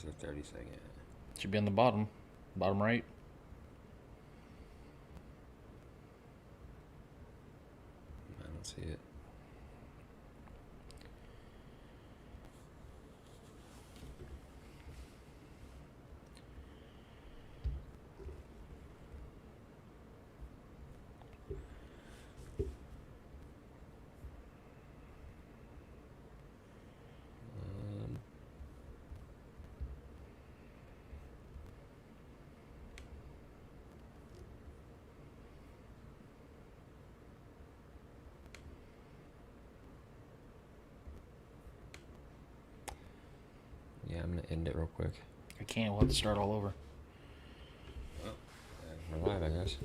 Where's the 30-second? Should be on the bottom right. I don't see it. Yeah, I'm going to end it real quick. I can't. We'll have to start all over. We're live, I guess.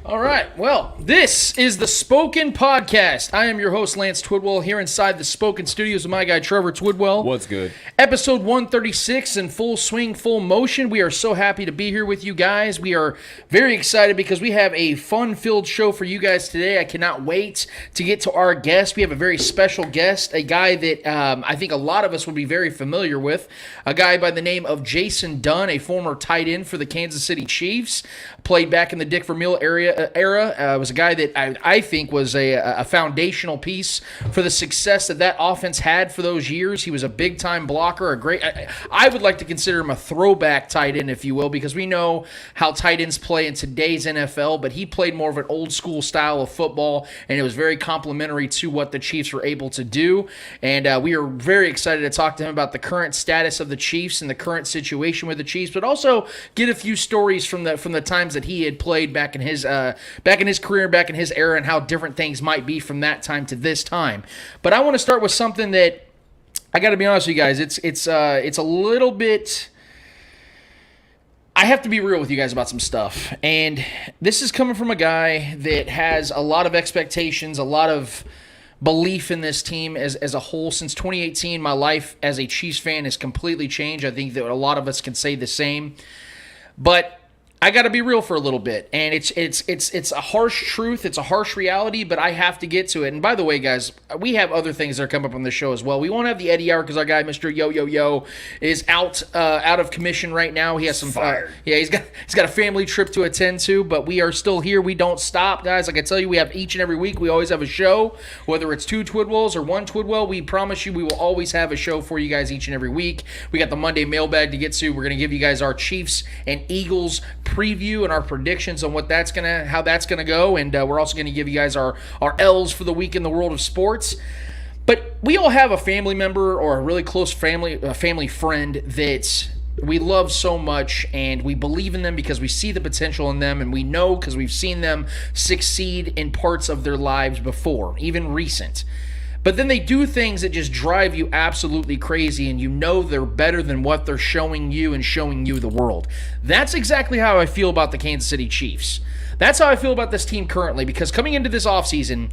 All right. Well, this is the Spoken Podcast. I am your host, Lance Twidwell, here inside the Spoken Studios with my guy, Trevor Twidwell. What's good? Episode 136 in full swing, full motion. We are so happy to be here with you guys. We are very excited because we have a fun-filled show for you guys today. I cannot wait to get to our guest. We have a very special guest, a guy that I think a lot of us would be very familiar with, a guy by the name of Jason Dunn, a former tight end for the Kansas City Chiefs, played back in the Dick Vermeil era. Was a guy that I think was a foundational piece for the success that offense had for those years. He was a big-time blocker, a great. I would like to consider him a throwback tight end, if you will, because we know how tight ends play in today's NFL, but he played more of an old-school style of football, and it was very complementary to what the Chiefs were able to do. And we are very excited to talk to him about the current status of the Chiefs and the current situation with the Chiefs, but also get a few stories from the times that he had played back in his career, back in his era, and how different things might be from that time to this time. But I want to start with something that I got to be honest with you guys. It's a little bit. I have to be real with you guys about some stuff, and this is coming from a guy that has a lot of expectations, a lot of belief in this team as a whole. Since 2018, my life as a Chiefs fan has completely changed. I think that a lot of us can say the same, but I got to be real for a little bit, and it's a harsh truth, it's a harsh reality, but I have to get to it. And by the way, guys, we have other things that are coming up on the show as well. We won't have the Eddie Hour because our guy, Mr. Yo is out of commission right now. He has some he's got a family trip to attend to, but we are still here. We don't stop, guys. Like I tell you, we have each and every week. We always have a show, whether it's 2 Twidwells or 1 Twidwell. We promise you, we will always have a show for you guys each and every week. We got the Monday mailbag to get to. We're going to give you guys our Chiefs and Eagles preview and our predictions on how that's gonna go, and we're also gonna give you guys our L's for the week in the world of sports. But we all have a family member or a really close family friend that we love so much, and we believe in them because we see the potential in them, and we know because we've seen them succeed in parts of their lives before, even recent. But then they do things that just drive you absolutely crazy, and you know they're better than what they're showing you and showing you the world. That's exactly how I feel about the Kansas City Chiefs. That's how I feel about this team currently, because coming into this offseason,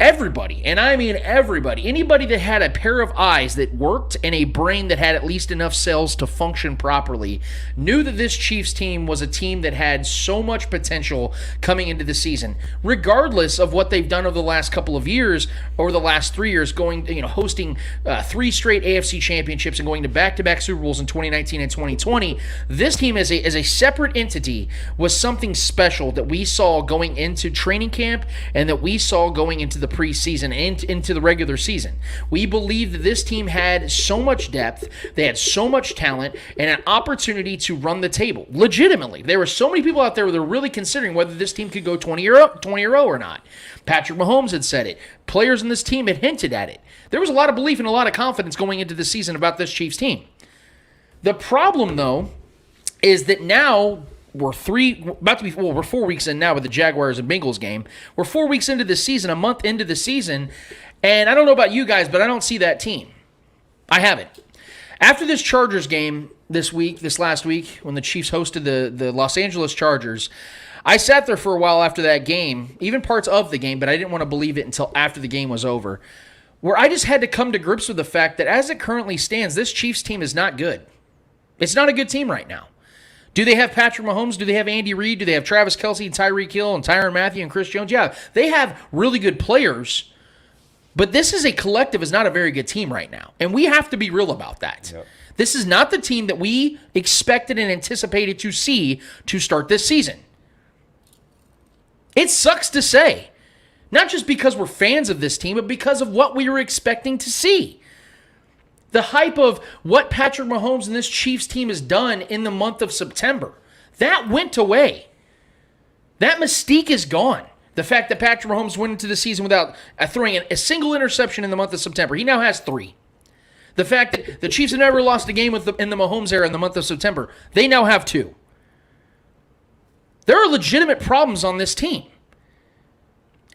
everybody, and I mean everybody, anybody that had a pair of eyes that worked and a brain that had at least enough cells to function properly, knew that this Chiefs team was a team that had so much potential coming into the season, regardless of what they've done over the last couple of years, over the last 3 years, hosting 3 straight AFC championships and going to back-to-back Super Bowls in 2019 and 2020. This team as a separate entity was something special that we saw going into training camp and that we saw going into the preseason and into the regular season. We believe that this team had so much depth, they had so much talent, and an opportunity to run the table. Legitimately. There were so many people out there that were really considering whether this team could go 20-0 or not. Patrick Mahomes had said it. Players in this team had hinted at it. There was a lot of belief and a lot of confidence going into the season about this Chiefs team. The problem, though, is that now we're 4 weeks in now with the Jaguars and Bengals game. We're 4 weeks into the season, a month into the season, and I don't know about you guys, but I don't see that team. I haven't. After this Chargers game this last week, when the Chiefs hosted the Los Angeles Chargers, I sat there for a while after that game, even parts of the game, but I didn't want to believe it until after the game was over, where I just had to come to grips with the fact that as it currently stands, this Chiefs team is not good. It's not a good team right now. Do they have Patrick Mahomes? Do they have Andy Reid? Do they have Travis Kelce and Tyreek Hill and Tyrann Mathieu and Chris Jones? Yeah, they have really good players, but this is a collective, is not a very good team right now. And we have to be real about that. Yep. This is not the team that we expected and anticipated to see to start this season. It sucks to say. Not just because we're fans of this team, but because of what we were expecting to see. The hype of what Patrick Mahomes and this Chiefs team has done in the month of September, that went away. That mystique is gone. The fact that Patrick Mahomes went into the season without throwing a single interception in the month of September. He now has 3. The fact that the Chiefs have never lost a game in the Mahomes era in the month of September. They now have 2. There are legitimate problems on this team.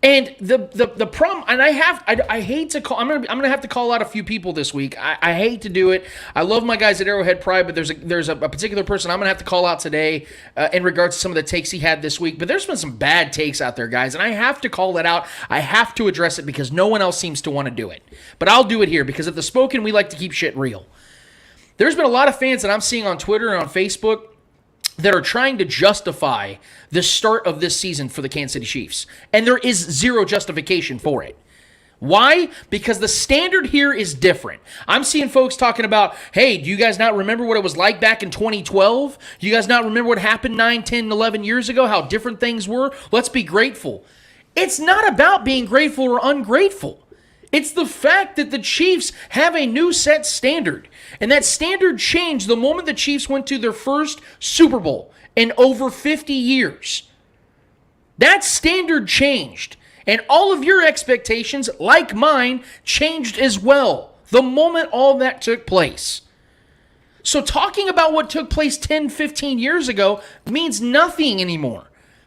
And the problem, and I hate to call, I'm gonna have to call out a few people this week. I hate to do it. I love my guys at Arrowhead Pride, but there's a particular person I'm gonna have to call out today in regards to some of the takes he had this week. But there's been some bad takes out there, guys, and I have to call that out. I have to address it because no one else seems to want to do it. But I'll do it here because at The Spoken, we like to keep shit real. There's been a lot of fans that I'm seeing on Twitter and on Facebook that are trying to justify the start of this season for the Kansas City Chiefs. And there is zero justification for it. Why? Because the standard here is different. I'm seeing folks talking about, hey, do you guys not remember what it was like back in 2012? Do you guys not remember what happened 9, 10, 11 years ago, how different things were? Let's be grateful. It's not about being grateful or ungrateful. It's the fact that the Chiefs have a new set standard. And that standard changed the moment the Chiefs went to their first Super Bowl in over 50 years. That standard changed. And all of your expectations, like mine, changed as well the moment all that took place. So talking about what took place 10, 15 years ago means nothing anymore.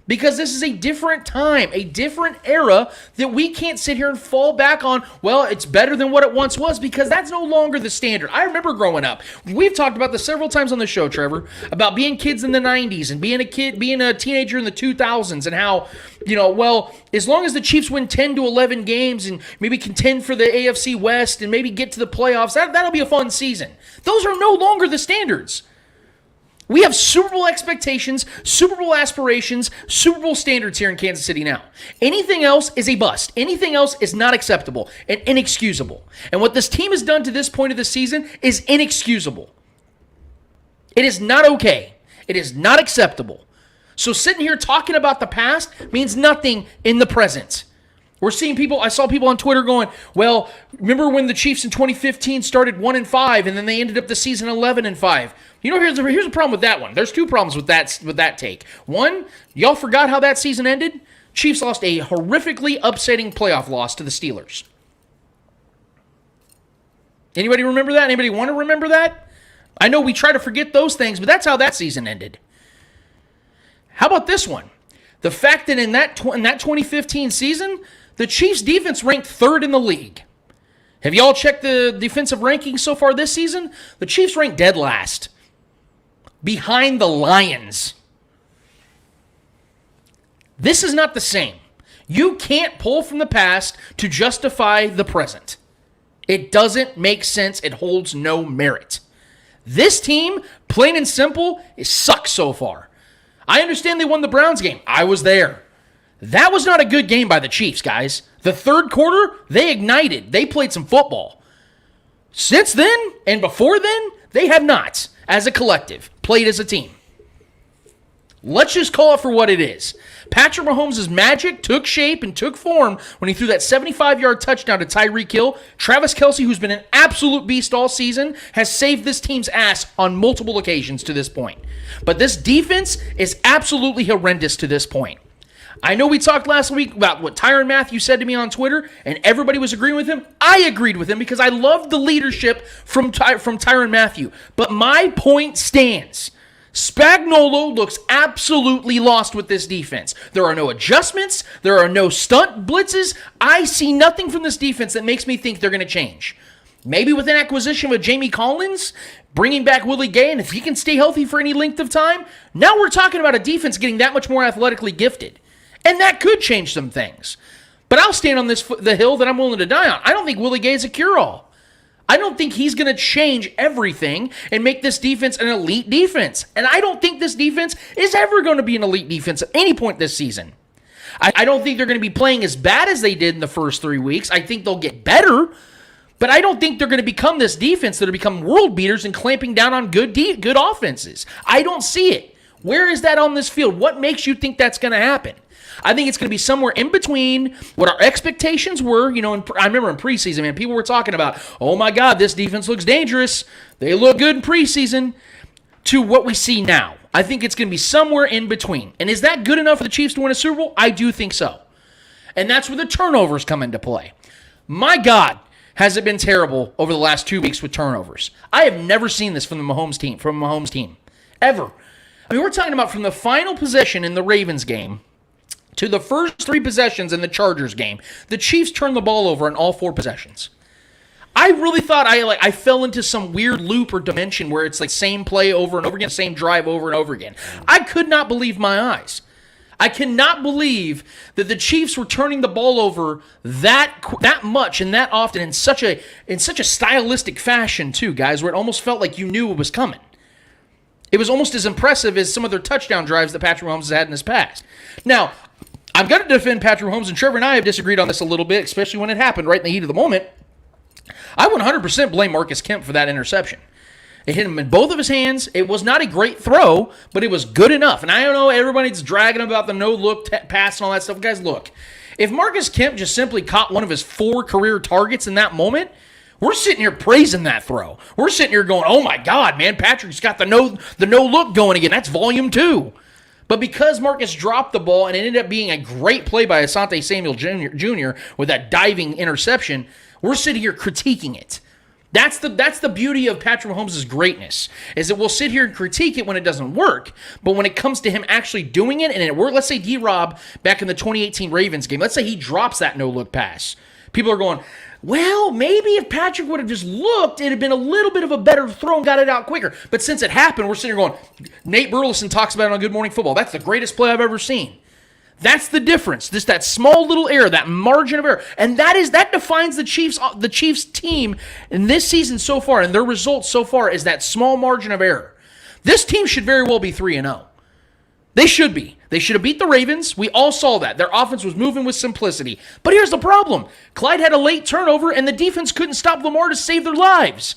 Because this is a different time, a different era that we can't sit here and fall back on, well, it's better than what it once was, because that's no longer the standard. I remember growing up. We've talked about this several times on the show, Trevor, about being kids in the 90s and being a teenager in the 2000s and how, well, as long as the Chiefs win 10 to 11 games and maybe contend for the AFC West and maybe get to the playoffs, that'll be a fun season. Those are no longer the standards. We have Super Bowl expectations, Super Bowl aspirations, Super Bowl standards here in Kansas City now. Anything else is a bust. Anything else is not acceptable and inexcusable. And what this team has done to this point of the season is inexcusable. It is not okay. It is not acceptable. So sitting here talking about the past means nothing in the present. We're seeing people, I saw people on Twitter going, well, remember when the Chiefs in 2015 started 1-5 and then they ended up the season 11-5. Here's the problem with that one. There's 2 problems with that take. One, y'all forgot how that season ended? Chiefs lost a horrifically upsetting playoff loss to the Steelers. Anybody remember that? Anybody want to remember that? I know we try to forget those things, but that's how that season ended. How about this one? The fact that in that 2015 season, the Chiefs' defense ranked 3rd in the league. Have y'all checked the defensive rankings so far this season? The Chiefs ranked dead last, behind the Lions. This is not the same. You can't pull from the past to justify the present. It doesn't make sense. It holds no merit. This team, plain and simple, sucks so far. I understand they won the Browns game. I was there. That was not a good game by the Chiefs, guys. The third quarter, they ignited. They played some football. Since then, and before then, they have not, as a collective, played as a team. Let's just call it for what it is. Patrick Mahomes' magic took shape and took form when he threw that 75-yard touchdown to Tyreek Hill. Travis Kelce, who's been an absolute beast all season, has saved this team's ass on multiple occasions to this point. But this defense is absolutely horrendous to this point. I know we talked last week about what Tyrann Mathieu said to me on Twitter, and everybody was agreeing with him. I agreed with him because I loved the leadership from Tyrann Mathieu. But my point stands. Spagnuolo looks absolutely lost with this defense. There are no adjustments. There are no stunt blitzes. I see nothing from this defense that makes me think they're going to change. Maybe with an acquisition of Jamie Collins, bringing back Willie Gay, and if he can stay healthy for any length of time, now we're talking about a defense getting that much more athletically gifted. And that could change some things. But I'll stand on the hill that I'm willing to die on. I don't think Willie Gay is a cure-all. I don't think he's going to change everything and make this defense an elite defense. And I don't think this defense is ever going to be an elite defense at any point this season. I don't think they're going to be playing as bad as they did in the first 3 weeks. I think they'll get better. But I don't think they're going to become this defense that will become world beaters and clamping down on good offenses. I don't see it. Where is that on this field? What makes you think that's going to happen? I think it's going to be somewhere in between what our expectations were. I remember in preseason, man, people were talking about, oh my God, this defense looks dangerous. They look good in preseason, to what we see now. I think it's going to be somewhere in between. And is that good enough for the Chiefs to win a Super Bowl? I do think so. And that's where the turnovers come into play. My God, has it been terrible over the last 2 weeks with turnovers. I have never seen this from the Mahomes team, ever. I mean, we're talking about from the final possession in the Ravens game to the first 3 possessions in the Chargers game, the Chiefs turned the ball over in all 4 possessions. I really thought I fell into some weird loop or dimension where it's like same play over and over again, same drive over and over again. I could not believe my eyes. I cannot believe that the Chiefs were turning the ball over that much and that often in such a stylistic fashion too, guys, where it almost felt like you knew it was coming. It was almost as impressive as some of their touchdown drives that Patrick Mahomes has had in his past. Now, I'm going to defend Patrick Mahomes, and Trevor and I have disagreed on this a little bit, especially when it happened right in the heat of the moment. I 100% blame Marcus Kemp for that interception. It hit him in both of his hands. It was not a great throw, but it was good enough. And I don't know, everybody's dragging about the no-look pass and all that stuff. Guys, look, if Marcus Kemp just simply caught one of his 4 career targets in that moment, we're sitting here praising that throw. We're sitting here going, oh my God, man, Patrick's got the no-look going again. That's volume 2. But because Marcus dropped the ball and it ended up being a great play by Asante Samuel Jr. with that diving interception, we're sitting here critiquing it. That's the beauty of Patrick Mahomes' greatness, is that we'll sit here and critique it when it doesn't work, but when it comes to him actually doing it and it worked, let's say D-Rob back in the 2018 Ravens game, let's say he drops that no-look pass. People are going, well, maybe if Patrick would have just looked, it'd have been a little bit of a better throw and got it out quicker. But since it happened, we're sitting here going, Nate Burleson talks about it on Good Morning Football. That's the greatest play I've ever seen. That's the difference. Just that small little error, that margin of error. And that defines the Chiefs team in this season so far, and their results so far is that small margin of error. This team should very well be 3-0. They should be. They should have beat the Ravens. We all saw that. Their offense was moving with simplicity. But here's the problem. Clyde had a late turnover, and the defense couldn't stop Lamar to save their lives.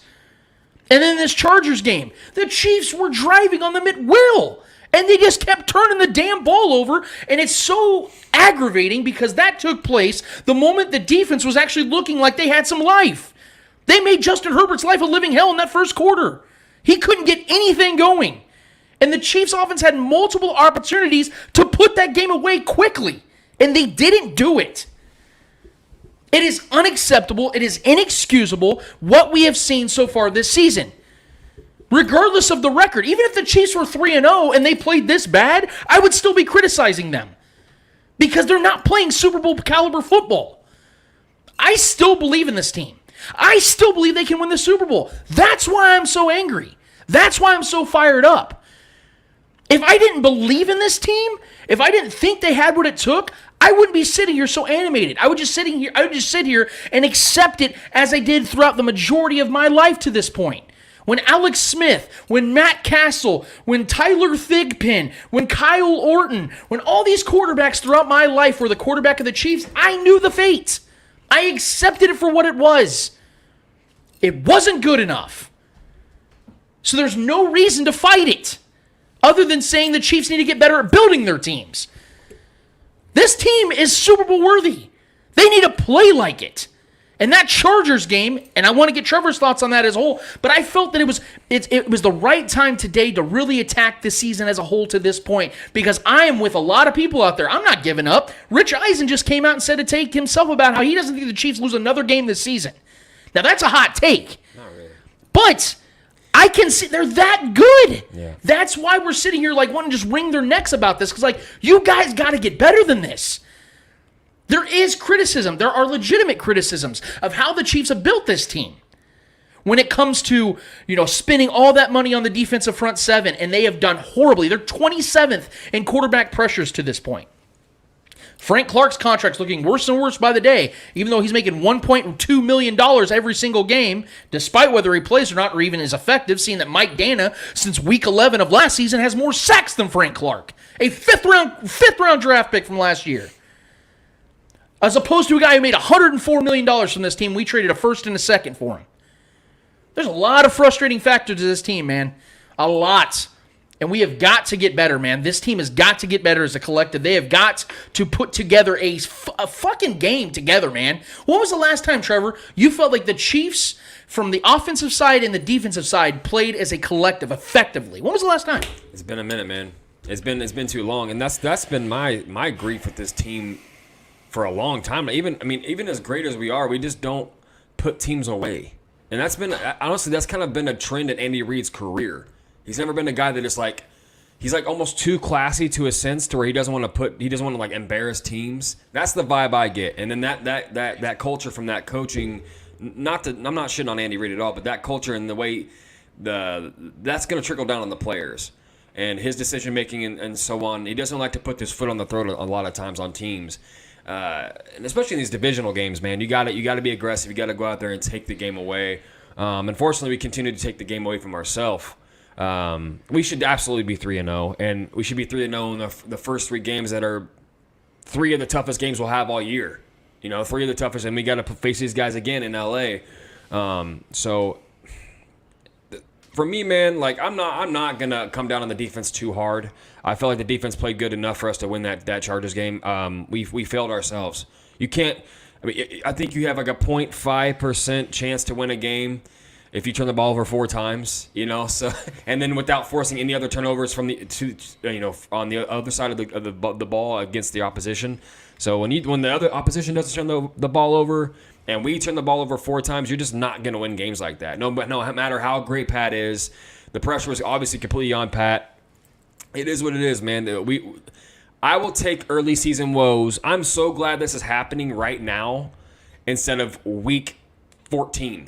And then in this Chargers game, the Chiefs were driving on them at will. And they just kept turning the damn ball over, and it's so aggravating because that took place the moment the defense was actually looking like they had some life. They made Justin Herbert's life a living hell in that first quarter. He couldn't get anything going. And the Chiefs offense had multiple opportunities to put that game away quickly, and they didn't do it. It is unacceptable. It is inexcusable what we have seen so far this season. Regardless of the record, even if the Chiefs were 3-0 and they played this bad, I would still be criticizing them because they're not playing Super Bowl caliber football. I still believe in this team. I still believe they can win the Super Bowl. That's why I'm so angry. That's why I'm so fired up. If I didn't believe in this team, if I didn't think they had what it took, I wouldn't be sitting here so animated. I would just sit here and accept it as I did throughout the majority of my life to this point. When Alex Smith, when Matt Castle, when Tyler Thigpen, when Kyle Orton, when all these quarterbacks throughout my life were the quarterback of the Chiefs, I knew the fate. I accepted it for what it was. It wasn't good enough. So there's no reason to fight it other than saying the Chiefs need to get better at building their teams. This team is Super Bowl worthy. They need to play like it. And that Chargers game, and I want to get Trevor's thoughts on that as a whole, but I felt that it was the right time today to really attack the season as a whole to this point because I am with a lot of people out there. I'm not giving up. Rich Eisen just came out and said a take himself about how he doesn't think the Chiefs lose another game this season. Now, that's a hot take. Not really. But I can see they're that good. Yeah. That's why we're sitting here like wanting to just wring their necks about this because, like, you guys got to get better than this. There is criticism. There are legitimate criticisms of how the Chiefs have built this team. When it comes to, spending all that money on the defensive front seven, and they have done horribly. They're 27th in quarterback pressures to this point. Frank Clark's contract's looking worse and worse by the day, even though he's making $1.2 million every single game, despite whether he plays or not, or even is effective, seeing that Mike Dana, since week 11 of last season, has more sacks than Frank Clark, a fifth round draft pick from last year. As opposed to a guy who made $104 million from this team. We traded a first and a second for him. There's a lot of frustrating factors to this team, man. A lot. And we have got to get better, man. This team has got to get better as a collective. They have got to put together a fucking game together, man. When was the last time, Trevor, you felt like the Chiefs from the offensive side and the defensive side played as a collective effectively? When was the last time? It's been a minute, man. It's been too long, and that's been my grief with this team for a long time. Even as great as we are, we just don't put teams away. And that's kind of been a trend in Andy Reid's career. He's never been a guy that is like, he's like almost too classy to a sense to where he doesn't want to like embarrass teams. That's the vibe I get. And then that culture from that coaching, I'm not shitting on Andy Reid at all, but that culture and the way that's going to trickle down on the players and his decision making and so on. He doesn't like to put his foot on the throat a lot of times on teams. And especially in these divisional games, man, you got to be aggressive. You got to go out there and take the game away. Unfortunately, we continue to take the game away from ourselves. We should absolutely be 3-0, and we should be 3-0 in the first three games that are three of the toughest games we'll have all year. You know, three of the toughest, and we got to face these guys again in LA. So for me, man, like I'm not gonna come down on the defense too hard. I felt like the defense played good enough for us to win that Chargers game. We failed ourselves. You can't. I think you have like a 0.5% chance to win a game if you turn the ball over 4 times, you know. So and then without forcing any other turnovers from on the other side of the ball against the opposition. So when the other opposition doesn't turn the ball over and we turn the ball over 4 times, you're just not going to win games like that. No matter how great Pat is, the pressure was obviously completely on Pat. It is what it is, man. I will take early season woes. I'm so glad this is happening right now instead of week 14.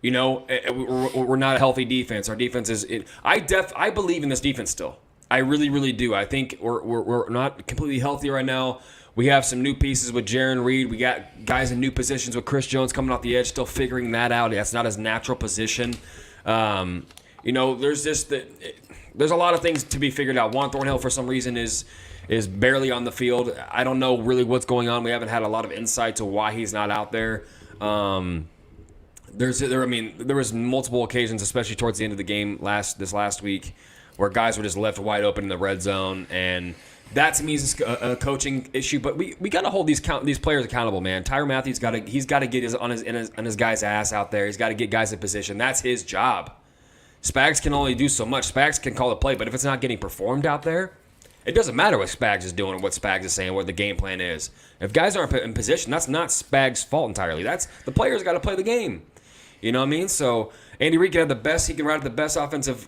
You know, we're not a healthy defense. Our defense is. I believe in this defense still. I really, really do. I think we're not completely healthy right now. We have some new pieces with Jaron Reed. We got guys in new positions with Chris Jones coming off the edge, still figuring that out. That's not his natural position. You know, there's a lot of things to be figured out. Juan Thornhill, for some reason, is barely on the field. I don't know really what's going on. We haven't had a lot of insight to why he's not out there. There was multiple occasions, especially towards the end of the game this last week, where guys were just left wide open in the red zone, and that to me is a coaching issue. But we got to hold these players accountable, man. Tyrann Mathieu he's got to get his guy's ass out there. He's got to get guys in position. That's his job. Spags can only do so much. Spags can call the play, but if it's not getting performed out there, it doesn't matter what Spags is doing or what Spags is saying, what the game plan is. If guys aren't in position, that's not Spags' fault entirely. That's the players got to play the game. You know what I mean? So Andy Reid can have the best. He can write the best offensive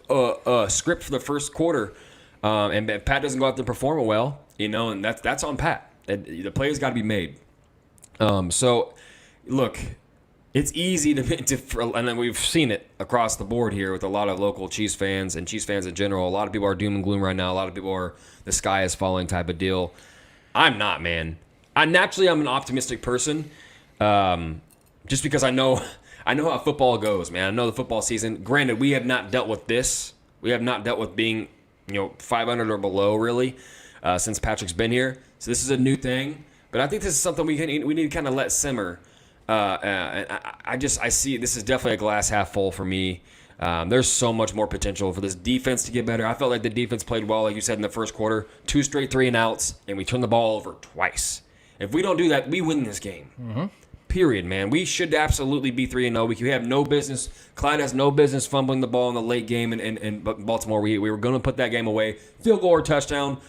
script for the first quarter, and Pat doesn't go out there and perform well. You know, and that's on Pat. The play's got to be made. So, look, it's easy and we've seen it across the board here with a lot of local Chiefs fans and Chiefs fans in general. A lot of people are doom and gloom right now. A lot of people are the sky is falling type of deal. I'm not, man. I'm an optimistic person, just because I know how football goes, man. I know the football season. Granted, we have not dealt with this. We have not dealt with being, 500 or below really since Patrick's been here. So this is a new thing. But I think this is something we need to kind of let simmer. And I see this is definitely a glass half full for me. There's so much more potential for this defense to get better. I felt like the defense played well, like you said, in the first quarter. 2 straight 3-and-outs, and we turned the ball over twice. If we don't do that, we win this game. Mm-hmm. Period, man. We should absolutely be 3-0. We have no business. Clyde has no business fumbling the ball in the late game in Baltimore. We were going to put that game away. Field goal or touchdown.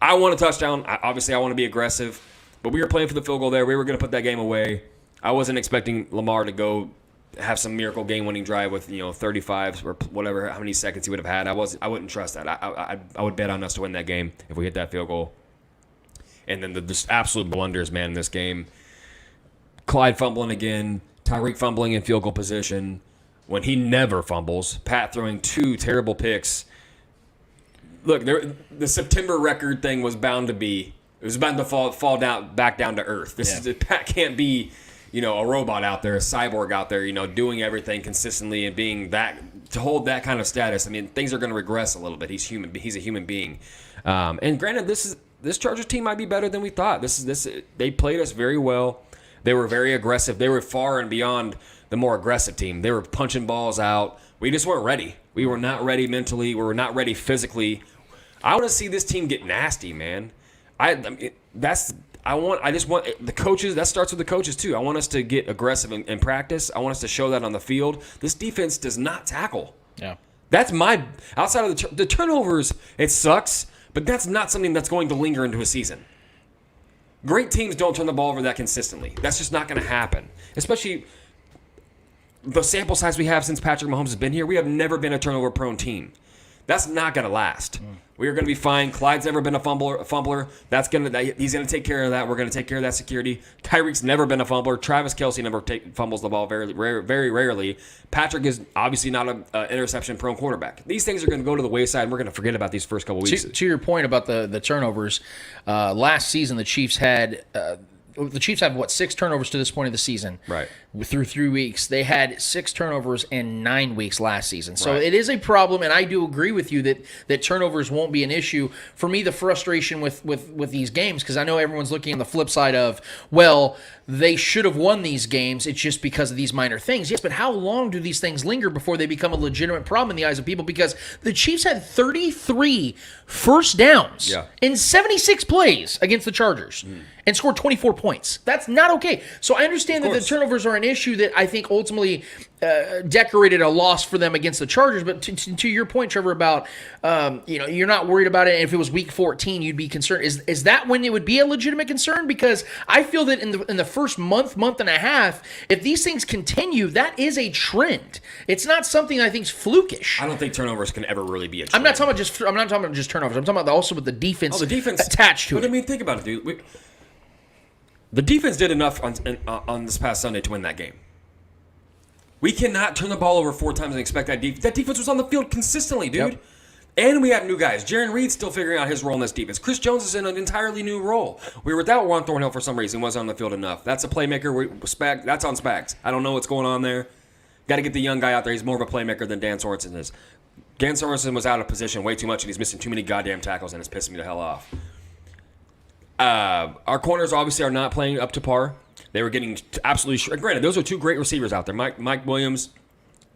I want a touchdown. Obviously, I want to be aggressive. But we were playing for the field goal there. We were going to put that game away. I wasn't expecting Lamar to go have some miracle game-winning drive with 35 or whatever, how many seconds he would have had. I wouldn't trust that. I would bet on us to win that game if we hit that field goal. And then the just absolute blunders, man, in this game. Clyde fumbling again, Tyreek fumbling in field goal position when he never fumbles. Pat throwing 2 terrible picks. Look, the September record thing was bound to be. It was bound to fall down back down to earth. Pat can't be, a robot out there, a cyborg out there, doing everything consistently and being that to hold that kind of status. I mean, things are going to regress a little bit. He's human. He's a human being. And granted, this is this Chargers team might be better than we thought. They played us very well. They were very aggressive. They were far and beyond the more aggressive team. They were punching balls out. We just weren't ready. We were not ready mentally. We were not ready physically. I want to see this team get nasty, man. I just want the coaches. That starts with the coaches too. I want us to get aggressive in practice. I want us to show that on the field. This defense does not tackle. Yeah. That's outside of the turnovers. It sucks, but that's not something that's going to linger into a season. Great teams don't turn the ball over that consistently. That's just not going to happen. Especially the sample size we have since Patrick Mahomes has been here. We have never been a turnover-prone team. That's not going to last. We are going to be fine. Clyde's never been a fumbler. He's going to take care of that. We're going to take care of that security. Tyreek's never been a fumbler. Travis Kelce never fumbles the ball very rarely. Patrick is obviously not an interception-prone quarterback. These things are going to go to the wayside, and we're going to forget about these first couple weeks. To your point about the turnovers, last season the Chiefs had what, 6 turnovers to this point of the season. Right. Through 3 weeks. They had 6 turnovers in 9 weeks last season. So Right. it is a problem, and I do agree with you that turnovers won't be an issue. For me, the frustration with these games, because I know everyone's looking on the flip side of, well, they should have won these games. It's just because of these minor things. Yes, but how long do these things linger before they become a legitimate problem in the eyes of people? Because the Chiefs had 33 first downs in 76 plays against the Chargers and scored 24 points. That's not okay. So I understand that the turnovers are an issue that I think ultimately decorated a loss for them against the Chargers. But to your point, Trevor, about you're not worried about it. And if it was week 14, you'd be concerned. Is that when it would be a legitimate concern? Because I feel that in the first month and a half, if these things continue, that is a trend. It's not something I think is flukish. I don't think turnovers can ever really be a trend. I'm not talking about just turnovers. I'm talking about also with the defense attached to it. But I mean, think about it, dude. The defense did enough on this past Sunday to win that game. We cannot turn the ball over 4 times and expect that defense. That defense was on the field consistently, dude. Yep. And we have new guys. Jaron Reed's still figuring out his role in this defense. Chris Jones is in an entirely new role. We were without Juan Thornhill for some reason. He wasn't on the field enough. That's a playmaker. That's on Spags. I don't know what's going on there. Got to get the young guy out there. He's more of a playmaker than Dan Sorensen is. Dan Sorensen was out of position way too much, and he's missing too many goddamn tackles, and it's pissing me the hell off. Our corners obviously are not playing up to par. They were getting absolutely granted, those are 2 great receivers out there. Mike Williams,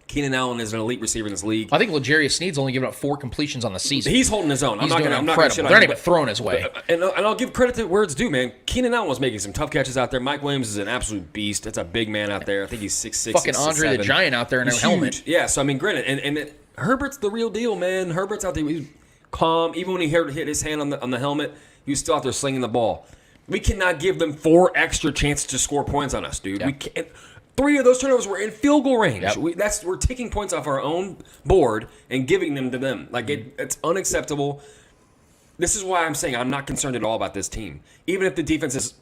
Keenan Allen is an elite receiver in this league. I think L'Jarius Sneed's only given up 4 completions on the season. He's holding his own. I'm not going to shit on him. They're not even throwing his way. And I'll give credit to where it's due, man. Keenan Allen was making some tough catches out there. Mike Williams is an absolute beast. That's a big man out there. I think he's 6'6". Fucking 6'7". Andre the Giant out there in a helmet. Yeah, so I mean, granted, and Herbert's the real deal, man. Herbert's out there. He's calm. Even when he hit his hand on the helmet, he was still out there slinging the ball. We cannot give them 4 extra chances to score points on us, dude. Yeah. We can't. 3 of those turnovers were in field goal range. Yep. We're taking points off our own board and giving them to them. Like it's unacceptable. This is why I'm saying I'm not concerned at all about this team. Even if the defense is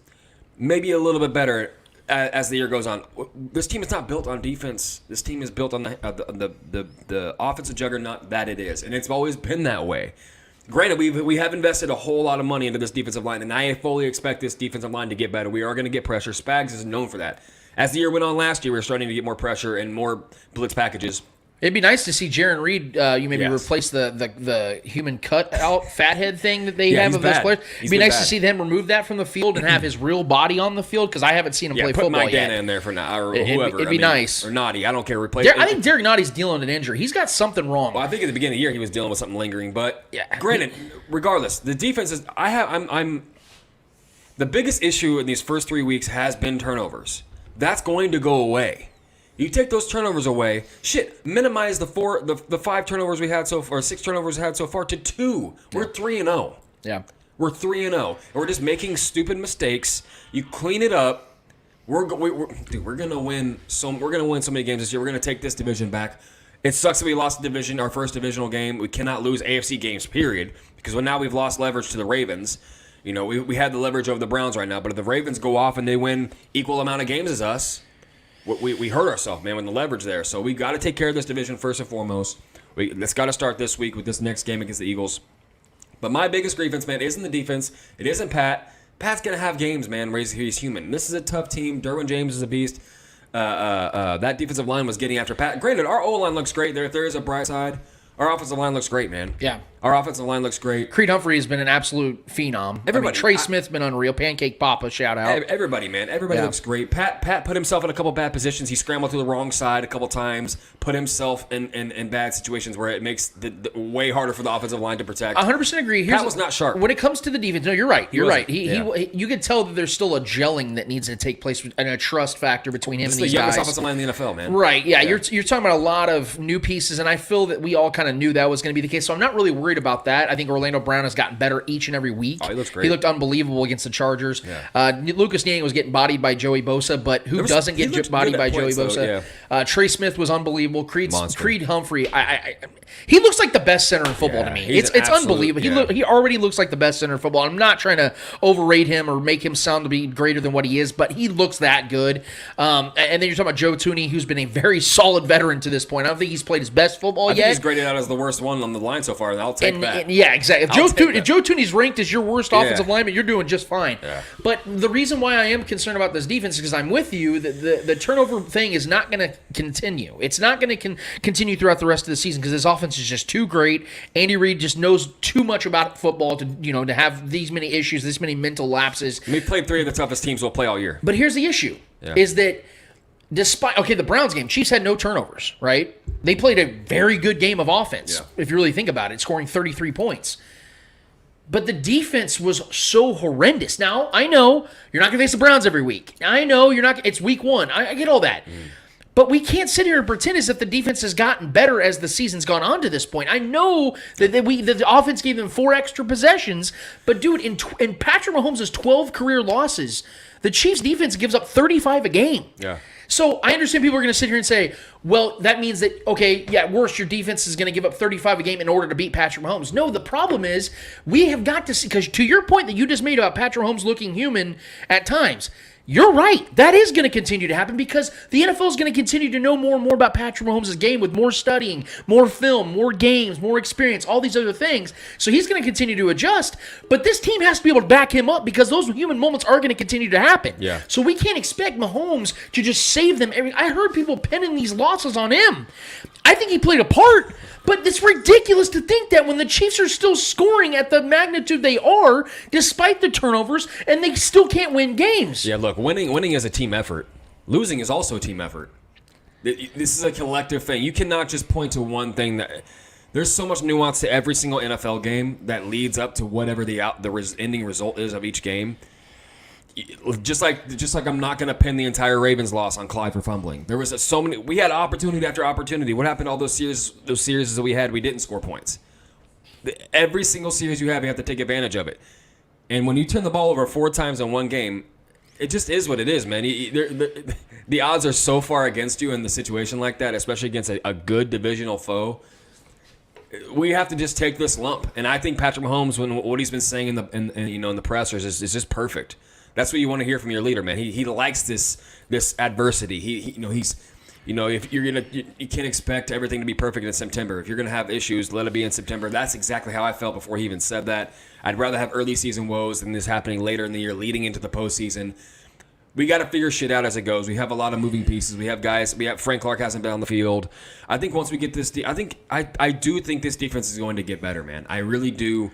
maybe a little bit better as the year goes on, this team is not built on defense. This team is built on the offensive juggernaut that it is, and it's always been that way. Granted, we have invested a whole lot of money into this defensive line, and I fully expect this defensive line to get better. We are going to get pressure. Spags is known for that. As the year went on last year, we were starting to get more pressure and more blitz packages. It'd be nice to see Jaron Reed. You maybe replace the human cutout fathead thing that they have of those players. It'd be nice to see them remove that from the field and have his real body on the field because I haven't seen him play football Mike yet. Dana in there for now or whoever. It'd be nice. Or Noddy. I don't care. Replace. I think Derek Noddy's dealing with an injury. He's got something wrong. Well, I think at the beginning of the year he was dealing with something lingering. But granted, regardless, the defense is. I'm. The biggest issue in these first 3 weeks has been turnovers. That's going to go away. You take those turnovers away, minimize the 5 turnovers we had so far, or 6 turnovers we had so far to 2. We're 3-0. Yeah. We're 3-0. And we're just making stupid mistakes. You clean it up. We're gonna win so many games this year. We're gonna take this division back. It sucks that we lost the division, our first divisional game. We cannot lose AFC games, period, because now we've lost leverage to the Ravens. You know, we had the leverage over the Browns right now, but if the Ravens go off and they win equal amount of games as us, we hurt ourselves, man, with the leverage there. So we got to take care of this division first and foremost. It's got to start this week with this next game against the Eagles. But my biggest grievance, man, isn't the defense. It isn't Pat. Pat's going to have games, man, where he's human. This is a tough team. Derwin James is a beast. That defensive line was getting after Pat. Granted, our O-line looks great there. If there is a bright side, our offensive line looks great, man. Yeah. Our offensive line looks great. Creed Humphrey has been an absolute phenom. Everybody. Trey Smith's been unreal. Pancake Papa, shout out. Everybody, man. Everybody looks great. Pat put himself in a couple bad positions. He scrambled to the wrong side a couple times, put himself in bad situations where it makes the way harder for the offensive line to protect. 100% agree. Pat was not sharp. When it comes to the defense, no, you're right. You're right. wasn't. You can tell that there's still a gelling that needs to take place and a trust factor between him It's and the these youngest guys. offensive line in the NFL, man. Right, yeah. You're talking about a lot of new pieces, and I feel that we all kind of knew that was going to be the case, so I'm not really worried about that. I think Orlando Brown has gotten better each and every week. Oh, he looks great. He looked unbelievable against the Chargers. Lucas Niang was getting bodied by Joey Bosa, but who doesn't he get looked bodied good by at Joey points, Bosa? though, Trey Smith was unbelievable. Creed Monster. Humphrey, he looks like the best center in football to me. he's It's an absolute- unbelievable. He already looks like the best center in football. I'm not trying to overrate him or make him sound to be greater than what he is, but he looks that good. And then you're talking about Joe Thuney, who's been a very solid veteran to this point. I don't think he's played his best football I yet. think he's graded out as the worst one on the line so far, and I'll take that. Yeah, exactly. If Joe Thuney's ranked as your worst offensive Yeah. lineman, you're doing just fine. Yeah. But the reason why I am concerned about this defense is because I'm with you that the turnover thing is not going to continue. It's not going to continue throughout the rest of the season because this offense is just too great. Andy Reid just knows too much about football to have these many issues, this many mental lapses. We played 3 of the toughest teams we'll play all year. But here's the issue: is that despite the Browns game, Chiefs had no turnovers, right? They played a very good game of offense, if you really think about it, scoring 33 points. But the defense was so horrendous. Now, I know you're not going to face the Browns every week. I know you're not. It's week 1. I get all that. But we can't sit here and pretend as if the defense has gotten better as the season's gone on to this point. I know that the offense gave them 4 extra possessions, but dude, in Patrick Mahomes' 12 career losses, the Chiefs' defense gives up 35 a game. Yeah. So I understand people are going to sit here and say, well, that means that, okay, yeah, at worst, your defense is going to give up 35 a game in order to beat Patrick Mahomes. No, the problem is we have got to see, because to your point that you just made about Patrick Mahomes looking human at times, you're right. That is going to continue to happen because the NFL is going to continue to know more and more about Patrick Mahomes' game with more studying, more film, more games, more experience, all these other things. So he's going to continue to adjust. But this team has to be able to back him up because those human moments are going to continue to happen. Yeah. So we can't expect Mahomes to just save them. I heard people pinning these losses on him. I think he played a part. But it's ridiculous to think that when the Chiefs are still scoring at the magnitude they are, despite the turnovers, and they still can't win games. Yeah, look, winning is a team effort. Losing is also a team effort. This is a collective thing. You cannot just point to one thing. There's so much nuance to every single NFL game that leads up to whatever the ending result is of each game. Just like I'm not going to pin the entire Ravens loss on Clyde for fumbling. There was so many. We had opportunity after opportunity. What happened to all those series that we had? We didn't score points. Every single series you have to take advantage of it. And when you turn the ball over 4 times in one game, it just is what it is, man. The odds are so far against you in the situation like that, especially against a good divisional foe. We have to just take this lump. And I think Patrick Mahomes, what he's been saying in the pressers is just perfect. That's what you want to hear from your leader, man. He likes this adversity. If you can't expect everything to be perfect in September. If you're gonna have issues, let it be in September. That's exactly how I felt before he even said that. I'd rather have early season woes than this happening later in the year, leading into the postseason. We got to figure shit out as it goes. We have a lot of moving pieces. We have guys. Frank Clark hasn't been on the field. I think once we get this, I do think this defense is going to get better, man. I really do.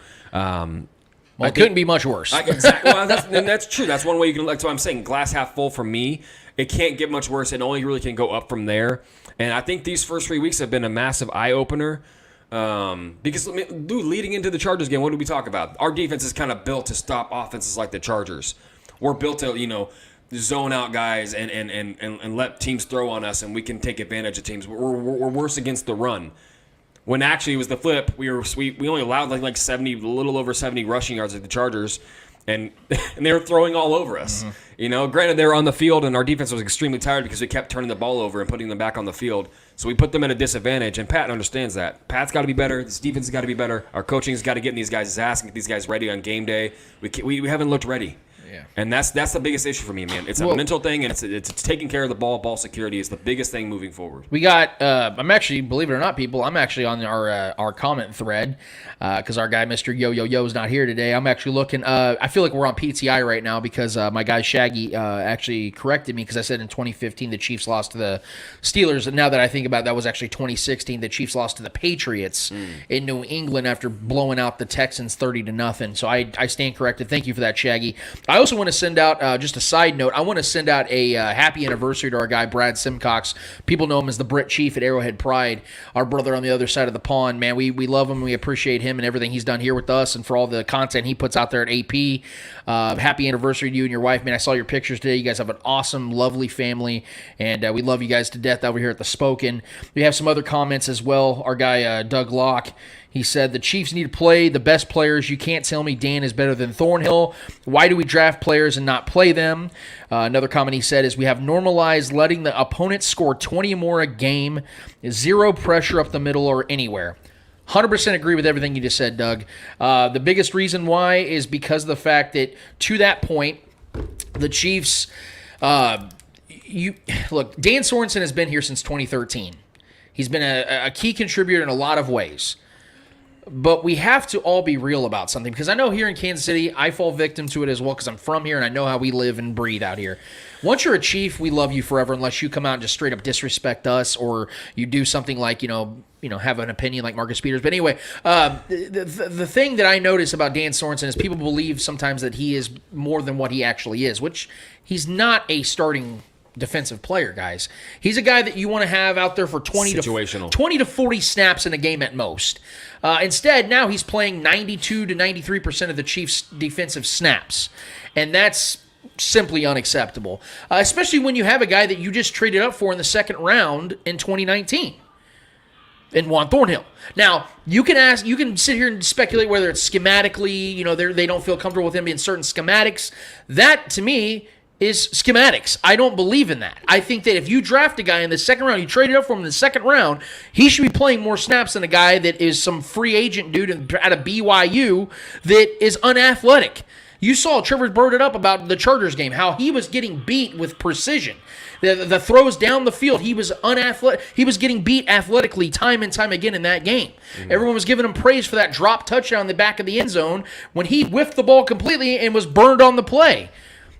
It couldn't be much worse. Exactly. Well, that's true. That's one way you can. That's what I'm saying. Glass half full for me. It can't get much worse. It only really can go up from there. And I think these first 3 weeks have been a massive eye opener. Because, dude, leading into the Chargers game, what did we talk about? Our defense is kind of built to stop offenses like the Chargers. We're built to, zone out guys and let teams throw on us, and we can take advantage of teams. We're worse against the run. When actually it was the flip. We only allowed like 70, a little over 70 rushing yards at the Chargers, and they were throwing all over us. Mm-hmm. Granted they were on the field, and our defense was extremely tired because we kept turning the ball over and putting them back on the field. So we put them at a disadvantage, and Pat understands that. Pat's got to be better. This defense has got to be better. Our coaching has got to get in these guys' ass and get these guys ready on game day. We haven't looked ready. Yeah. And that's the biggest issue for me, man. It's a mental thing, and it's taking care of the ball security is the biggest thing moving forward. We got. I'm actually, believe it or not, people. I'm actually on our comment thread because our guy Mr. Yo is not here today. I'm actually looking. I feel like we're on PTI right now because my guy Shaggy actually corrected me because I said in 2015 the Chiefs lost to the Steelers, and now that I think about it, that was actually 2016. The Chiefs lost to the Patriots in New England after blowing out the Texans 30-0. So I stand corrected. Thank you for that, Shaggy. I also want to send out, just a side note, I want to send out a happy anniversary to our guy, Brad Simcox. People know him as the Brit Chief at Arrowhead Pride, our brother on the other side of the pond. Man, we love him. We appreciate him and everything he's done here with us and for all the content he puts out there at AP. Happy anniversary to you and your wife. Man, I saw your pictures today. You guys have an awesome, lovely family, and we love you guys to death over here at The Spoken. We have some other comments as well. Our guy, Doug Locke, he said, the Chiefs need to play the best players. You can't tell me Dan is better than Thornhill. Why do we draft players and not play them? Another comment he said is, we have normalized letting the opponent score 20 or more a game. Zero pressure up the middle or anywhere. 100% agree with everything you just said, Doug. The biggest reason why is because of the fact that, to that point, the Chiefs, look, Dan Sorensen has been here since 2013. He's been a key contributor in a lot of ways. But we have to all be real about something, because I know here in Kansas City, I fall victim to it as well because I'm from here and I know how we live and breathe out here. Once you're a Chief, we love you forever unless you come out and just straight up disrespect us or you do something like, have an opinion like Marcus Peters. But anyway, the thing that I notice about Dan Sorensen is people believe sometimes that he is more than what he actually is, which he's not a starting defensive player, guys. He's a guy that you want to have out there for 20 to 40 snaps in a game at most. Instead, now he's playing 92 to 93% of the Chiefs' defensive snaps, and that's simply unacceptable, especially when you have a guy that you just traded up for in the second round in 2019. In Juan Thornhill. Now, you can sit here and speculate whether it's schematically, they don't feel comfortable with him in certain schematics. That, to me, is schematics. I don't believe in that. I think that if you draft a guy in the second round, you trade it up for him in the second round, he should be playing more snaps than a guy that is some free agent dude out of BYU that is unathletic. You saw Trevor brought it up about the Chargers game, how he was getting beat with precision. The throws down the field, he was unathletic. He was getting beat athletically time and time again in that game. Mm-hmm. Everyone was giving him praise for that drop touchdown in the back of the end zone when he whiffed the ball completely and was burned on the play.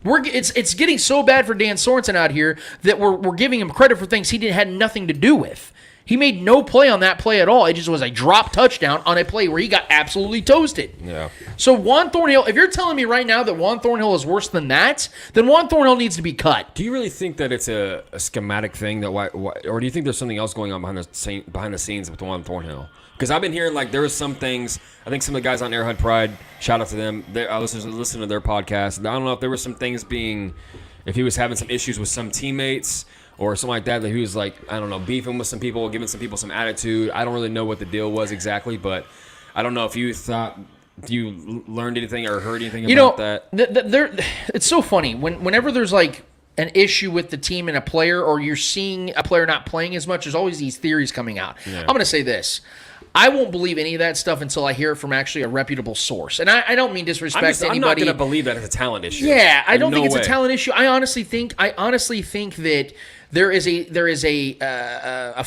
It's getting so bad for Dan Sorensen out here that we're giving him credit for things he had nothing to do with. He made no play on that play at all. It just was a drop touchdown on a play where he got absolutely toasted. Yeah. So Juan Thornhill, if you're telling me right now that Juan Thornhill is worse than that, then Juan Thornhill needs to be cut. Do you really think that it's a schematic thing or do you think there's something else going on behind the scenes with Juan Thornhill? Because I've been hearing there were some things. I think some of the guys on Arrowhead Pride, shout out to them. I listen to their podcast. I don't know if there were some things if he was having some issues with some teammates or something like that he was beefing with some people, giving some people some attitude. I don't really know what the deal was exactly, but I don't know if you learned anything or heard anything about that. It's so funny whenever there's an issue with the team and a player, or you're seeing a player not playing as much, there's always these theories coming out. Yeah. I'm going to say this. I won't believe any of that stuff until I hear it from actually a reputable source. And I don't mean disrespect anybody. I'm not going to believe that it's a talent issue. Yeah, I don't think it's a talent issue. I honestly think that there is a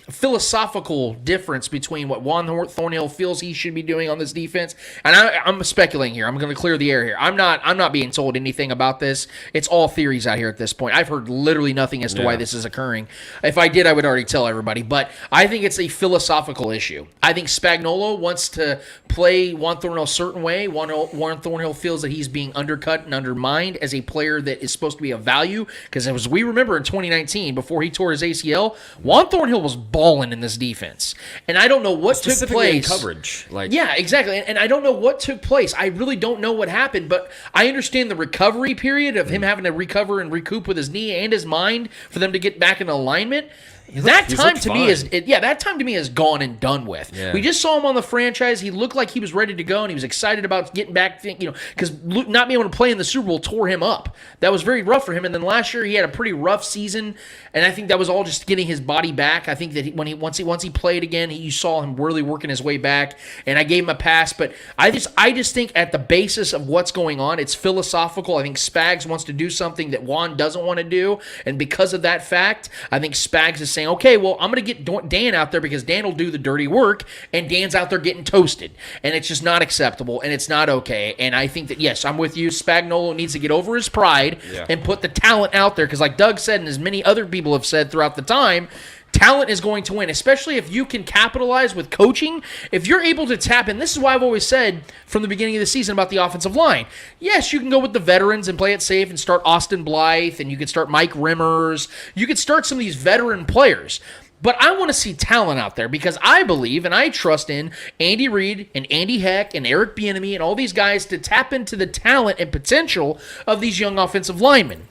philosophical difference between what Juan Thornhill feels he should be doing on this defense, and I'm speculating here. I'm going to clear the air here. I'm not being told anything about this. It's all theories out here at this point. I've heard literally nothing as to why this is occurring. If I did, I would already tell everybody. But I think it's a philosophical issue. I think Spagnuolo wants to play Juan Thornhill a certain way. Juan Thornhill feels that he's being undercut and undermined as a player that is supposed to be of value. Because as we remember in 2019, before he tore his ACL, Juan Thornhill was balling in this defense. And I don't know what took place. In coverage. Yeah, exactly. And I don't know what took place. I really don't know what happened, but I understand the recovery period of him having to recover and recoup with his knee and his mind for them to get back in alignment. That time looked to me fine. that time to me is gone and done with. Yeah. We just saw him on the franchise. He looked like he was ready to go, and he was excited about getting back. Because not being able to play in the Super Bowl tore him up. That was very rough for him. And then last year he had a pretty rough season, and I think that was all just getting his body back. I think that once he played again, you saw him really working his way back, and I gave him a pass. But I just think at the basis of what's going on, it's philosophical. I think Spags wants to do something that Juan doesn't want to do, and because of that fact, I think Spags is saying, okay, well, I'm going to get Dan out there because Dan will do the dirty work, and Dan's out there getting toasted. And it's just not acceptable, and it's not okay. And I think that, yes, I'm with you. Spagnuolo needs to get over his pride and put the talent out there because like Doug said and as many other people have said throughout the time, talent is going to win, especially if you can capitalize with coaching. If you're able to tap in, this is why I've always said from the beginning of the season about the offensive line. Yes, you can go with the veterans and play it safe and start Austin Blythe, and you could start Mike Rimmers. You could start some of these veteran players. But I want to see talent out there because I believe and I trust in Andy Reid and Andy Heck and Eric Bieniemy and all these guys to tap into the talent and potential of these young offensive linemen.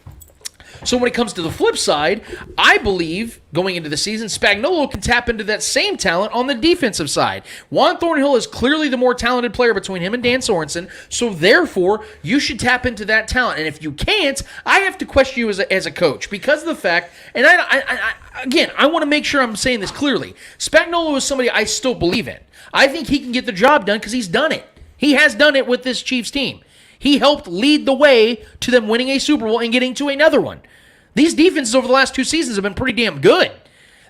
So when it comes to the flip side, I believe going into the season, Spagnuolo can tap into that same talent on the defensive side. Juan Thornhill is clearly the more talented player between him and Dan Sorensen, so therefore you should tap into that talent. And if you can't, I have to question you as a coach because of the fact, and I want to make sure I'm saying this clearly. Spagnuolo is somebody I still believe in. I think he can get the job done because he's done it. He has done it with this Chiefs team. He helped lead the way to them winning a Super Bowl and getting to another one. These defenses over the last 2 seasons have been pretty damn good.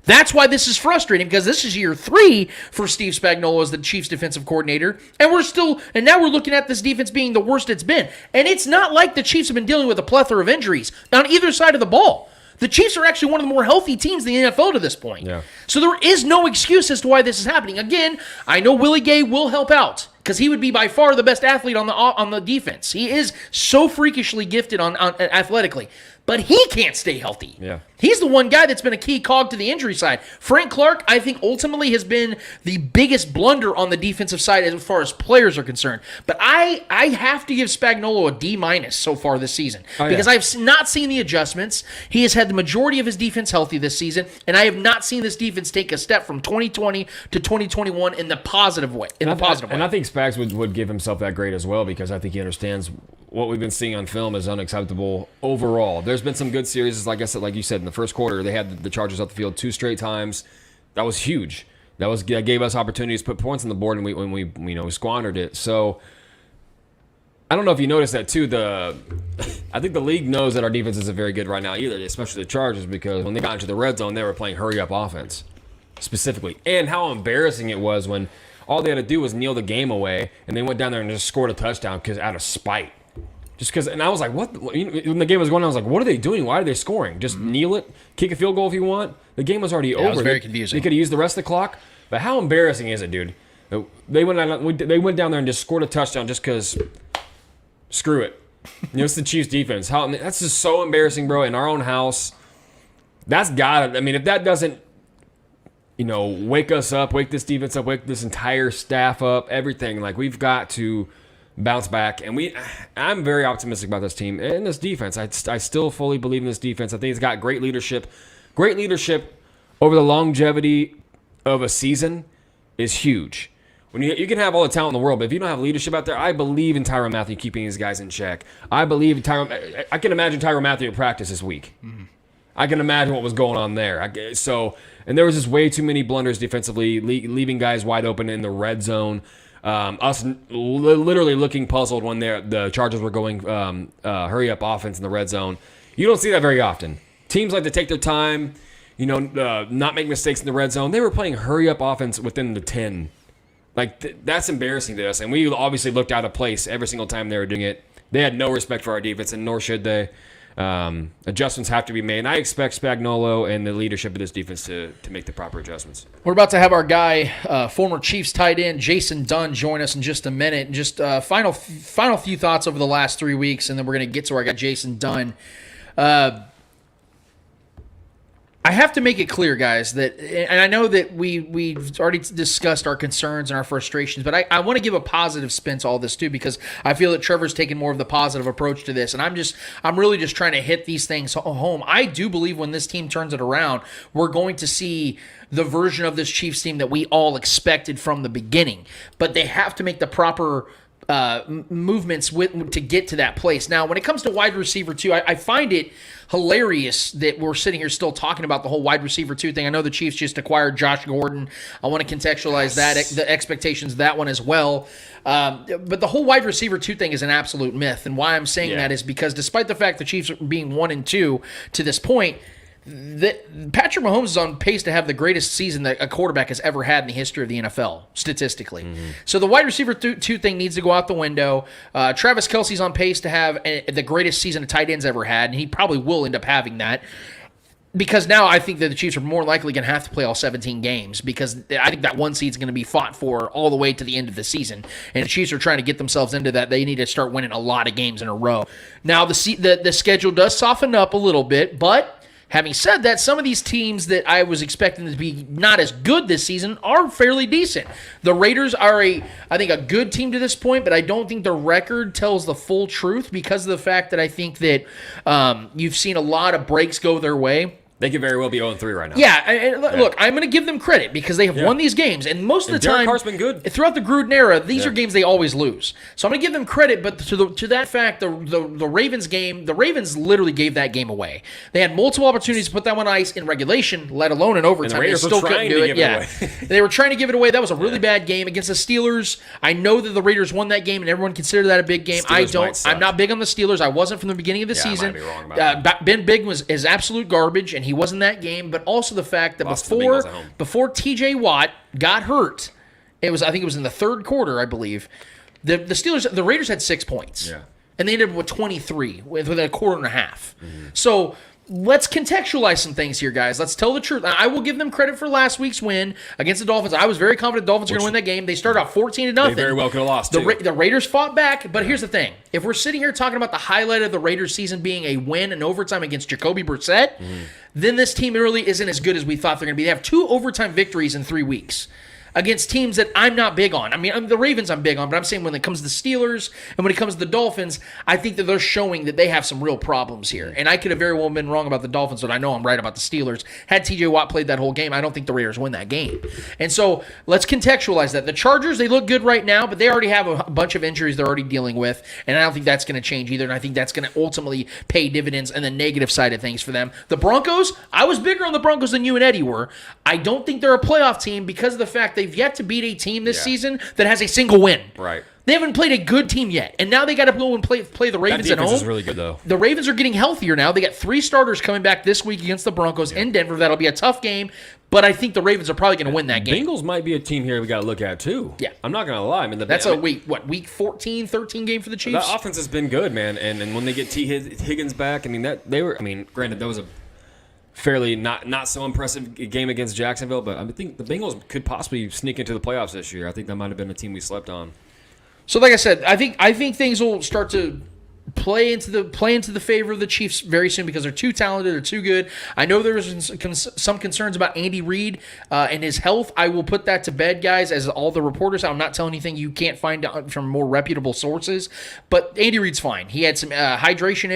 That's why this is frustrating because this is year 3 for Steve Spagnuolo as the Chiefs defensive coordinator, and now we're looking at this defense being the worst it's been. And it's not like the Chiefs have been dealing with a plethora of injuries on either side of the ball. The Chiefs are actually one of the more healthy teams in the NFL to this point. Yeah. So there is no excuse as to why this is happening. Again, I know Willie Gay will help out because he would be by far the best athlete on the defense. He is so freakishly gifted on athletically. But he can't stay healthy. Yeah. He's the one guy that's been a key cog to the injury side. Frank Clark, I think, ultimately has been the biggest blunder on the defensive side as far as players are concerned. But I have to give Spagnuolo a D- so far this season because I've not seen the adjustments. He has had the majority of his defense healthy this season, and I have not seen this defense take a step from 2020 to 2021 in the positive way. And I think Spags would give himself that grade as well because I think he understands what we've been seeing on film is unacceptable overall. There's been some good series, like you said, in the first quarter, they had the Chargers off the field 2 straight times. That was huge. That gave us opportunities to put points on the board, and we squandered it. So I don't know if you noticed that too. I think the league knows that our defense isn't very good right now either, especially the Chargers, because when they got into the red zone, they were playing hurry up offense specifically, and how embarrassing it was when all they had to do was kneel the game away, and they went down there and just scored a touchdown because out of spite. Just because, and I was like, what? When the game was going on, I was like, what are they doing? Why are they scoring? Just kneel it, kick a field goal if you want. The game was already over. It was very confusing. They could have used the rest of the clock. But how embarrassing is it, dude? They went down there and just scored a touchdown just because. Screw it. It's the Chiefs defense. That's just so embarrassing, bro. In our own house, that's got to. I mean, if that doesn't, wake us up, wake this defense up, wake this entire staff up, everything. Like we've got to bounce back, and I'm very optimistic about this team and this defense. I still fully believe in this defense. I think it's got great leadership over the longevity of a season is huge. When you can have all the talent in the world, but if you don't have leadership out there, I believe in Tyrann Mathieu keeping these guys in check. I can imagine Tyrann Mathieu at practice this week. Mm-hmm. I can imagine what was going on there. And there was just way too many blunders defensively, leaving guys wide open in the red zone. Us literally looking puzzled when the Chargers were going hurry up offense in the red zone. You don't see that very often. Teams like to take their time, not make mistakes in the red zone. They were playing hurry up offense within the 10. Like that's embarrassing to us, and we obviously looked out of place every single time they were doing it. They had no respect for our defense, and nor should they. Adjustments have to be made, and I expect Spagnuolo and the leadership of this defense to make the proper adjustments. We're about to have our guy, former Chiefs tight end Jason Dunn, join us in just a minute. Just final few thoughts over the last 3 weeks, and then we're going to get to our guy Jason Dunn. I have to make it clear, guys, that, and I know that we've already discussed our concerns and our frustrations, but I want to give a positive spin to all this too, because I feel that Trevor's taken more of the positive approach to this, and I'm really just trying to hit these things home. I do believe when this team turns it around, we're going to see the version of this Chiefs team that we all expected from the beginning, but they have to make the proper movements to get to that place. Now, when it comes to wide receiver 2, I find it hilarious that we're sitting here still talking about the whole wide receiver 2 thing. I know the Chiefs just acquired Josh Gordon. I want to contextualize the expectations of that one as well. But the whole wide receiver 2 thing is an absolute myth. And why I'm saying that is because despite the fact the Chiefs being 1-2 to this point, Patrick Mahomes is on pace to have the greatest season that a quarterback has ever had in the history of the NFL, statistically. So the wide receiver 2 thing needs to go out the window. Travis Kelce's on pace to have the greatest season a tight end's ever had, and he probably will end up having that. Because now I think that the Chiefs are more likely going to have to play all 17 games, because I think that one seed's going to be fought for all the way to the end of the season. And the Chiefs are trying to get themselves into that. They need to start winning a lot of games in a row. Now, the schedule does soften up a little bit, but having said that, some of these teams that I was expecting to be not as good this season are fairly decent. The Raiders are, I think, a good team to this point, but I don't think the record tells the full truth because of the fact that I think that you've seen a lot of breaks go their way. They could very well be 0-3 right now. Yeah, and look, I'm going to give them credit because they have won these games, and most of the Derek time, Carr's been good throughout the Gruden era. These are games they always lose. So I'm going to give them credit, but to that fact, the Ravens game, the Ravens literally gave that game away. They had multiple opportunities to put that on ice in regulation, let alone in overtime. They still couldn't do it. They were trying to give it away. That was a really bad game against the Steelers. I know that the Raiders won that game, and everyone considered that a big game. I'm not big on the Steelers. I wasn't from the beginning of the season. I might be wrong about that. Ben Big is absolute garbage, and he wasn't that game. But also the fact that before T.J. Watt got hurt, I think it was in the third quarter, I believe. The Raiders had 6 points, and they ended up with 23 within a quarter and a half. So let's contextualize some things here, guys. Let's tell the truth. I will give them credit for last week's win against the Dolphins. I was very confident the Dolphins were going to win that game. They started off 14-0. They very well could have lost, too. The Raiders fought back, but here's the thing. If we're sitting here talking about the highlight of the Raiders season being a win in overtime against Jacoby Brissett, then this team really isn't as good as we thought they're going to be. They have 2 overtime victories in 3 weeks against teams that I'm not big on. I mean, the Ravens I'm big on, but I'm saying when it comes to the Steelers and when it comes to the Dolphins, I think that they're showing that they have some real problems here. And I could have very well been wrong about the Dolphins, but I know I'm right about the Steelers. Had T.J. Watt played that whole game, I don't think the Raiders win that game. And so let's contextualize that. The Chargers, they look good right now, but they already have a bunch of injuries they're already dealing with, and I don't think that's going to change either, and I think that's going to ultimately pay dividends on the negative side of things for them. The Broncos, I was bigger on the Broncos than you and Eddie were. I don't think they're a playoff team because of the fact they've yet to beat a team this season that has a single win. Right. They haven't played a good team yet, and now they got to go and play the Ravens at home. That defense is really good, though. The Ravens are getting healthier now. They got 3 starters coming back this week against the Broncos in Denver. That'll be a tough game, but I think the Ravens are probably going to win that game. Bengals might be a team here we got to look at, too. Yeah. I'm not going to lie. I mean, that's week 14, 13 game for the Chiefs? That offense has been good, man, and when they get T. Higgins back, granted, that was a fairly not so impressive game against Jacksonville, but I think the Bengals could possibly sneak into the playoffs this year. I think that might have been a team we slept on. So, like I said, I think things will start to play into the favor of the Chiefs very soon because they're too talented, they're too good. I know there's some concerns about Andy Reid and his health. I will put that to bed, guys, as all the reporters. I'm not telling anything you can't find from more reputable sources, but Andy Reid's fine. He had some dehydration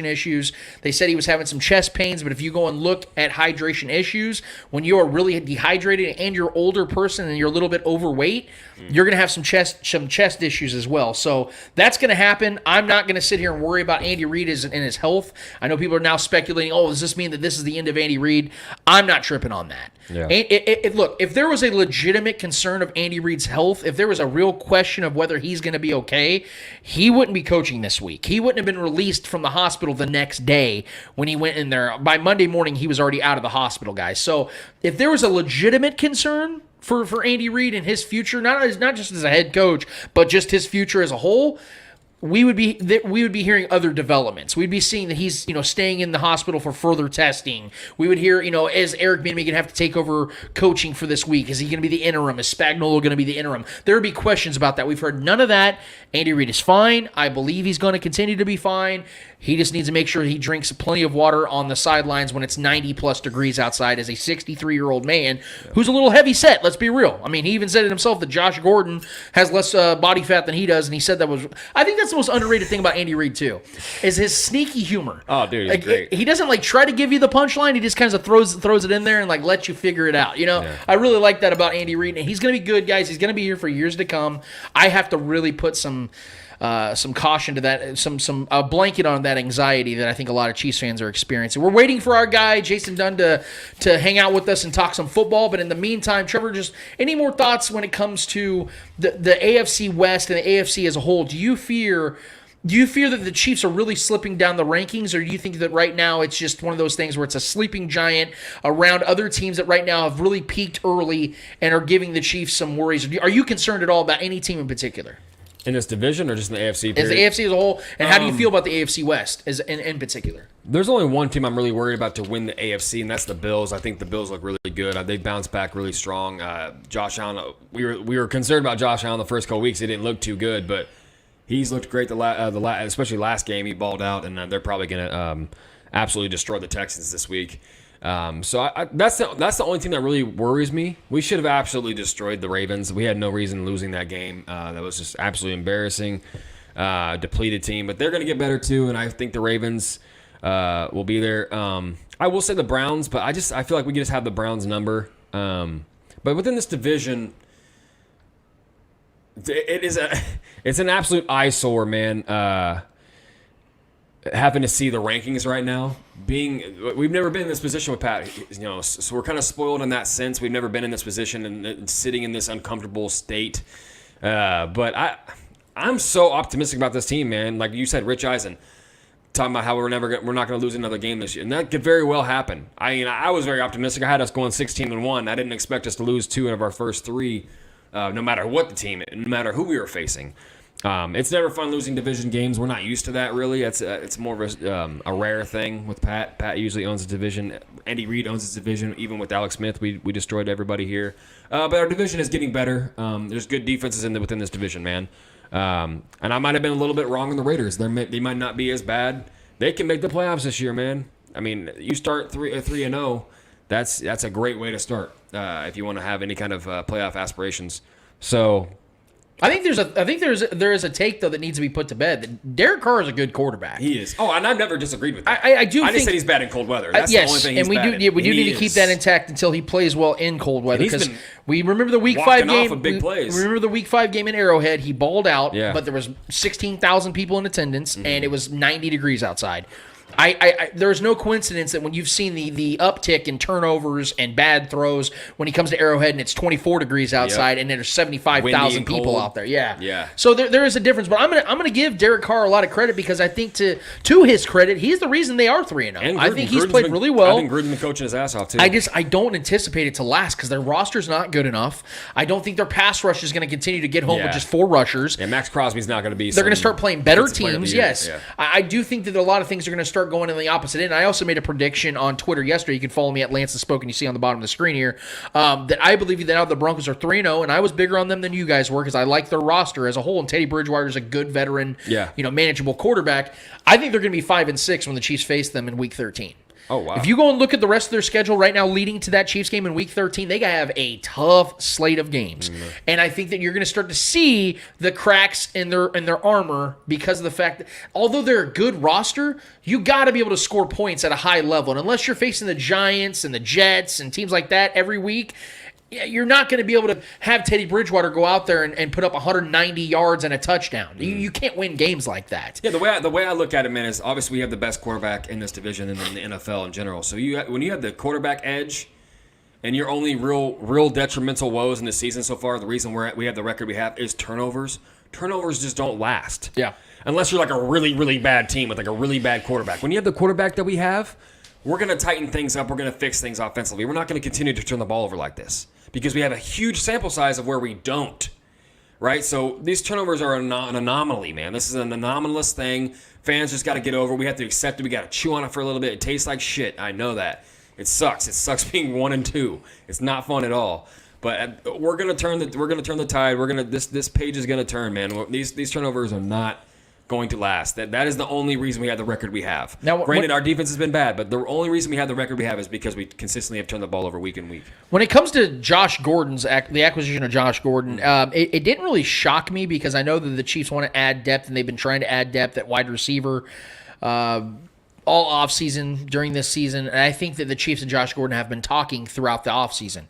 issues. They said he was having some chest pains, but if you go and look at hydration issues, when you are really dehydrated and you're an older person and you're a little bit overweight, you're going to have some chest issues as well. So that's going to happen. I'm not going to sit here and worry about Andy Reid and his health. I know people are now speculating, does this mean that this is the end of Andy Reid? I'm not tripping on that. Yeah. Look, if there was a legitimate concern of Andy Reid's health, if there was a real question of whether he's going to be okay, he wouldn't be coaching this week. He wouldn't have been released from the hospital the next day when he went in there. By Monday morning, he was already out of the hospital, guys. So if there was a legitimate concern for Andy Reid and his future, not just as a head coach, but just his future as a whole, we would be hearing other developments. We'd be seeing that he's staying in the hospital for further testing. We would hear is Eric Bieniemy going to have to take over coaching for this week? Is he going to be the interim? Is Spagnuolo going to be the interim? There would be questions about that. We've heard none of that. Andy Reid is fine. I believe he's going to continue to be fine. He just needs to make sure he drinks plenty of water on the sidelines when it's 90-plus degrees outside as a 63-year-old man who's a little heavy set, let's be real. I mean, he even said it himself that Josh Gordon has less body fat than he does, and he said that was – I think that's the most underrated thing about Andy Reid, too, is his sneaky humor. Oh, dude, he's great. He doesn't, try to give you the punchline. He just kind of throws it in there and, lets you figure it out. I really like that about Andy Reid, and he's going to be good, guys. He's going to be here for years to come. I have to really put some caution to that, some blanket on that anxiety that I think a lot of Chiefs fans are experiencing. We're waiting for our guy Jason Dunn to hang out with us and talk some football. But in the meantime, Trevor, just any more thoughts when it comes to the AFC West and the AFC as a whole? Do you fear that the Chiefs are really slipping down the rankings, or do you think that right now it's just one of those things where it's a sleeping giant around other teams that right now have really peaked early and are giving the Chiefs some worries? Are you concerned at all about any team in particular? In this division or just in the AFC period? As the AFC as a whole, and how do you feel about the AFC West in particular? There's only one team I'm really worried about to win the AFC, and that's the Bills. I think the Bills look really good. They bounced back really strong. Josh Allen, we were concerned about Josh Allen the first couple weeks. He didn't look too good, but he's looked great especially last game. He balled out, and they're probably going to absolutely destroy the Texans this week. So that's the only thing that really worries me. We should have absolutely destroyed the Ravens. We had no reason losing that game. That was just absolutely embarrassing. Depleted team, but they're going to get better too, and I think the Ravens will be there. I will say the Browns, but I feel like we just have the Browns number. But within this division, it's an absolute eyesore, man. Having to see the rankings right now, we've never been in this position with Pat, so we're kind of spoiled in that sense. We've never been in this position and sitting in this uncomfortable state. But I'm so optimistic about this team, man. Like you said, Rich Eisen talking about how we're not going to lose another game this year, and that could very well happen. I was very optimistic. I had us going 16-1. I didn't expect us to lose 2 of our first 3, no matter what the team, no matter who we were facing. It's never fun losing division games. We're not used to that, really. It's more of a rare thing with Pat. Pat usually owns a division. Andy Reid owns his division. Even with Alex Smith, we destroyed everybody here. But our division is getting better. There's good defenses within this division, man. And I might have been a little bit wrong on the Raiders. They might not be as bad. They can make the playoffs this year, man. I mean, you start 3-0. That's a great way to start if you want to have any kind of playoff aspirations. So I think there is a take though that needs to be put to bed. That Derek Carr is a good quarterback. He is. Oh, and I've never disagreed with that. I just said he's bad in cold weather. That's yes, the only thing he's and we bad do. in. We do need to keep that intact until he plays well in cold weather. Because we remember the Week 5 game. Off of big plays. We remember the Week 5 game in Arrowhead. He balled out, Yeah. but there was 16,000 people in attendance, and it was 90 degrees outside. There's no coincidence that when you've seen the uptick in turnovers and bad throws when he comes to Arrowhead and it's 24 degrees outside and there's 75,000 people out there. Yeah. So there is a difference, but I'm gonna give Derek Carr a lot of credit because I think to his credit, he's the reason they are 3-0. I think he's played really well. I think Gruden's been coaching his ass off too. I don't anticipate it to last because their roster's not good enough. I don't think their pass rush is going to continue to get home with just 4 rushers. Yeah, Max Crosby's not going to be. They're going to start playing better teams. Yes, yeah. I do think that a lot of things are going to start going in the opposite end. I also made a prediction on Twitter yesterday. You can follow me at Lance the Spoken. You see on the bottom of the screen here that I believe that now the Broncos are 3-0, and I was bigger on them than you guys were because I like their roster as a whole. And Teddy Bridgewater is a good veteran, manageable quarterback. I think they're going to be 5-6 when the Chiefs face them in Week 13. Oh, wow. If you go and look at the rest of their schedule right now leading to that Chiefs game in Week 13, they have a tough slate of games. Mm-hmm. And I think that you're going to start to see the cracks in their armor because of the fact that although they're a good roster, you got to be able to score points at a high level. And unless you're facing the Giants and the Jets and teams like that every week, you're not going to be able to have Teddy Bridgewater go out there and put up 190 yards and a touchdown. You can't win games like that. Yeah, the way I look at it, man, is obviously we have the best quarterback in this division and in the NFL in general. So when you have the quarterback edge and your only real detrimental woes in the season so far, the reason we have the record we have is turnovers. Turnovers just don't last. Yeah. Unless you're like a really, really bad team with like a really bad quarterback. When you have the quarterback that we have, we're going to tighten things up. We're going to fix things offensively. We're not going to continue to turn the ball over like this because we have a huge sample size of where we don't, right? So these turnovers are an anomaly, man. This is an anomalous thing. Fans just got to get over. We have to accept it. We got to chew on it for a little bit. It tastes like shit. I know that. It sucks. It sucks being 1-2. It's not fun at all. But we're gonna turn the tide. This page is gonna turn, man. These turnovers are not going to last. That is the only reason we have the record we have. Now, granted, our defense has been bad, but the only reason we have the record we have is because we consistently have turned the ball over week in week. When it comes to Josh Gordon's the acquisition of Josh Gordon, it didn't really shock me because I know that the Chiefs want to add depth, and they've been trying to add depth at wide receiver all offseason during this season. And I think that the Chiefs and Josh Gordon have been talking throughout the offseason.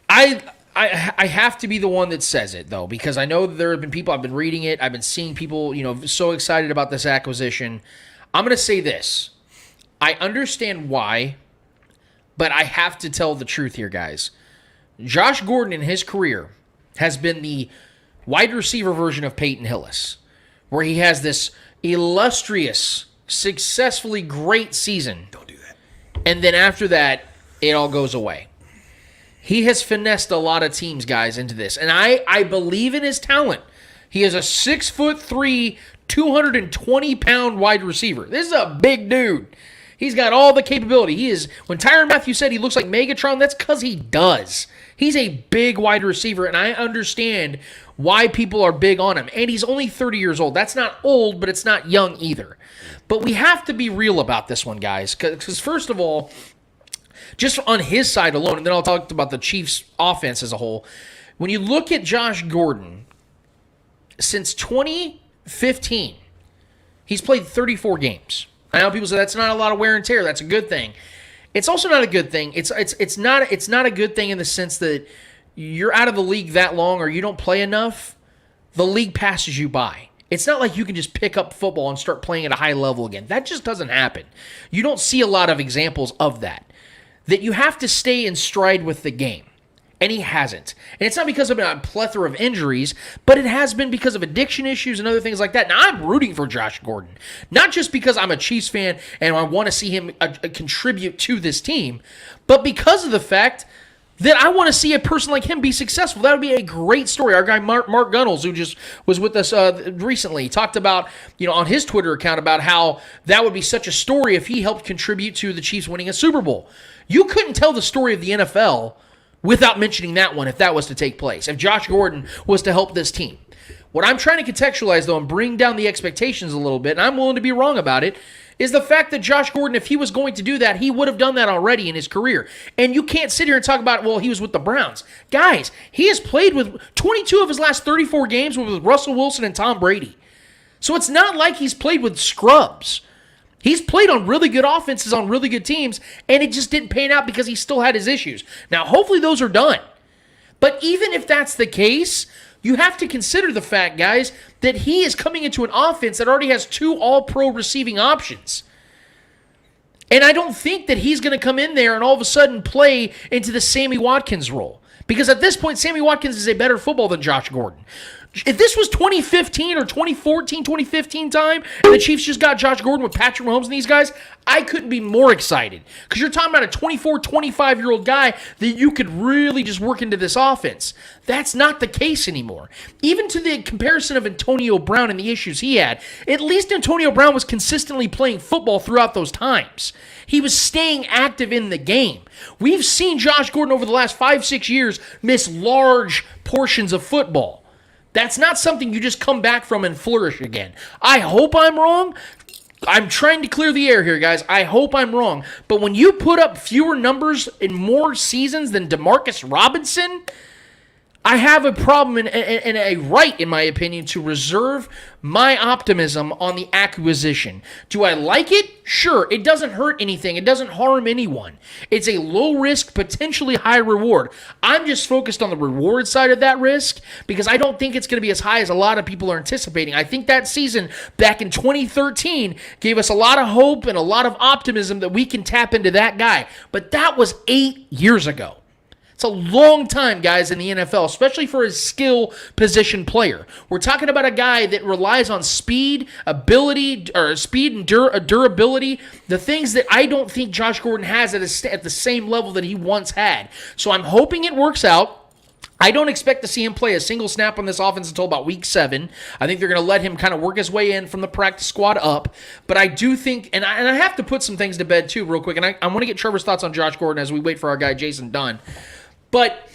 I have to be the one that says it, though, because I know that there have been people, I've been reading it, I've been seeing people, so excited about this acquisition. I'm going to say this. I understand why, but I have to tell the truth here, guys. Josh Gordon in his career has been the wide receiver version of Peyton Hillis, where he has this illustrious, successfully great season. Don't do that. And then after that, it all goes away. He has finessed a lot of teams, guys, into this. And I believe in his talent. He is a 6'3", 220-pound wide receiver. This is a big dude. He's got all the capability. He is. When Tyrann Mathieu said he looks like Megatron, that's because he does. He's a big wide receiver, and I understand why people are big on him. And he's only 30 years old. That's not old, but it's not young either. But we have to be real about this one, guys, because first of all, just on his side alone, and then I'll talk about the Chiefs' offense as a whole. When you look at Josh Gordon, since 2015, he's played 34 games. I know people say that's not a lot of wear and tear. That's a good thing. It's also not a good thing. It's not a good thing in the sense that you're out of the league that long or you don't play enough, the league passes you by. It's not like you can just pick up football and start playing at a high level again. That just doesn't happen. You don't see a lot of examples of that. That you have to stay in stride with the game. And he hasn't. And it's not because of a plethora of injuries, but it has been because of addiction issues and other things like that. Now, I'm rooting for Josh Gordon. Not just because I'm a Chiefs fan and I want to see him contribute to this team, but because of the fact that I want to see a person like him be successful. That would be a great story. Our guy Mark Gunnels, who just was with us recently, talked about, on his Twitter account about how that would be such a story if he helped contribute to the Chiefs winning a Super Bowl. You couldn't tell the story of the NFL without mentioning that one if that was to take place, if Josh Gordon was to help this team. What I'm trying to contextualize, though, and bring down the expectations a little bit, and I'm willing to be wrong about it, is the fact that Josh Gordon, if he was going to do that, he would have done that already in his career. And you can't sit here and talk about, well, he was with the Browns. Guys, he has played with 22 of his last 34 games with Russell Wilson and Tom Brady. So it's not like he's played with scrubs. He's played on really good offenses on really good teams, and it just didn't pan out because he still had his issues. Now, hopefully those are done. But even if that's the case, you have to consider the fact, guys, that he is coming into an offense that already has 2 all-pro receiving options. And I don't think that he's going to come in there and all of a sudden play into the Sammy Watkins role. Because at this point, Sammy Watkins is a better football than Josh Gordon. If this was 2015 or 2014, 2015 time, and the Chiefs just got Josh Gordon with Patrick Mahomes and these guys, I couldn't be more excited. Because you're talking about a 24, 25-year-old guy that you could really just work into this offense. That's not the case anymore. Even to the comparison of Antonio Brown and the issues he had, at least Antonio Brown was consistently playing football throughout those times. He was staying active in the game. We've seen Josh Gordon over the last 5-6 years miss large portions of football. That's not something you just come back from and flourish again. I hope I'm wrong. I'm trying to clear the air here, guys. I hope I'm wrong. But when you put up fewer numbers in more seasons than Demarcus Robinson, I have a problem and a right, in my opinion, to reserve my optimism on the acquisition. Do I like it? Sure. It doesn't hurt anything. It doesn't harm anyone. It's a low risk, potentially high reward. I'm just focused on the reward side of that risk because I don't think it's going to be as high as a lot of people are anticipating. I think that season back in 2013 gave us a lot of hope and a lot of optimism that we can tap into that guy. But that was 8 years ago. It's a long time, guys, in the NFL, especially for a skill position player. We're talking about a guy that relies on speed, ability, or speed and durability, the things that I don't think Josh Gordon has at the same level that he once had. So I'm hoping it works out. I don't expect to see him play a single snap on this offense until about week 7. I think they're going to let him kind of work his way in from the practice squad up. But I do think, and I have to put some things to bed too real quick, and I want to get Trevor's thoughts on Josh Gordon as we wait for our guy Jason Dunn. But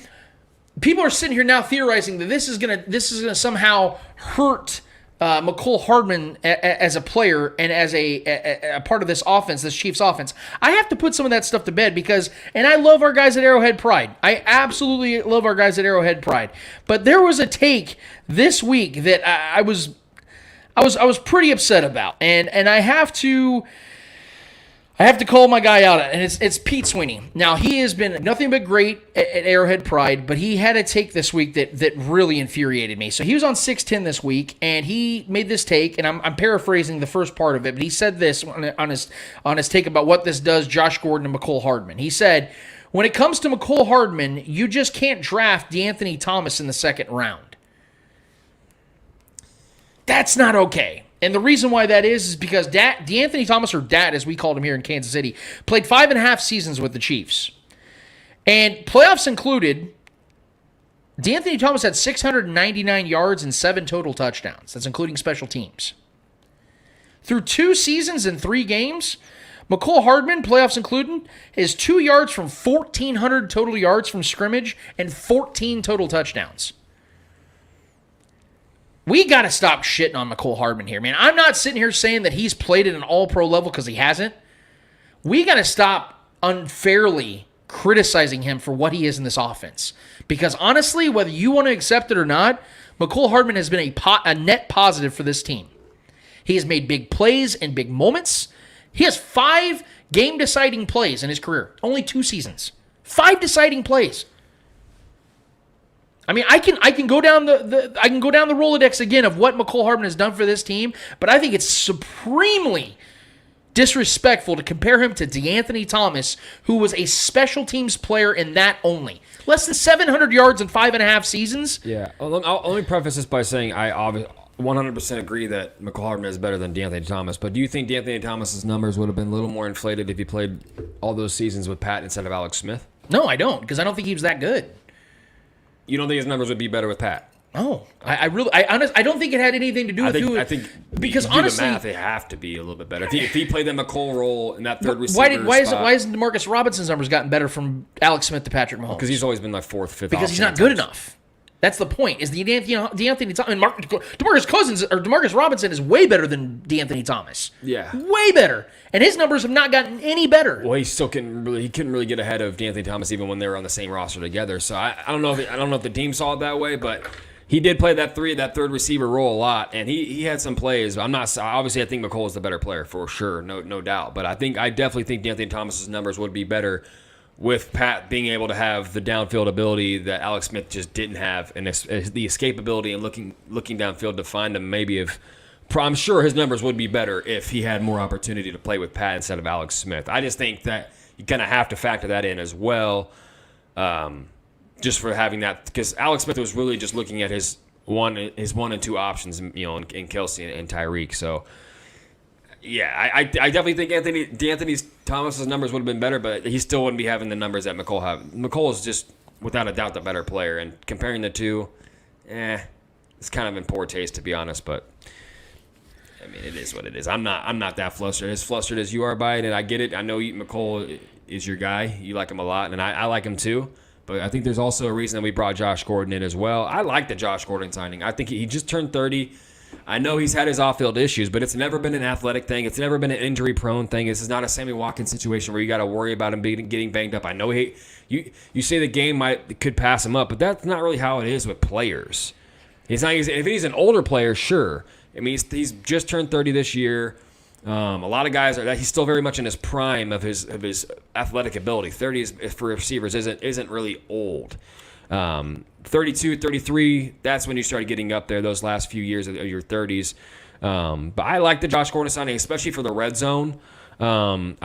people are sitting here now theorizing that this is gonna somehow hurt McCole Hardman as a player and as a part of this offense, this Chiefs offense, I have to put some of that stuff to bed because, and I love our guys at Arrowhead Pride. I absolutely love our guys at Arrowhead Pride. But there was a take this week that I was pretty upset about, and I have to call my guy out, and it's Pete Sweeney. Now, he has been nothing but great at Arrowhead Pride, but he had a take this week that really infuriated me. So he was on 610 this week, and he made this take, and I'm paraphrasing the first part of it, but he said this on his take about what this does Josh Gordon and McCole Hardman. He said, when it comes to McCole Hardman, you just can't draft DeAnthony Thomas in the second round. That's not okay. And the reason why that is because DeAnthony Thomas, or Dat as we called him here in Kansas City, played 5.5 seasons with the Chiefs. And playoffs included, DeAnthony Thomas had 699 yards and 7 total touchdowns. That's including special teams. Through 2 seasons and 3 games, McCole Hardman, playoffs included, is 2 yards from 1,400 total yards from scrimmage and 14 total touchdowns. We got to stop shitting on McCole Hardman here, man. I'm not sitting here saying that he's played at an all-pro level because he hasn't. We got to stop unfairly criticizing him for what he is in this offense. Because honestly, whether you want to accept it or not, McCole Hardman has been a net positive for this team. He has made big plays and big moments. He has 5 game-deciding plays in his career. Only 2 seasons. 5 deciding plays. I mean, I can go down the Rolodex again of what McCole Hardman has done for this team, but I think it's supremely disrespectful to compare him to DeAnthony Thomas, who was a special teams player in that only. Less than 700 yards in 5.5 seasons. Yeah. Let me preface this by saying I 100% agree that McCole Hardman is better than DeAnthony Thomas, but do you think DeAnthony Thomas's numbers would have been a little more inflated if he played all those seasons with Pat instead of Alex Smith? No, I don't, because I don't think he was that good. You don't think his numbers would be better with Pat? Oh, I don't think it had anything to do with who. I think because you honestly, do the math, they have to be a little bit better. If he played the McCole role in that third receiver why isn't Demarcus Robinson's numbers gotten better from Alex Smith to Patrick Mahomes? Because he's always been like 4th, 5th. Because he's not good enough. That's the point. Is DeAnthony Thomas and Demarcus Robinson is way better than DeAnthony Thomas. Yeah, way better, and his numbers have not gotten any better. Well, he couldn't really get ahead of DeAnthony Thomas even when they were on the same roster together. So I don't know if the team saw it that way, but he did play that third receiver role a lot, and he had some plays. I think McCole is the better player for sure, no doubt. But I definitely think DeAnthony Thomas's numbers would be better with Pat being able to have the downfield ability that Alex Smith just didn't have, and the escapability and looking downfield to find him. I'm sure his numbers would be better if he had more opportunity to play with Pat instead of Alex Smith. I just think that you kind of have to factor that in as well, just for having that, because Alex Smith was really just looking at his 1 and 2 options, in Kelsey and Tyreek. So. Yeah, I definitely think DeAnthony Thomas's numbers would have been better, but he still wouldn't be having the numbers that McCole have. McCole is just, without a doubt, the better player, and comparing the two, it's kind of in poor taste, to be honest. But I mean, it is what it is. I'm not that flustered as you are by it, and I get it. I know McCole is your guy. You like him a lot, and I like him too. But I think there's also a reason that we brought Josh Gordon in as well. I like the Josh Gordon signing. I think he just turned 30. I know he's had his off-field issues, but it's never been an athletic thing. It's never been an injury-prone thing. This is not a Sammy Watkins situation where you got to worry about him getting banged up. I know you say the game could pass him up, but that's not really how it is with players. If he's an older player, sure. I mean, he's just turned 30 this year. A lot of guys he's still very much in his prime of his athletic ability. 30 for receivers isn't really old. 32, 33, that's when you started getting up there, those last few years of your 30s. But I like the Josh Gordon signing, especially for the red zone. I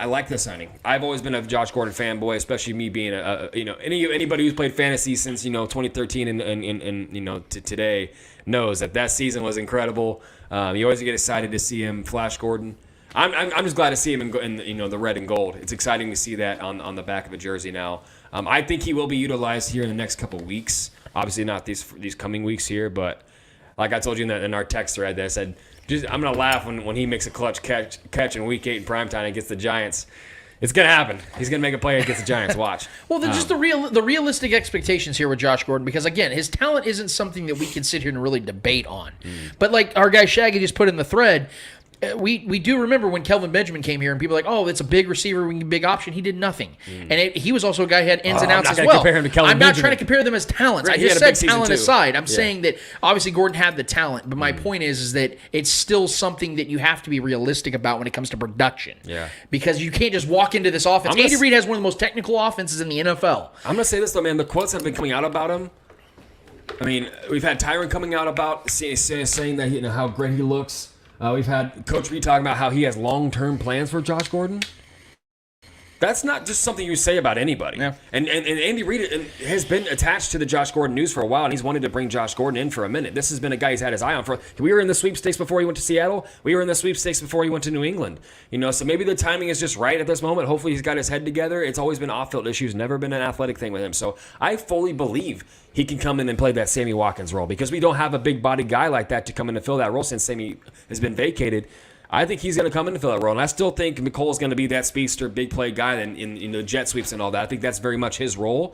like this signing. I've always been a Josh Gordon fanboy, especially me being anybody who's played fantasy since 2013 and to today knows that season was incredible. You always get excited to see him, Flash Gordon. I'm just glad to see him in the red and gold. It's exciting to see that on the back of a jersey now. I think he will be utilized here in the next couple weeks. Obviously not these coming weeks here, but like I told you in our text thread, I said I'm gonna laugh when he makes a clutch catch in Week 8 in primetime against the Giants. It's gonna happen. He's gonna make a play against the Giants. Watch. Well, then just the realistic expectations here with Josh Gordon, because again, his talent isn't something that we can sit here and really debate on. But like our guy Shaggy just put in the thread, we do remember when Kelvin Benjamin came here and people were like, oh, it's a big receiver, big option. He did nothing, and he was also a guy who had ins and outs I'm not as gonna well. compare him to Kelvin I'm not Benjamin. trying to compare them as talents. Right, I he just had a big said season talent too. aside. I'm Yeah. saying that obviously Gordon had the talent, but my point is that it's still something that you have to be realistic about when it comes to production. Yeah. Because you can't just walk into this offense. I'm gonna Andy s- Reid has one of the most technical offenses in the NFL. I'm gonna say this though, man. The quotes that have been coming out about him. I mean, we've had Tyron coming out about saying that how great he looks. We've had Coach Reid talking about how he has long-term plans for Josh Gordon. That's not just something you say about anybody. Yeah. And Andy Reid has been attached to the Josh Gordon news for a while, and he's wanted to bring Josh Gordon in for a minute. This has been a guy he's had his eye on for. We were in the sweepstakes before he went to Seattle. We were in the sweepstakes before he went to New England. So maybe the timing is just right at this moment. Hopefully he's got his head together. It's always been off-field issues, never been an athletic thing with him. So I fully believe he can come in and play that Sammy Watkins role because we don't have a big-bodied guy like that to come in and fill that role since Sammy has been vacated. I think he's going to come in and fill that role, and I still think McColl's going to be that speedster, big play guy in the jet sweeps and all that. I think that's very much his role.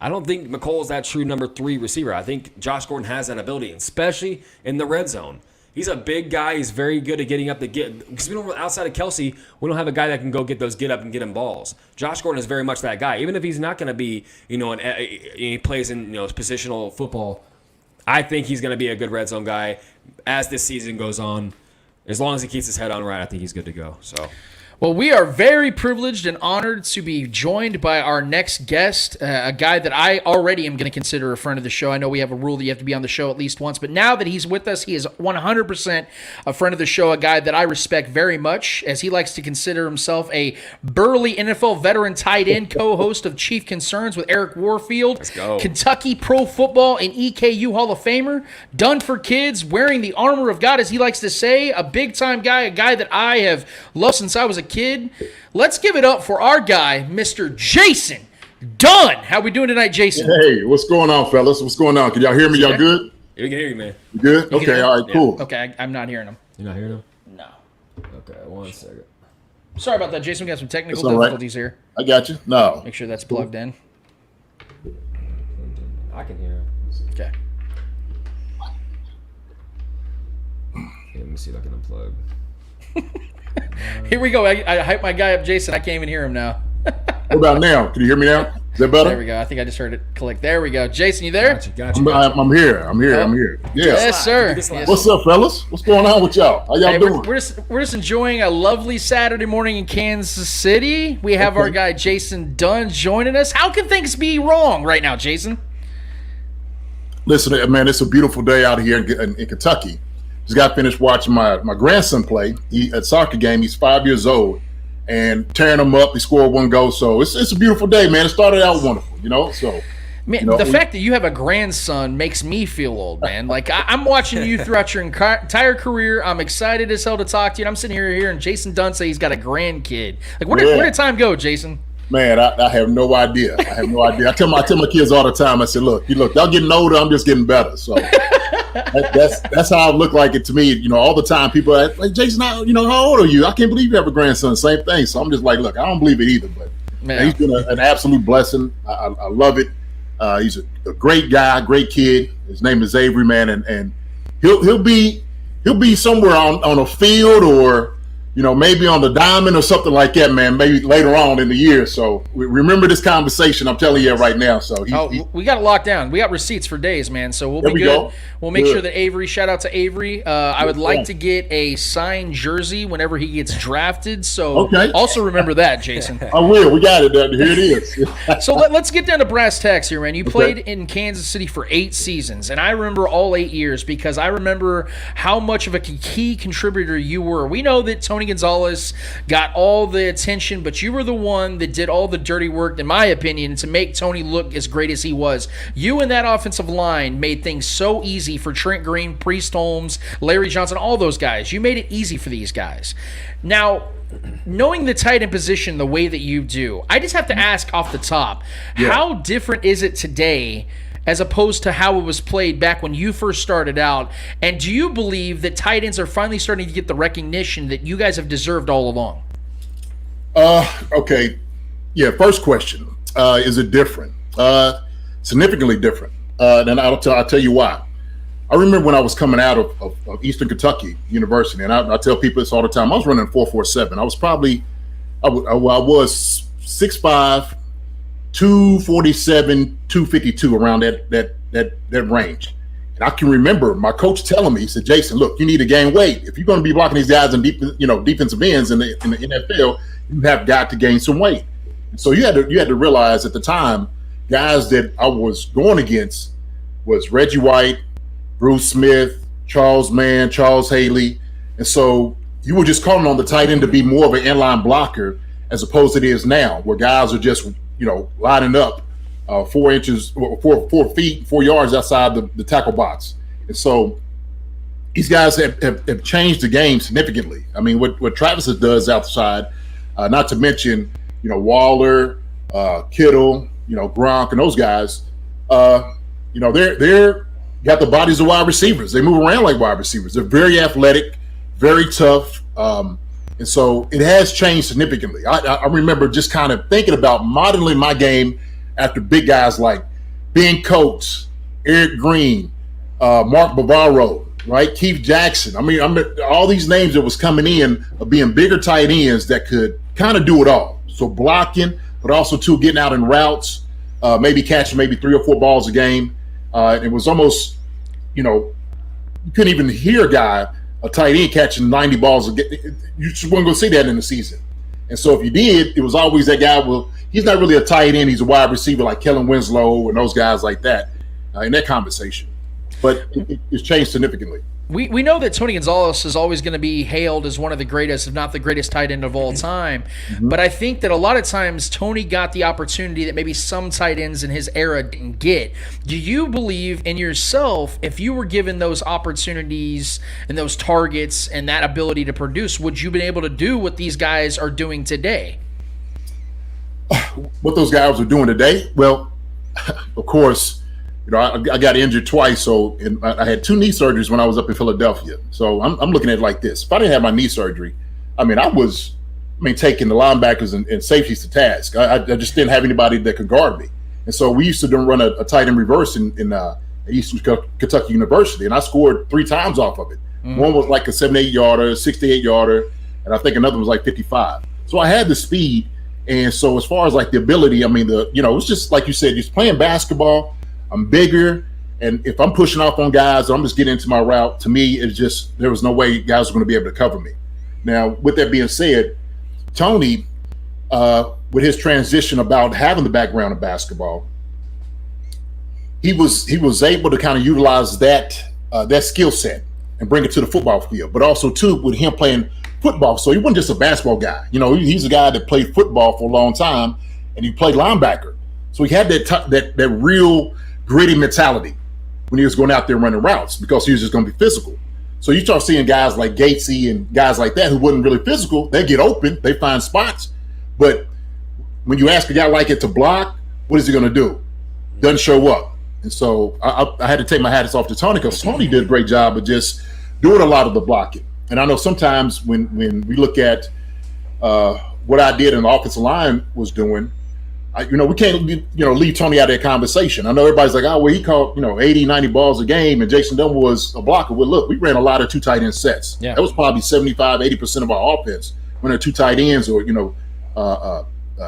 I don't think McColl's that true number 3 receiver. I think Josh Gordon has that ability, especially in the red zone. He's a big guy. He's very good at getting up the get. Because we don't, outside of Kelsey, we don't have a guy that can go get those get up and get him balls. Josh Gordon is very much that guy. Even if he's not going to be, he plays in positional football. I think he's going to be a good red zone guy as this season goes on. As long as he keeps his head on right, I think he's good to go. So, Well, we are very privileged and honored to be joined by our next guest, a guy that I already am going to consider a friend of the show. I know we have a rule that you have to be on the show at least once, but now that he's with us, he is 100% a friend of the show, a guy that I respect very much, as he likes to consider himself a burly NFL veteran tight end, co-host of Chief Concerns with Eric Warfield. Let's go. Kentucky Pro Football and EKU Hall of Famer, done for kids, wearing the armor of God, as he likes to say, a big-time guy, a guy that I have loved since I was a kid. Let's give it up for our guy, Mr. Jason Dunn. How we doing tonight, Jason? Hey, what's going on, fellas? What's going on? Can y'all hear me? Y'all good? we can hear you, man. You good? can Okay, hear me? all right, cool. Okay, I'm not hearing him. You're not hearing him? No. Okay, 1 second. Sorry about that, Jason. We got some technical That's all right. difficulties here. I got you. No. Make sure that's plugged in. I can hear him. Okay. Yeah, let me see if I can unplug. Here we go. I hyped my guy up, Jason. I can't even hear him now. What about now? Can you hear me now? Is that better? There we go. I think I just heard it click. There we go. Jason, you there? Gotcha. Oh. I'm here. I'm here. Yeah. Yes, sir. This Yes. What's up, fellas? What's going on with y'all? How y'all Hey, doing? we're just enjoying a lovely Saturday morning in Kansas City. We have our guy Jason Dunn joining us. How can things be wrong right now, Jason? Listen, man, it's a beautiful day out here in Kentucky. Just got finished watching my grandson play. At soccer game. He's 5 years old, and tearing him up. He scored 1 goal, so it's a beautiful day, man. It started out wonderful, So, Man, the fact that you have a grandson makes me feel old, man. Like, I'm watching you throughout your entire career. I'm excited as hell to talk to you. And I'm sitting here and Jason Dunn say he's got a grandkid. Like, where did time go, Jason? man, I have no idea. I have no idea. I tell my kids all the time. I said, look, y'all getting older. I'm just getting better. So. That's how it looked like it to me. All the time people are like, Jason, how old are you? I can't believe you have a grandson. Same thing. So I'm just like, look, I don't believe it either. But man, he's been an absolute blessing. I love it. He's a great guy, great kid. His name is Avery, man, and he'll be somewhere on a field or maybe on the diamond or something like that, man. Maybe later on in the year. So remember this conversation. I'm telling you right now. So we got it locked down. We got receipts for days, man. So we'll be good. Go. We'll make sure that Avery. Shout out to Avery. I would like to get a signed jersey whenever he gets drafted. So also remember that, Jason. I will. We got it. Here it is. So let's get down to brass tacks here, man. You played in Kansas City for 8 seasons, and I remember all 8 years because I remember how much of a key contributor you were. We know that Tony Gonzalez got all the attention, but you were the one that did all the dirty work, in my opinion, to make Tony look as great as he was. You and that offensive line made things so easy for Trent Green, Priest Holmes, Larry Johnson, all those guys. You made it easy for these guys. Now, knowing the tight end position the way that you do, I just have to ask off the top, how different is it today as opposed to how it was played back when you first started out? And do you believe that tight ends are finally starting to get the recognition that you guys have deserved all along? Okay. Yeah. First question. Is it different? Significantly different. And I'll tell you why. I remember when I was coming out of Eastern Kentucky University, and I tell people this all the time. I was running 4.47. I was probably, I was 6'5", 247, 252, around that range. And I can remember my coach telling me, he said, "Jason, look, you need to gain weight. If you're going to be blocking these guys in defensive ends in the NFL, you have got to gain some weight." And so you had to realize at the time, guys that I was going against was Reggie White, Bruce Smith, Charles Mann, Charles Haley. And so you were just calling on the tight end to be more of an inline blocker as opposed to it is now, where guys are just, lining up 4 inches, 4 feet, 4 yards outside the tackle box. And so these guys have changed the game significantly. I mean, what Travis does outside, not to mention, Waller, Kittle, Gronk, and those guys, they're got the bodies of wide receivers. They move around like wide receivers. They're very athletic, very tough. And so it has changed significantly. I remember just kind of thinking about modeling my game after big guys like Ben Coates, Eric Green, Mark Bavaro, right? Keith Jackson. I mean, all these names that was coming in of being bigger tight ends that could kind of do it all. So blocking, but also too getting out in routes, maybe catching maybe 3 or 4 balls a game. It was almost, you couldn't even hear a tight end catching 90 balls a game. You just weren't going to see that in the season. And so if you did, it was always that guy. Well, he's not really a tight end. He's a wide receiver like Kellen Winslow and those guys like that in that conversation. But it's changed significantly. We know that Tony Gonzalez is always going to be hailed as one of the greatest, if not the greatest tight end of all time. Mm-hmm. But I think that a lot of times Tony got the opportunity that maybe some tight ends in his era didn't get. Do you believe in yourself, if you were given those opportunities and those targets and that ability to produce, would you been able to do what these guys are doing today? What those guys are doing today? Well, of course, I got injured twice, and I had 2 knee surgeries when I was up in Philadelphia. So I'm looking at it like this. If I didn't have my knee surgery, I was taking the linebackers and safeties to task. I just didn't have anybody that could guard me. And so we used to run a tight end reverse in Eastern Kentucky University, and I scored 3 times off of it. Mm-hmm. One was like a 78-yarder, 68-yarder, and I think another was like 55. So I had the speed. And so as far as like the ability, it's just like you said, just playing basketball. I'm bigger, and if I'm pushing off on guys, I'm just getting into my route. To me, it's just there was no way guys were going to be able to cover me. Now, with that being said, Tony, with his transition about having the background in basketball, he was able to kind of utilize that skill set and bring it to the football field. But also too, with him playing football, so he wasn't just a basketball guy. He's a guy that played football for a long time, and he played linebacker. So he had that real gritty mentality when he was going out there running routes, because he was just going to be physical. So you start seeing guys like Gatesy and guys like that who wasn't really physical. They get open, they find spots. But when you ask a guy like it to block, what is he going to do? Doesn't show up. And so I had to take my hats off to Tony, because Tony did a great job of just doing a lot of the blocking. And I know sometimes when we look at what I did and the offensive line was doing, we can't, leave Tony out of that conversation. I know everybody's like, he caught, 80, 90 balls a game, and Jason Dunn was a blocker. Well, look, we ran a lot of 2 tight end sets. Yeah. That was probably 75, 80% of our offense when they're 2 tight ends or,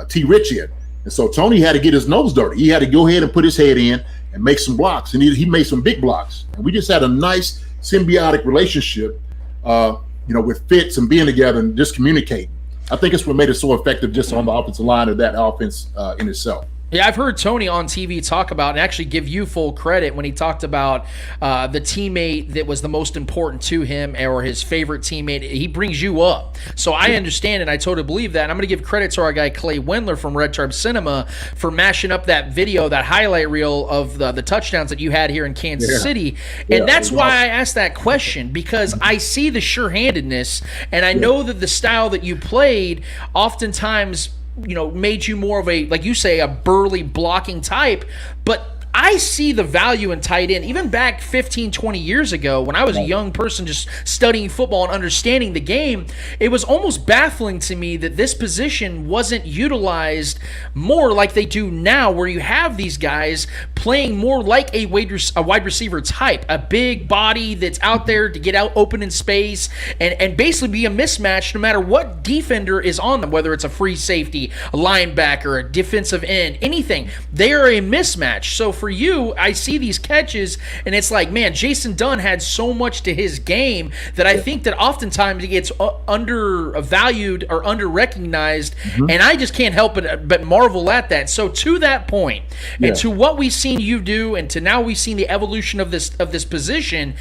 T. Rich in. And so Tony had to get his nose dirty. He had to go ahead and put his head in and make some blocks. And he made some big blocks. And we just had a nice symbiotic relationship, with Fitz and being together and just communicating. I think it's what made it so effective just on the offensive line of that offense in itself. Yeah, I've heard Tony on TV talk about, and actually give you full credit when he talked about the teammate that was the most important to him, or his favorite teammate. He brings you up. So I understand, and I totally believe that. And I'm going to give credit to our guy Clay Wendler from Red Tarp Cinema for mashing up that video, that highlight reel of the touchdowns that you had here in Kansas City. And that's why I asked that question, because I see the sure-handedness, and I know that the style that you played oftentimes made you more of a, like you say, a burly blocking type. But I see the value in tight end. Even back 15, 20 years ago, when I was a young person just studying football and understanding the game, it was almost baffling to me that this position wasn't utilized more like they do now, where you have these guys playing more like a wide receiver type, a big body that's out there to get out open in space and basically be a mismatch no matter what defender is on them, whether it's a free safety, a linebacker, a defensive end, anything. They are a mismatch. So for you, I see these catches, and it's like, man, Jason Dunn had so much to his game that I think that oftentimes he gets undervalued or under-recognized, and I just can't help but marvel at that. So to that point, and to what we've seen you do, and to now we've seen the evolution of this position,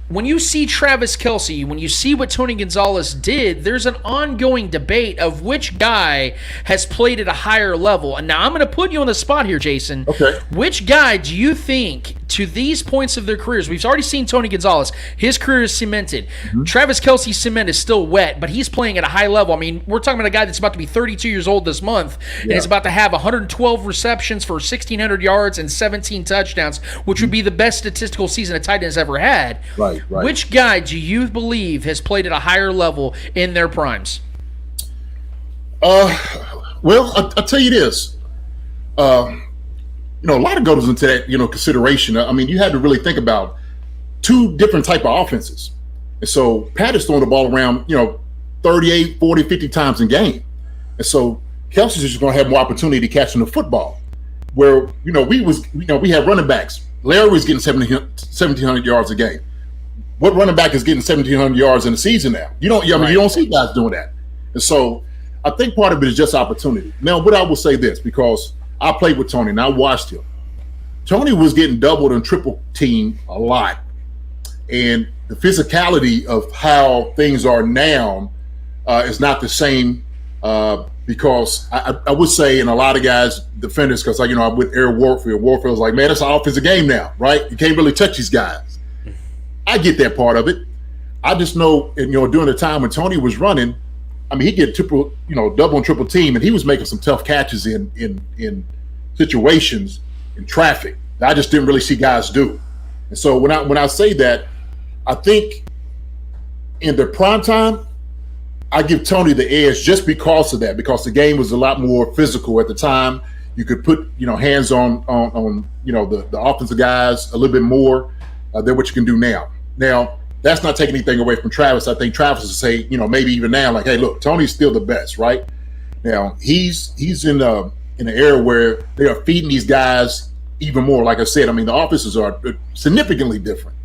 when you see Travis Kelce, when you see what Tony Gonzalez did, there's an ongoing debate of which guy has played at a higher level. And now I'm going to put you on the spot here, Jason. Okay. Which guy do you think, to these points of their careers, we've already seen Tony Gonzalez, his career is cemented. Travis Kelce's cement is still wet, but he's playing at a high level. I mean, we're talking about a guy that's about to be 32 years old this month, and is about to have 112 receptions for 1,600 yards and 17 touchdowns, which would be the best statistical season a tight end has ever had. Right. Which guy do you believe has played at a higher level in their primes? Well, I'll tell you this. A lot of goes into that, consideration. I mean, you had to really think about two different type of offenses. And so Pat is throwing the ball around, 38, 40, 50 times in game. And so Kelce's just going to have more opportunity to catch the football. Where, we had running backs. Larry was getting 1,700 yards a game. What running back is getting 1,700 yards in a season now? You don't see guys doing that. And so I think part of it is just opportunity. Now, what I will say this, because I played with Tony and I watched him. Tony was getting doubled and triple teamed a lot. And the physicality of how things are now is not the same because I would say, and a lot of guys, defenders, because I'm with Eric Warfield. Warfield's like, man, it's an offensive game now, right? You can't really touch these guys. I get that part of it. I just know, during the time when Tony was running, I mean, he get double and triple team, and he was making some tough catches in situations in traffic that I just didn't really see guys do. And so when I say that, I think in the prime time, I give Tony the edge just because of that, because the game was a lot more physical at the time. You could put hands on the offensive guys a little bit more than what you can do now. Now, that's not taking anything away from Travis. I think Travis would say, maybe even now, like, hey, look, Tony's still the best, right? Now, he's in an era where they are feeding these guys even more. Like I said, I mean, the offenses are significantly different.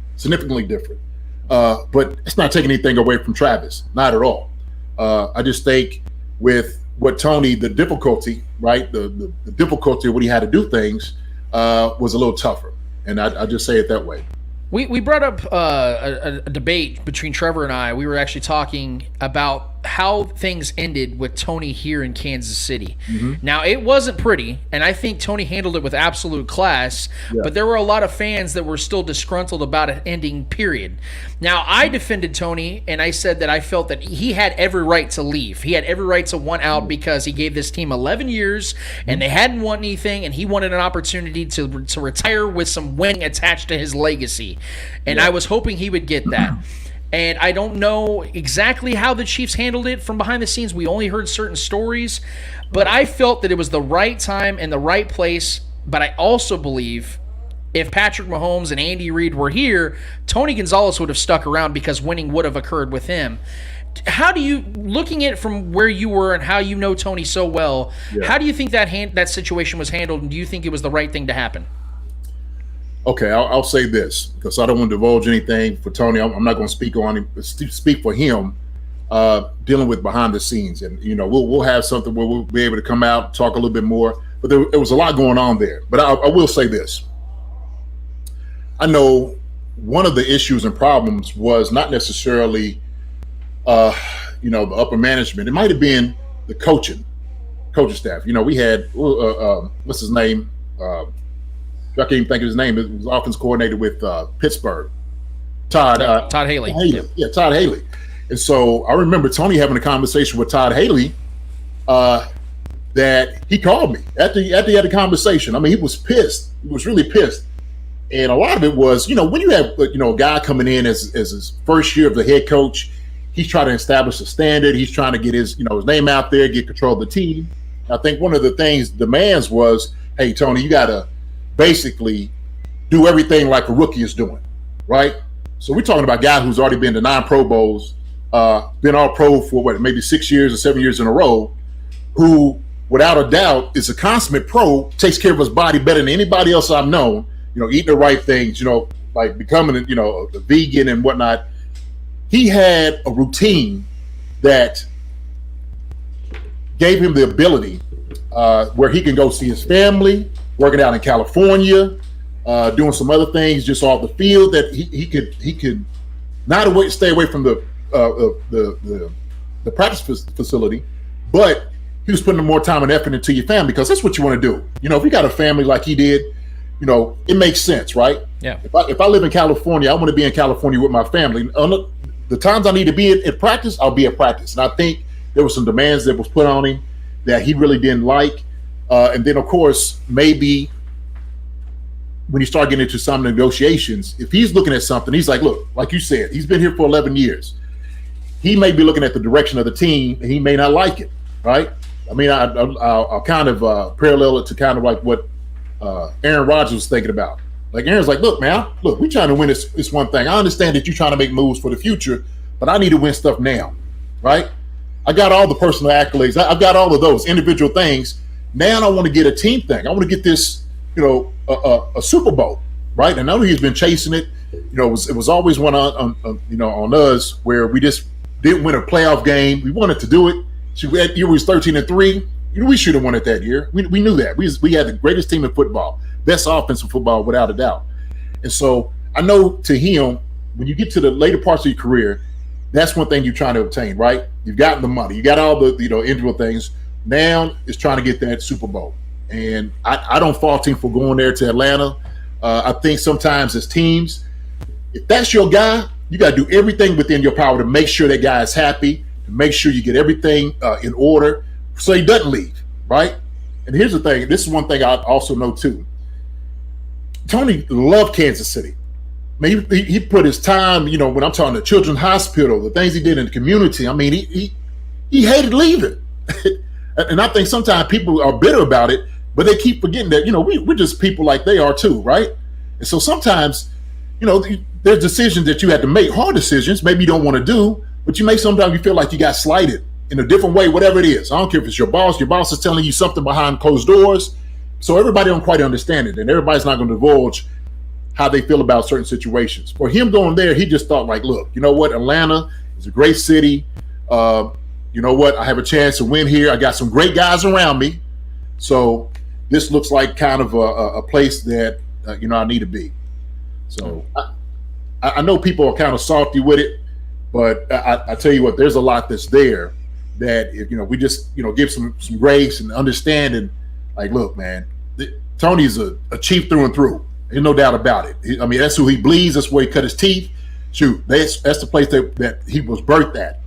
But it's not taking anything away from Travis, not at all. I just think with what Tony, the difficulty, right, the difficulty of what he had to do things was a little tougher. And I just say it that way. We brought up a debate between Trevor and I. We were actually talking about how things ended with Tony here in Kansas City. Now, it wasn't pretty, and I think Tony handled it with absolute class, but there were a lot of fans that were still disgruntled about it ending, period. Now, I defended Tony, and I said that I felt that he had every right to leave. He had every right to want out because he gave this team 11 years, and they hadn't won anything, and he wanted an opportunity to retire with some winning attached to his legacy. And I was hoping he would get that. And I don't know exactly how the Chiefs handled it from behind the scenes. We only heard certain stories. But I felt that it was the right time and the right place. But I also believe if Patrick Mahomes and Andy Reid were here, Tony Gonzalez would have stuck around because winning would have occurred with him. How do you, looking at it from where you were and how you know Tony so well, how do you think that situation was handled, and do you think it was the right thing to happen? Okay, I'll say this because I don't want to divulge anything for Tony. I'm not going to speak on him, speak for him dealing with behind the scenes, and we'll have something where we'll be able to come out talk a little bit more. But there was a lot going on there. But I will say this: I know one of the issues and problems was not necessarily the upper management. It might have been the coaching staff. We had what's his name? I can't even think of his name. It was offense coordinator with Pittsburgh. Todd Haley. Yeah, Todd Haley. And so I remember Tony having a conversation with Todd Haley that he called me after he had the conversation. I mean, he was pissed. He was really pissed. And a lot of it was, when you have, a guy coming in as his first year of the head coach, he's trying to establish a standard. He's trying to get his name out there, get control of the team. I think one of the things demands was, hey, Tony, you got to basically do everything like a rookie is doing, right? So we're talking about a guy who's already been to 9 Pro Bowls, been all pro for maybe 6 years or 7 years in a row, who without a doubt is a consummate pro, takes care of his body better than anybody else I've known, eating the right things, like becoming, a vegan and whatnot. He had a routine that gave him the ability where he can go see his family, working out in California, doing some other things just off the field that he could not stay away from the practice facility, but he was putting more time and effort into your family, because that's what you want to do. If you got a family like he did, it makes sense, right? Yeah. If I live in California, I want to be in California with my family. The times I need to be at practice, I'll be at practice. And I think there were some demands that was put on him that he really didn't like. And then, of course, maybe when you start getting into some negotiations, if he's looking at something, he's like, look, like you said, he's been here for 11 years. He may be looking at the direction of the team, and he may not like it, right? I mean, I'll kind of parallel it to kind of like what Aaron Rodgers was thinking about. Like, Aaron's like, look, man, we're trying to win this one thing. I understand that you're trying to make moves for the future, but I need to win stuff now, right? I got all the personal accolades. I've got all of those individual things. Now I want to get a team thing. I want to get this, a Super Bowl, right? And I know he's been chasing it. It was always one on us where we just didn't win a playoff game. We wanted to do it. That year we was 13-3. We should have won it that year. We knew that. We had the greatest team in football, best offensive football without a doubt. And so I know to him, when you get to the later parts of your career, that's one thing you're trying to obtain, right? You've gotten the money, you got all the individual things. Now it's trying to get that Super Bowl. And I don't fault him for going there to Atlanta. I think sometimes as teams, if that's your guy, you got to do everything within your power to make sure that guy is happy, to make sure you get everything in order so he doesn't leave, right? And here's the thing. This is one thing I also know too. Tony loved Kansas City. I mean, he put his time, when I'm talking the Children's Hospital, the things he did in the community. I mean, he hated leaving. And I think sometimes people are bitter about it, but they keep forgetting that, we're just people like they are too, right? And so sometimes, there's decisions that you have to make, hard decisions, maybe you don't want to do, but sometimes you feel like you got slighted in a different way, whatever it is. I don't care if it's your boss is telling you something behind closed doors. So everybody don't quite understand it, and everybody's not going to divulge how they feel about certain situations. For him going there, he just thought like, look, you know what? Atlanta is a great city. You know what? I have a chance to win here. I got some great guys around me. So this looks like kind of a place that, I need to be. So I know people are kind of salty with it, but I tell you what, there's a lot that's there that, if, we just, give some grace and understanding. Like, look, man, Tony's a chief through and through. There's no doubt about it. That's who he bleeds. That's where he cut his teeth. Shoot, that's the place that he was birthed at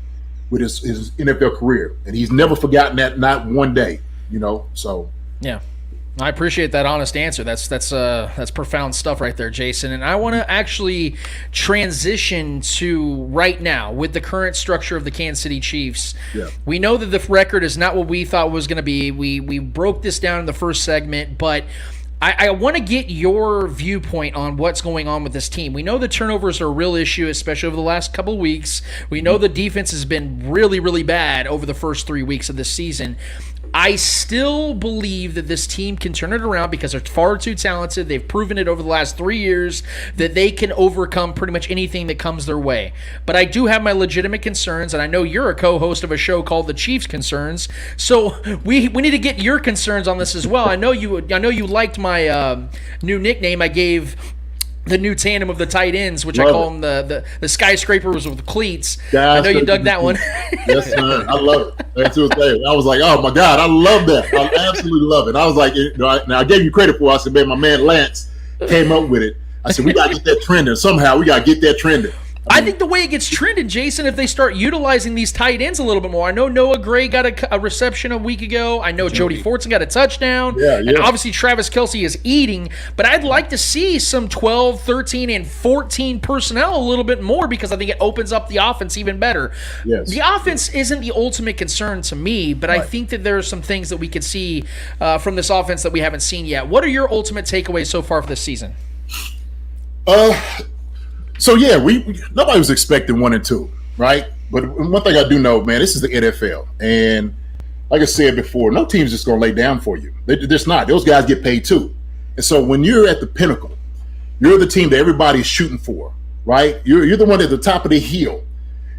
with his NFL career. And he's never forgotten that, not one day, so. Yeah. I appreciate that honest answer. That's profound stuff right there, Jason. And I want to actually transition to right now with the current structure of the Kansas City Chiefs. Yeah. We know that the record is not what we thought it was going to be. We broke this down in the first segment, but I want to get your viewpoint on what's going on with this team. We know the turnovers are a real issue, especially over the last couple of weeks. We know the defense has been really, really bad over the first 3 weeks of this season. I still believe that this team can turn it around because they're far too talented. They've proven it over the last 3 years that they can overcome pretty much anything that comes their way. But I do have my legitimate concerns, and I know you're a co-host of a show called The Chiefs Concerns, so we need to get your concerns on this as well. I know you liked my new nickname I gave the new tandem of the tight ends, which I call them the skyscrapers with cleats. I know you dug that one. Yes, sir. I love it. That's what I was like, oh my God, I love that. I absolutely love it. I was like, now I gave you credit for it. I said, man, my man Lance came up with it. I said, we got to get that trending. Somehow we got to get that trending. I think the way it gets trended, Jason, if they start utilizing these tight ends a little bit more. I know Noah Gray got a reception a week ago. I know Jody Fortson got a touchdown. Yeah. And obviously Travis Kelce is eating. But I'd like to see some 12, 13, and 14 personnel a little bit more because I think it opens up the offense even better. Yes. The offense isn't the ultimate concern to me, but I think that there are some things that we could see from this offense that we haven't seen yet. What are your ultimate takeaways so far for this season? So yeah, nobody was expecting 1 and 2, right? But one thing I do know, man, this is the NFL, and like I said before, no team's just going to lay down for you. They're just not. Those guys get paid too, and so when you're at the pinnacle, you're the team that everybody's shooting for, right? You're the one at the top of the hill.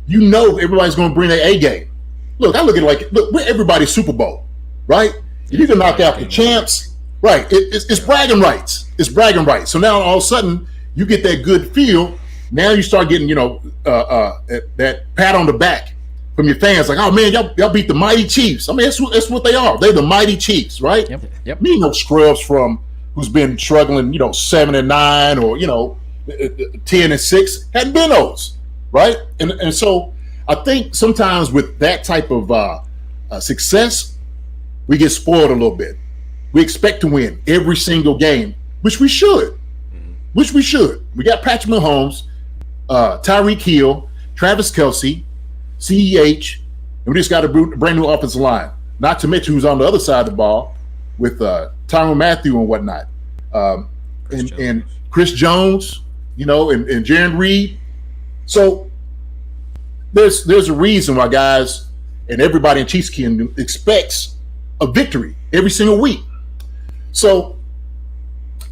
You know everybody's going to bring their A game. Look, I look at it like, we're everybody's Super Bowl, right? If you can knock out the champs, right? It's bragging rights. It's bragging rights. So now all of a sudden you get that good feel. Now you start getting, that pat on the back from your fans, like, oh man, y'all beat the mighty Chiefs. I mean, that's what they are. They're the mighty Chiefs, right? Yep. Me no scrubs from who's been struggling, 7-9 or 10-6. Hadn't been those, right? And so I think sometimes with that type of success, we get spoiled a little bit. We expect to win every single game, which we should. We got Patrick Mahomes, Tyreek Hill, Travis Kelce, CEH, and we just got a brand new offensive line. Not to mention who's on the other side of the ball with Tyrann Mathieu and whatnot, and Chris Jones, and Jaron Reed. So there's a reason why guys and everybody in Chiefs Kingdom expects a victory every single week. So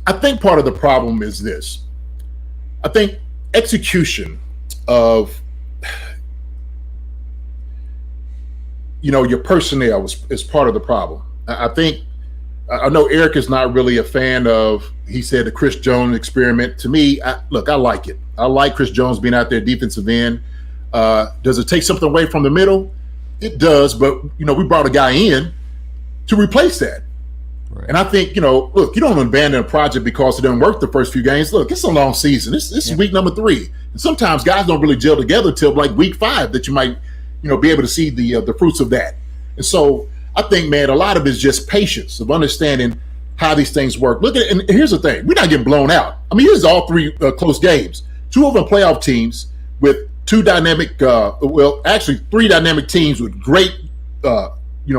I think part of the problem is this. I think execution of your personnel is part of the problem. I know Eric is not really a fan of, he said, the Chris Jones experiment. To me, I like it. I like Chris Jones being out there defensive end. Does it take something away from the middle? It does, but we brought a guy in to replace that. Right. And I think, look, you don't abandon a project because it doesn't work the first few games. Look, it's a long season. This is week number 3. And sometimes guys don't really gel together till like week 5 that you might, be able to see the fruits of that. And so I think, man, a lot of it is just patience of understanding how these things work. Look at it, and here's the thing. We're not getting blown out. I mean, here's all 3 close games. 2 of them playoff teams with 2 dynamic, 3 dynamic teams with great,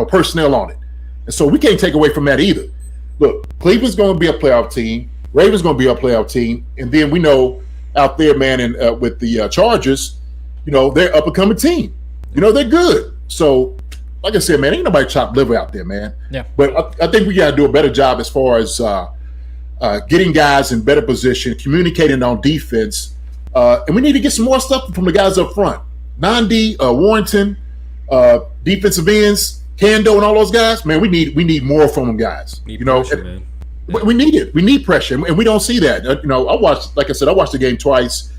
personnel on it. And so we can't take away from that either. Look, Cleveland's going to be a playoff team. Ravens going to be a playoff team. And then we know out there, man, and with the Chargers, they're up and coming team. They're good. So, like I said, man, ain't nobody chopped liver out there, man. Yeah. But I think we got to do a better job as far as getting guys in better position, communicating on defense. And we need to get some more stuff from the guys up front. Nandi, Warrington, defensive ends, Kando and all those guys, man, we need more from them guys. Pressure, man. We need it. We need pressure, and we don't see that. I watched the game twice,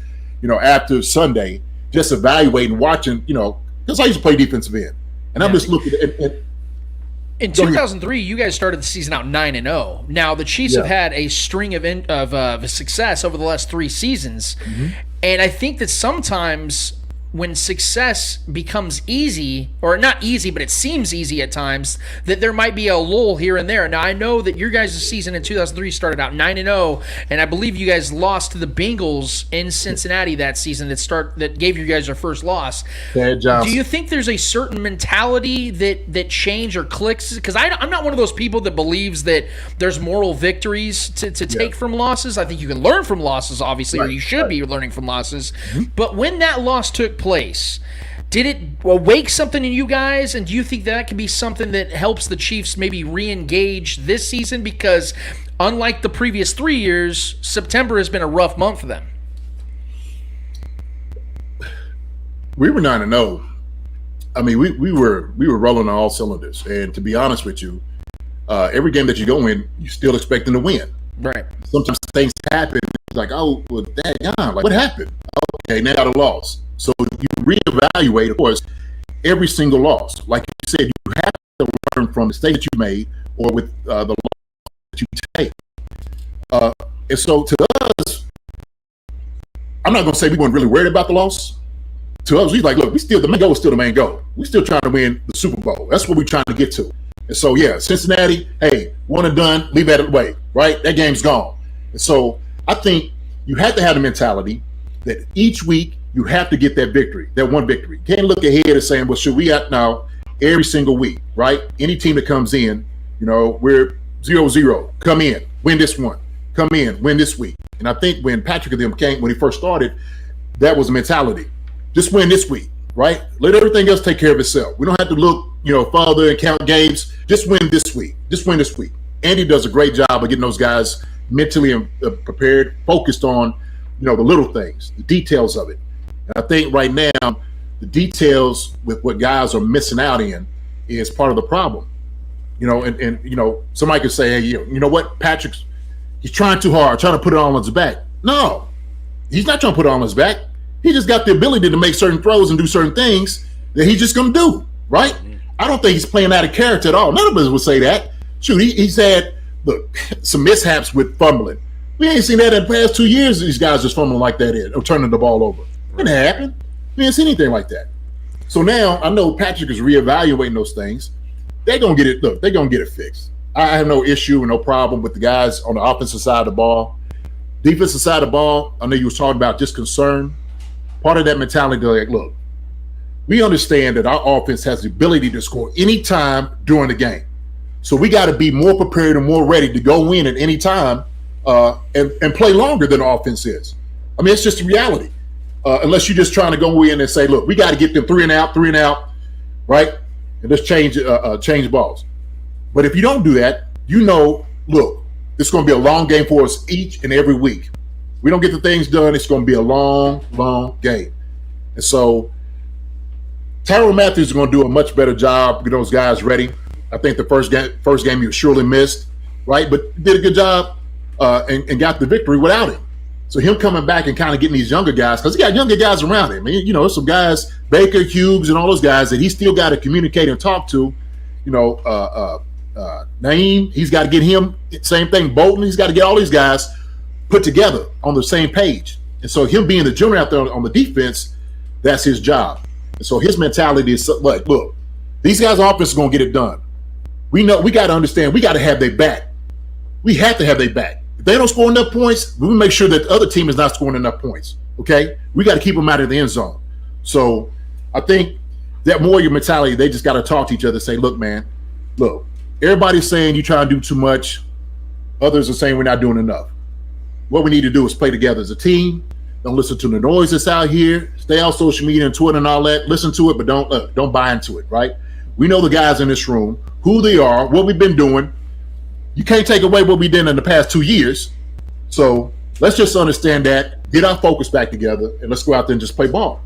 after Sunday, just evaluating, watching, because I used to play defensive end, and I'm just looking at. In 2003, you guys started the season out 9-0. Now the Chiefs have had a string of success over the last 3 seasons, and I think that sometimes when success becomes easy, or not easy, but it seems easy at times, that there might be a lull here and there. Now, I know that your guys' season in 2003 started out 9-0, and I believe you guys lost to the Bengals in Cincinnati that season that gave you guys your first loss. Do you think there's a certain mentality that change or clicks? Because I'm not one of those people that believes that there's moral victories to take from losses. I think you can learn from losses, obviously, or you should be learning from losses. But when that loss took place, did it wake something in you guys, and do you think that can be something that helps the Chiefs maybe re-engage this season? Because unlike the previous 3 years, September has been a rough month for them. We were 9-0. I mean, we were rolling on all cylinders, and to be honest with you, every game that you go in, you're still expecting to win. Right. Sometimes things happen. It's like, oh, well, daggone, like what happened? Okay, now I got a loss. So you reevaluate, of course, every single loss. Like you said, you have to learn from the mistake that you made or with the loss that you take. And so to us, I'm not going to say we weren't really worried about the loss. To us, he's like, look, the main goal is still the main goal. We're still trying to win the Super Bowl. That's what we're trying to get to. And so, yeah, Cincinnati, hey, one and done, leave that away, right? That game's gone. And so I think you have to have the mentality that each week you have to get that victory, that one victory. You can't look ahead and saying, well, should we at now every single week, right? Any team that comes in, we're 0-0. Come in, win this one. Come in, win this week. And I think when Patrick and them came, when he first started, that was the mentality. Just win this week, right? Let everything else take care of itself. We don't have to look, farther and count games. Just win this week. Just win this week. Andy does a great job of getting those guys mentally prepared, focused on, the little things, the details of it. And I think right now, the details with what guys are missing out in is part of the problem. Somebody could say, hey, you know what, he's trying too hard, trying to put it all on his back. No, he's not trying to put it on his back. He just got the ability to make certain throws and do certain things that he's just going to do, right? I don't think he's playing out of character at all. None of us would say that. Shoot, he's had, some mishaps with fumbling. We ain't seen that in the past 2 years, these guys just fumbling like that or turning the ball over. It didn't happen. We didn't see anything like that. So now I know Patrick is reevaluating those things. They're going to get it. Look, they're going to get it fixed. I have no issue and no problem with the guys on the offensive side of the ball. Defensive side of the ball, I know you was talking about just concern. Part of that mentality, like, look, we understand that our offense has the ability to score any time during the game. So we got to be more prepared and more ready to go in at any time and play longer than the offense is. I mean, it's just the reality. Unless you're just trying to go in and say, look, we got to get them three and out, right? And just change balls. But if you don't do that, look, it's going to be a long game for us each and every week. We don't get the things done, it's going to be a long, long game. And so Tyrann Mathieu is going to do a much better job getting those guys ready. I think the first game you surely missed, right? But did a good job and got the victory without him. So him coming back and kind of getting these younger guys, because he got younger guys around him. Some guys, Baker, Hughes, and all those guys that he still got to communicate and talk to. Naeem, he's got to get him, same thing. Bolton, he's got to get all these guys put together on the same page. And so him being the junior out there on the defense, that's his job. And so his mentality is like, look, these guys' offense is going to get it done. We know we got to understand we got to have their back. We have to have their back. If they don't score enough points, we make sure that the other team is not scoring enough points. Okay? We got to keep them out of the end zone. So I think that more your mentality, they just got to talk to each other and say, look, man, look, everybody's saying you trying to do too much. Others are saying we're not doing enough. What we need to do is play together as a team. Don't listen to the noise that's out here. Stay on social media and Twitter and all that. Listen to it, but don't buy into it, right? We know the guys in this room, who they are, what we've been doing. You can't take away what we did in the past 2 years. So let's just understand that, get our focus back together, and let's go out there and just play ball.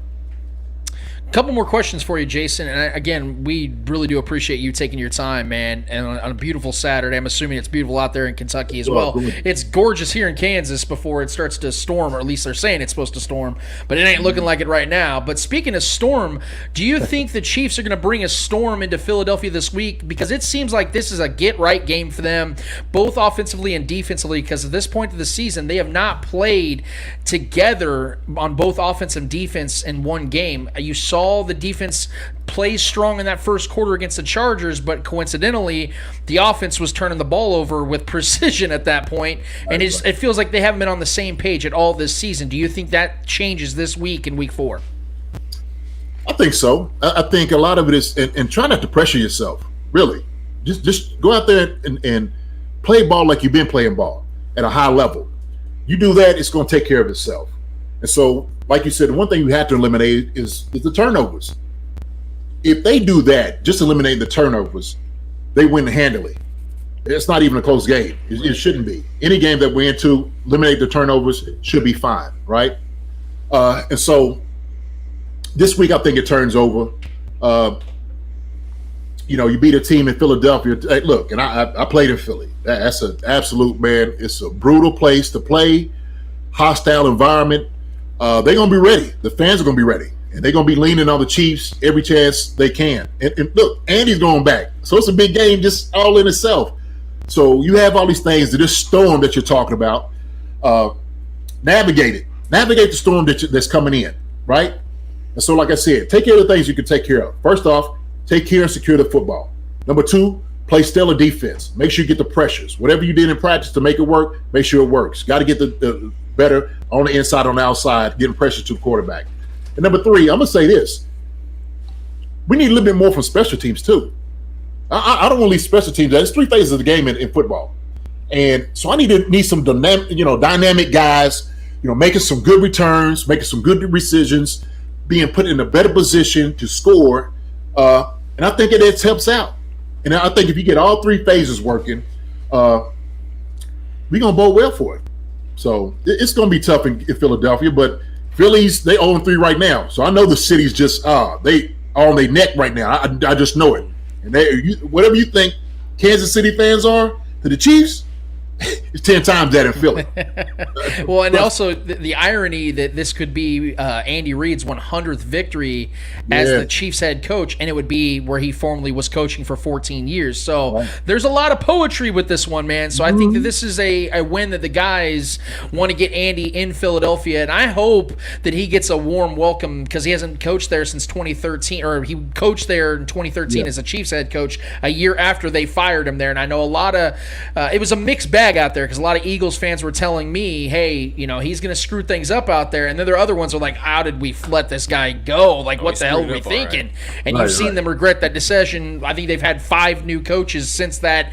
Couple more questions for you, Jason. And again, we really do appreciate you taking your time, man. And on a beautiful Saturday, I'm assuming it's beautiful out there in Kentucky as well. It's gorgeous here in Kansas before it starts to storm, or at least they're saying it's supposed to storm, but it ain't looking like it right now. But speaking of storm, do you think the Chiefs are going to bring a storm into Philadelphia this week? Because it seems like this is a get-right game for them, both offensively and defensively, because at this point of the season, they have not played together on both offense and defense in one game. You saw the defense play strong in that first quarter against the Chargers, but coincidentally, the offense was turning the ball over with precision at that point, and it feels like they haven't been on the same page at all this season. Do you think that changes this week in Week 4? I think so. I think a lot of it is, and try not to pressure yourself, really. Just go out there and play ball like you've been playing ball at a high level. You do that, it's going to take care of itself. And so, like you said, the one thing you have to eliminate is the turnovers. If they do that, just eliminate the turnovers, they win handily. It's not even a close game. It shouldn't be. Any game that we're into, eliminate the turnovers, should be fine, right? And so this week, I think it turns over. You beat a team in Philadelphia. Hey, look, and I played in Philly. That's an absolute, man, it's a brutal place to play, hostile environment. They're going to be ready. The fans are going to be ready. And they're going to be leaning on the Chiefs every chance they can. And look, Andy's going back. So it's a big game just all in itself. So you have all these things, this storm that you're talking about. Navigate it. navigate the storm that's coming in, right? And so, like I said, take care of the things you can take care of. First off, take care and secure the football. Number two, play stellar defense. Make sure you get the pressures. Whatever you did in practice to make it work, make sure it works. Got to get the better on the inside, on the outside, getting pressure to the quarterback. And number three, I'm going to say this. We need a little bit more from special teams, too. I don't want to leave special teams. There's three phases of the game in football. And so I need some dynamic guys, making some good returns, making some good decisions, being put in a better position to score. And I think it helps out. And I think if you get all three phases working, we're going to bode well for it. So it's going to be tough in Philadelphia, but Phillies, they 0-3 right now. So I know the city's just, they are on their neck right now. I just know it. And whatever you think Kansas City fans are to the Chiefs, it's 10 times that in Philly. Well, and also the irony that this could be Andy Reid's 100th victory as the Chiefs head coach, and it would be where he formerly was coaching for 14 years. So there's a lot of poetry with this one, man. So I think that this is a win that the guys want to get Andy in Philadelphia, and I hope that he gets a warm welcome because he hasn't coached there since 2013, or he coached there in 2013 as a Chiefs head coach a year after they fired him there. And I know a lot of it was a mixed bag out there because a lot of Eagles fans were telling me, hey, he's going to screw things up out there. And then there are other ones who are like, how did we let this guy go? Like, what the hell were we thinking? Right. And you've seen them regret that decision. I think they've had 5 new coaches since that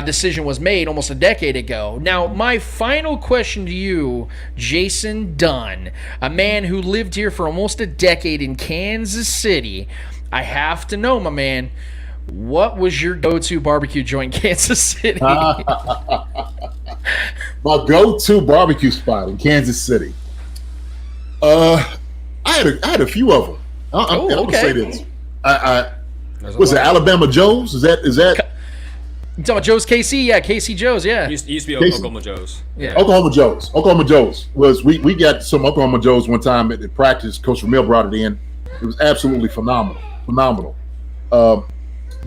decision was made almost a decade ago. Now, my final question to you, Jason Dunn, a man who lived here for almost a decade in Kansas City. I have to know, my man, what was your go-to barbecue joint in Kansas City? My go-to barbecue spot in Kansas City. I had a few of them. I'm gonna say this. Was it Alabama Joe's? Is that? You talking about Joe's KC? Yeah, KC Joe's. Yeah. It used to be Oklahoma Joe's. Yeah. Oklahoma Joe's was we got some Oklahoma Joe's one time at practice. Coach Ramil brought it in. It was absolutely phenomenal.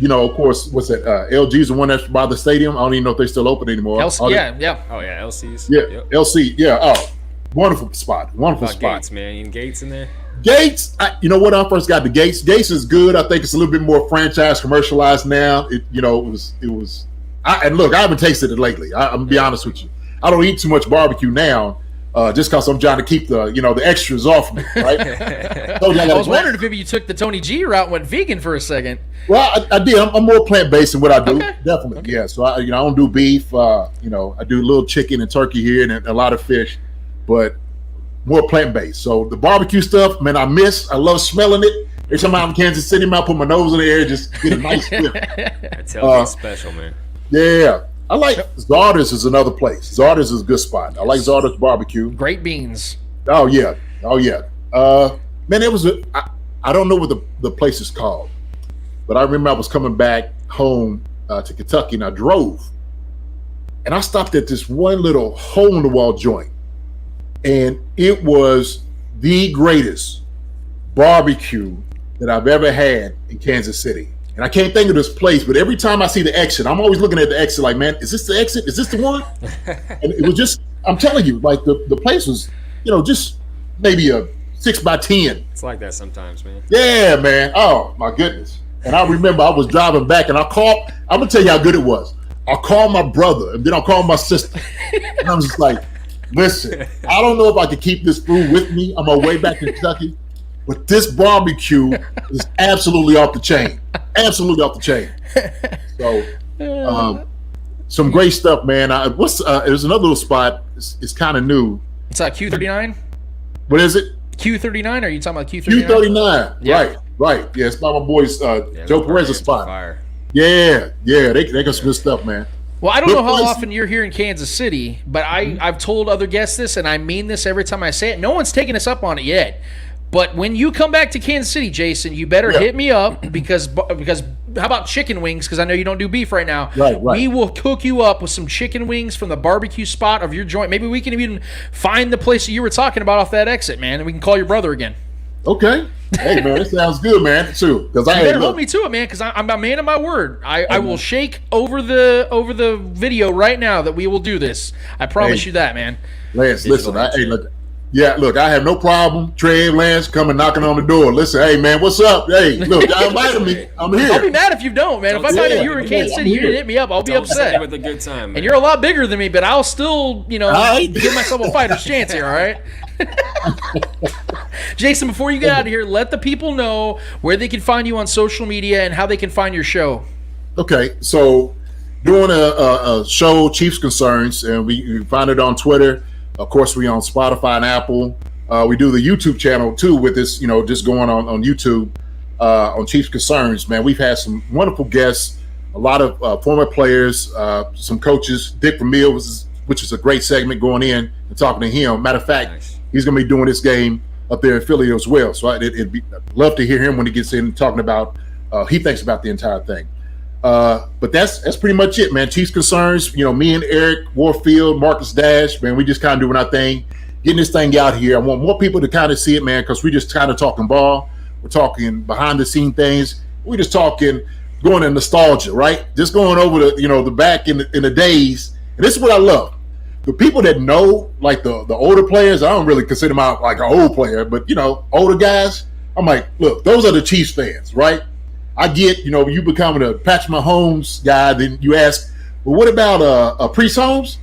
Of course, what's that? LG's the one that's by the stadium. I don't even know if they're still open anymore. Yeah. Oh, yeah, LC's. Yeah, yep. LC. Yeah. Oh, wonderful spot. Wonderful spot. Gates, man. You Gates in there? Gates. When I first got to Gates is good. I think it's a little bit more franchise commercialized now. It was. And look, I haven't tasted it lately. I'm gonna be honest with you. I don't eat too much barbecue now. Just because I'm trying to keep the extras off me, right? I was wondering if maybe you took the Tony G route and went vegan for a second. Well, I did. I'm more plant-based in what I do. Okay. Definitely, okay. Yeah. So I don't do beef. I do a little chicken and turkey here and a lot of fish, but more plant-based. So the barbecue stuff, man, I love smelling it. Every time I'm in Kansas City, I put my nose in the air, just get a nice whiff. That's special, man. Yeah. I like Zarda's is another place. Zarda's is a good spot. I like Zarda's barbecue. Great beans. Oh yeah. Man, it was I don't know what the place is called, but I remember I was coming back home to Kentucky and I drove, and I stopped at this one little hole in the wall joint, and it was the greatest barbecue that I've ever had in Kansas City. And I can't think of this place, but every time I see the exit, I'm always looking at the exit like, man, is this the exit? Is this the one? And it was just, I'm telling you, like the place was, just maybe a 6x10. It's like that sometimes, man. Yeah, man. Oh, my goodness. And I remember I was driving back and I'm going to tell you how good it was. I called my brother and then I called my sister. And I was just like, listen, I don't know if I could keep this food with me on my way back to Kentucky. But this barbecue is absolutely off the chain. Absolutely off the chain. So, some great stuff, man. There's another little spot. It's kind of new. It's like Q39? What is it? Q39? Are you talking about Q39? Q39. Yeah. Right. Yeah, it's by my boys, Joe Perez's spot. Fire. Yeah. They got some good stuff, man. Well, I don't know how often you're here in Kansas City, but I've told other guests this, and I mean this every time I say it. No one's taken us up on it yet. But when you come back to Kansas City, Jason, you better hit me up because how about chicken wings? Because I know you don't do beef right now. Right. We will cook you up with some chicken wings from the barbecue spot of your joint. Maybe we can even find the place that you were talking about off that exit, man, and we can call your brother again. Okay. Hey, man, that sounds good, man. Too. Because you better hold me to it, man. Because I'm a man of my word. I will shake over the video right now that we will do this. I promise you that, man. Lance, listen. Yeah, look, I have no problem. Trev, Lance coming knocking on the door. Listen, hey man, what's up? Hey, look, y'all invited me. I'm here. I'll be mad if you don't, man. If I find out you were in Kansas City, you didn't hit me up, I'll be upset. With a good time, man. And you're a lot bigger than me, but I'll still, give myself a fighter's chance here, all right? Jason, before you get out of here, let the people know where they can find you on social media and how they can find your show. Okay, so doing a show, Chiefs Concerns, and we find it on Twitter. Of course, we on Spotify and Apple. We do the YouTube channel too with this, just going on YouTube on Chiefs Concerns. Man, we've had some wonderful guests, a lot of former players, some coaches. Dick Vermeil, which is a great segment going in and talking to him. Matter of fact, Nice. He's going to be doing this game up there in Philly as well. So I'd love to hear him when he gets in talking about he thinks about the entire thing. But that's pretty much it, man. Chiefs Concerns, me and Eric Warfield, Marcus Dash, man, we just kind of doing our thing, getting this thing out here. I want more people to kind of see it, man, because we just kind of talking ball. We're talking behind the scene things. We're just talking going in nostalgia, right? Just going over the back in the days. And this is what I love. The people that know, like the older players, I don't really consider them out like an old player, but older guys, I'm like, look, those are the Chiefs fans, right? I get, you becoming a Patrick Mahomes guy, then you ask, well, what about Priest Holmes?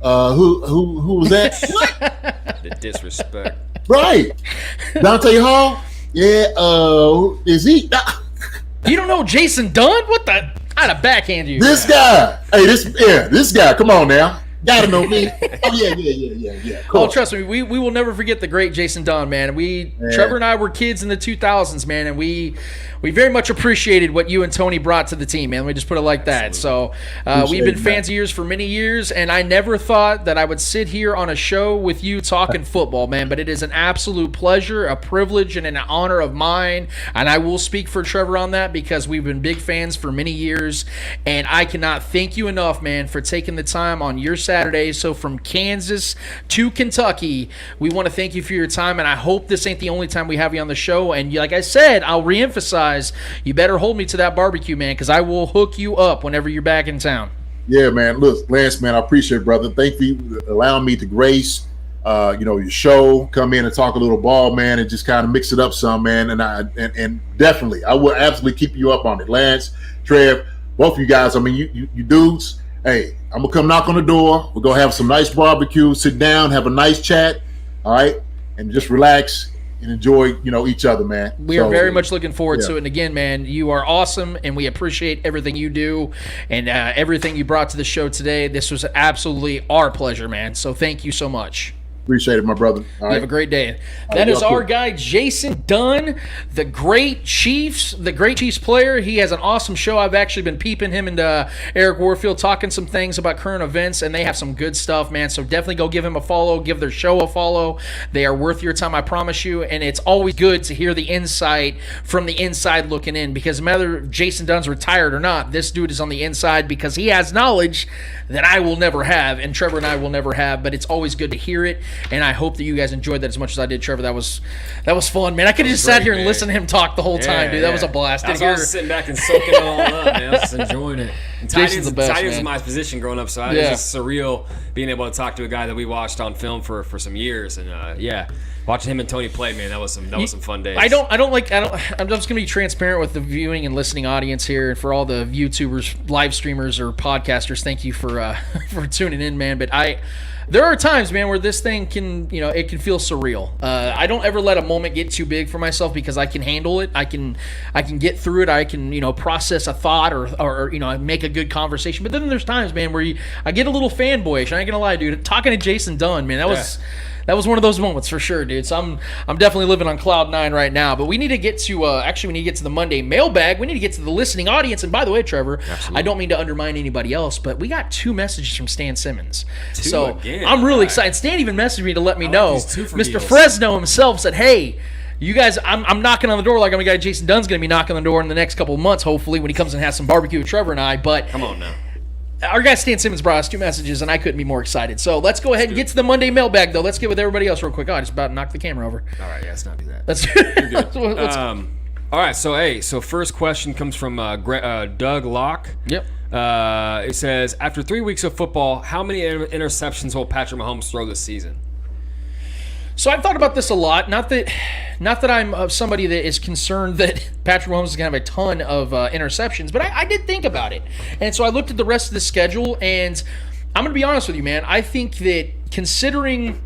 Who was that? What? The disrespect. Right. Dante Hall? Yeah, is he? You don't know Jason Dunn? What the? I'd have backhanded you. This guy. Hey, this guy. Come on now. Gotta know me. Oh, yeah. Cool. Oh, trust me, we will never forget the great Jason Dunn, man. Trevor and I were kids in the 2000s, man, and we very much appreciated what you and Tony brought to the team, man. We just put it like that. So we've been fans of yours for many years, and I never thought that I would sit here on a show with you talking football, man. But it is an absolute pleasure, a privilege, and an honor of mine. And I will speak for Trevor on that because we've been big fans for many years, and I cannot thank you enough, man, for taking the time on your Saturday. So from Kansas to Kentucky, we want to thank you for your time, and I hope this ain't the only time we have you on the show. And like I said, I'll reemphasize, you better hold me to that barbecue, man, because I will hook you up whenever you're back in town. Yeah, man. Look, Lance, man, I appreciate it, brother. Thank you for allowing me to grace, your show, come in and talk a little ball, man, and just kind of mix it up some, man. And definitely, I will absolutely keep you up on it. Lance, Trev, both of you guys, I mean, you dudes, hey, I'm going to come knock on the door. We're going to have some nice barbecue, sit down, have a nice chat, all right, and just relax and enjoy, each other, man. We are very much looking forward to it. And again, man, you are awesome, and we appreciate everything you do and everything you brought to the show today. This was absolutely our pleasure, man. So thank you so much. Appreciate it, my brother. All right. Have a great day. That is our guy, Jason Dunn, the great Chiefs player. He has an awesome show. I've actually been peeping him and Eric Warfield talking some things about current events, and they have some good stuff, man. So definitely go give him a follow, give their show a follow. They are worth your time, I promise you. And it's always good to hear the insight from the inside looking in, because no matter if Jason Dunn's retired or not, this dude is on the inside because he has knowledge that I will never have, and Trevor and I will never have. But it's always good to hear it. And I hope that you guys enjoyed that as much as I did, Trevor. That was fun, man. I could have just sat here and listened to him talk the whole time, dude. That was a blast. I was sitting back and soaking it all up, man. I was just enjoying it. And Jason's the best, tight ends man. was my position growing up, so it was just surreal being able to talk to a guy that we watched on film for some years. And watching him and Tony play, man, that was some fun days. I'm just gonna be transparent with the viewing and listening audience here, and for all the YouTubers, live streamers, or podcasters. Thank you for for tuning in, man. But there are times, man, where this thing can, it can feel surreal. I don't ever let a moment get too big for myself because I can handle it. I can get through it. I can, process a thought or make a good conversation. But then there's times, man, where I get a little fanboyish. I ain't gonna lie, dude. Talking to Jason Dunn, man, that was one of those moments for sure, dude. So I'm definitely living on cloud 9 right now. But we need to get to we need to get to the Monday mailbag. We need to get to the listening audience. And by the way, Trevor, I don't mean to undermine anybody else, but we got 2 messages from Stan Simmons. So again. I'm really excited. Stan even messaged me to let me know. Mr. deals. Fresno himself said, "Hey, you guys, I'm knocking on the door like I'm a guy. Jason Dunn's going to be knocking on the door in the next couple of months, hopefully, when he comes and has some barbecue with Trevor and I." But Come on now. our guy Stan Simmons brought us 2 messages, and I couldn't be more excited. So let's go ahead and get to the Monday mailbag, though. Let's get with everybody else real quick. Oh, I just about knocked the camera over. All right, let's not do that. Let's All right, so first question comes from Doug Locke. Yep. It says, after 3 weeks of football, how many interceptions will Patrick Mahomes throw this season? So I've thought about this a lot. Not that I'm somebody that is concerned that Patrick Mahomes is going to have a ton of interceptions, but I did think about it. And so I looked at the rest of the schedule, and I'm going to be honest with you, man. I think that considering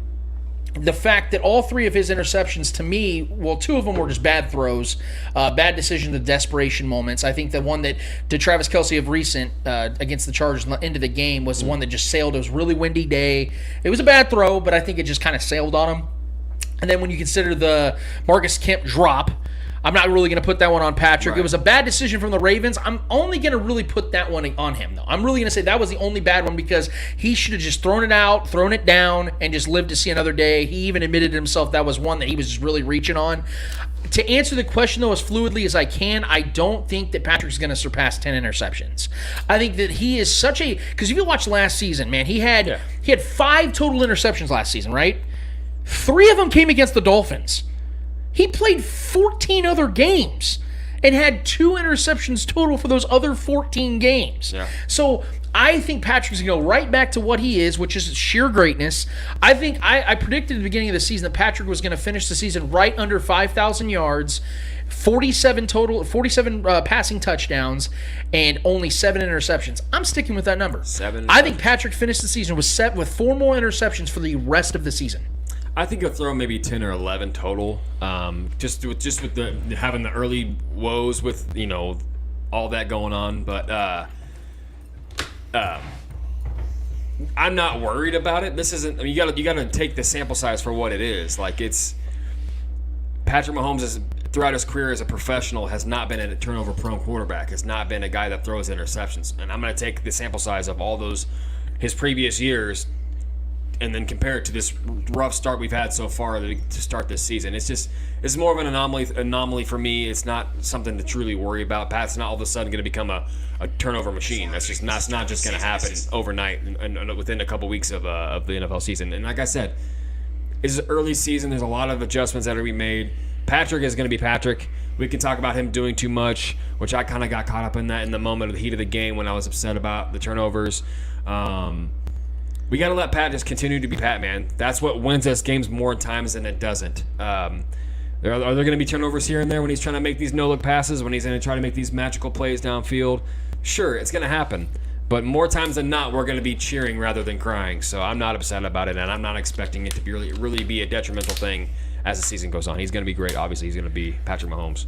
the fact that all three of his interceptions, to me, well, two of them were just bad throws, bad decisions, the desperation moments. I think the one that to Travis Kelce of recent against the Chargers into the game was the one that just sailed. It was a really windy day. It was a bad throw, but I think it just kind of sailed on him. And then when you consider the Marcus Kemp drop, I'm not really going to put that one on Patrick. Right. It was a bad decision from the Ravens. I'm only going to really put that one on him, though. I'm really going to say that was the only bad one because he should have just thrown it out, thrown it down, and just lived to see another day. He even admitted to himself that was one that he was just really reaching on. To answer the question, though, as fluidly as I can, I don't think that Patrick's going to surpass 10 interceptions. I think that he is such a – because if you watch last season, man, he had 5 total interceptions last season, right? 3 of them came against the Dolphins. He played 14 other games and had 2 interceptions total for those other 14 games. Yeah. So I think Patrick's going to go right back to what he is, which is sheer greatness. I think I predicted at the beginning of the season that Patrick was going to finish the season right under 5,000 yards, 47 passing touchdowns, and only 7 interceptions. I'm sticking with that number. 7. I think Patrick finished the season with 4 more interceptions for the rest of the season. I think he'll throw maybe 10 or 11 total. Just with the having the early woes with all that going on, but I'm not worried about it. This isn't. I mean, you got to take the sample size for what it is. Like it's Patrick Mahomes throughout his career as a professional has not been a turnover-prone quarterback. Has not been a guy that throws interceptions. And I'm going to take the sample size of all his previous years and then compare it to this rough start we've had so far to start this season. It's more of an anomaly for me. It's not something to truly worry about. Pat's not all of a sudden going to become a turnover machine. That's not just going to happen overnight and within a couple weeks of the NFL season. And like I said, it's early season. There's a lot of adjustments that are to be made. Patrick is going to be Patrick. We can talk about him doing too much, which I kind of got caught up in that in the moment of the heat of the game when I was upset about the turnovers. We got to let Pat just continue to be Pat, man. That's what wins us games more times than it doesn't. Are there going to be turnovers here and there when he's trying to make these no-look passes, when he's going to try to make these magical plays downfield? Sure, it's going to happen. But more times than not, we're going to be cheering rather than crying. So I'm not upset about it, and I'm not expecting it to really be a detrimental thing as the season goes on. He's going to be great. Obviously, he's going to be Patrick Mahomes.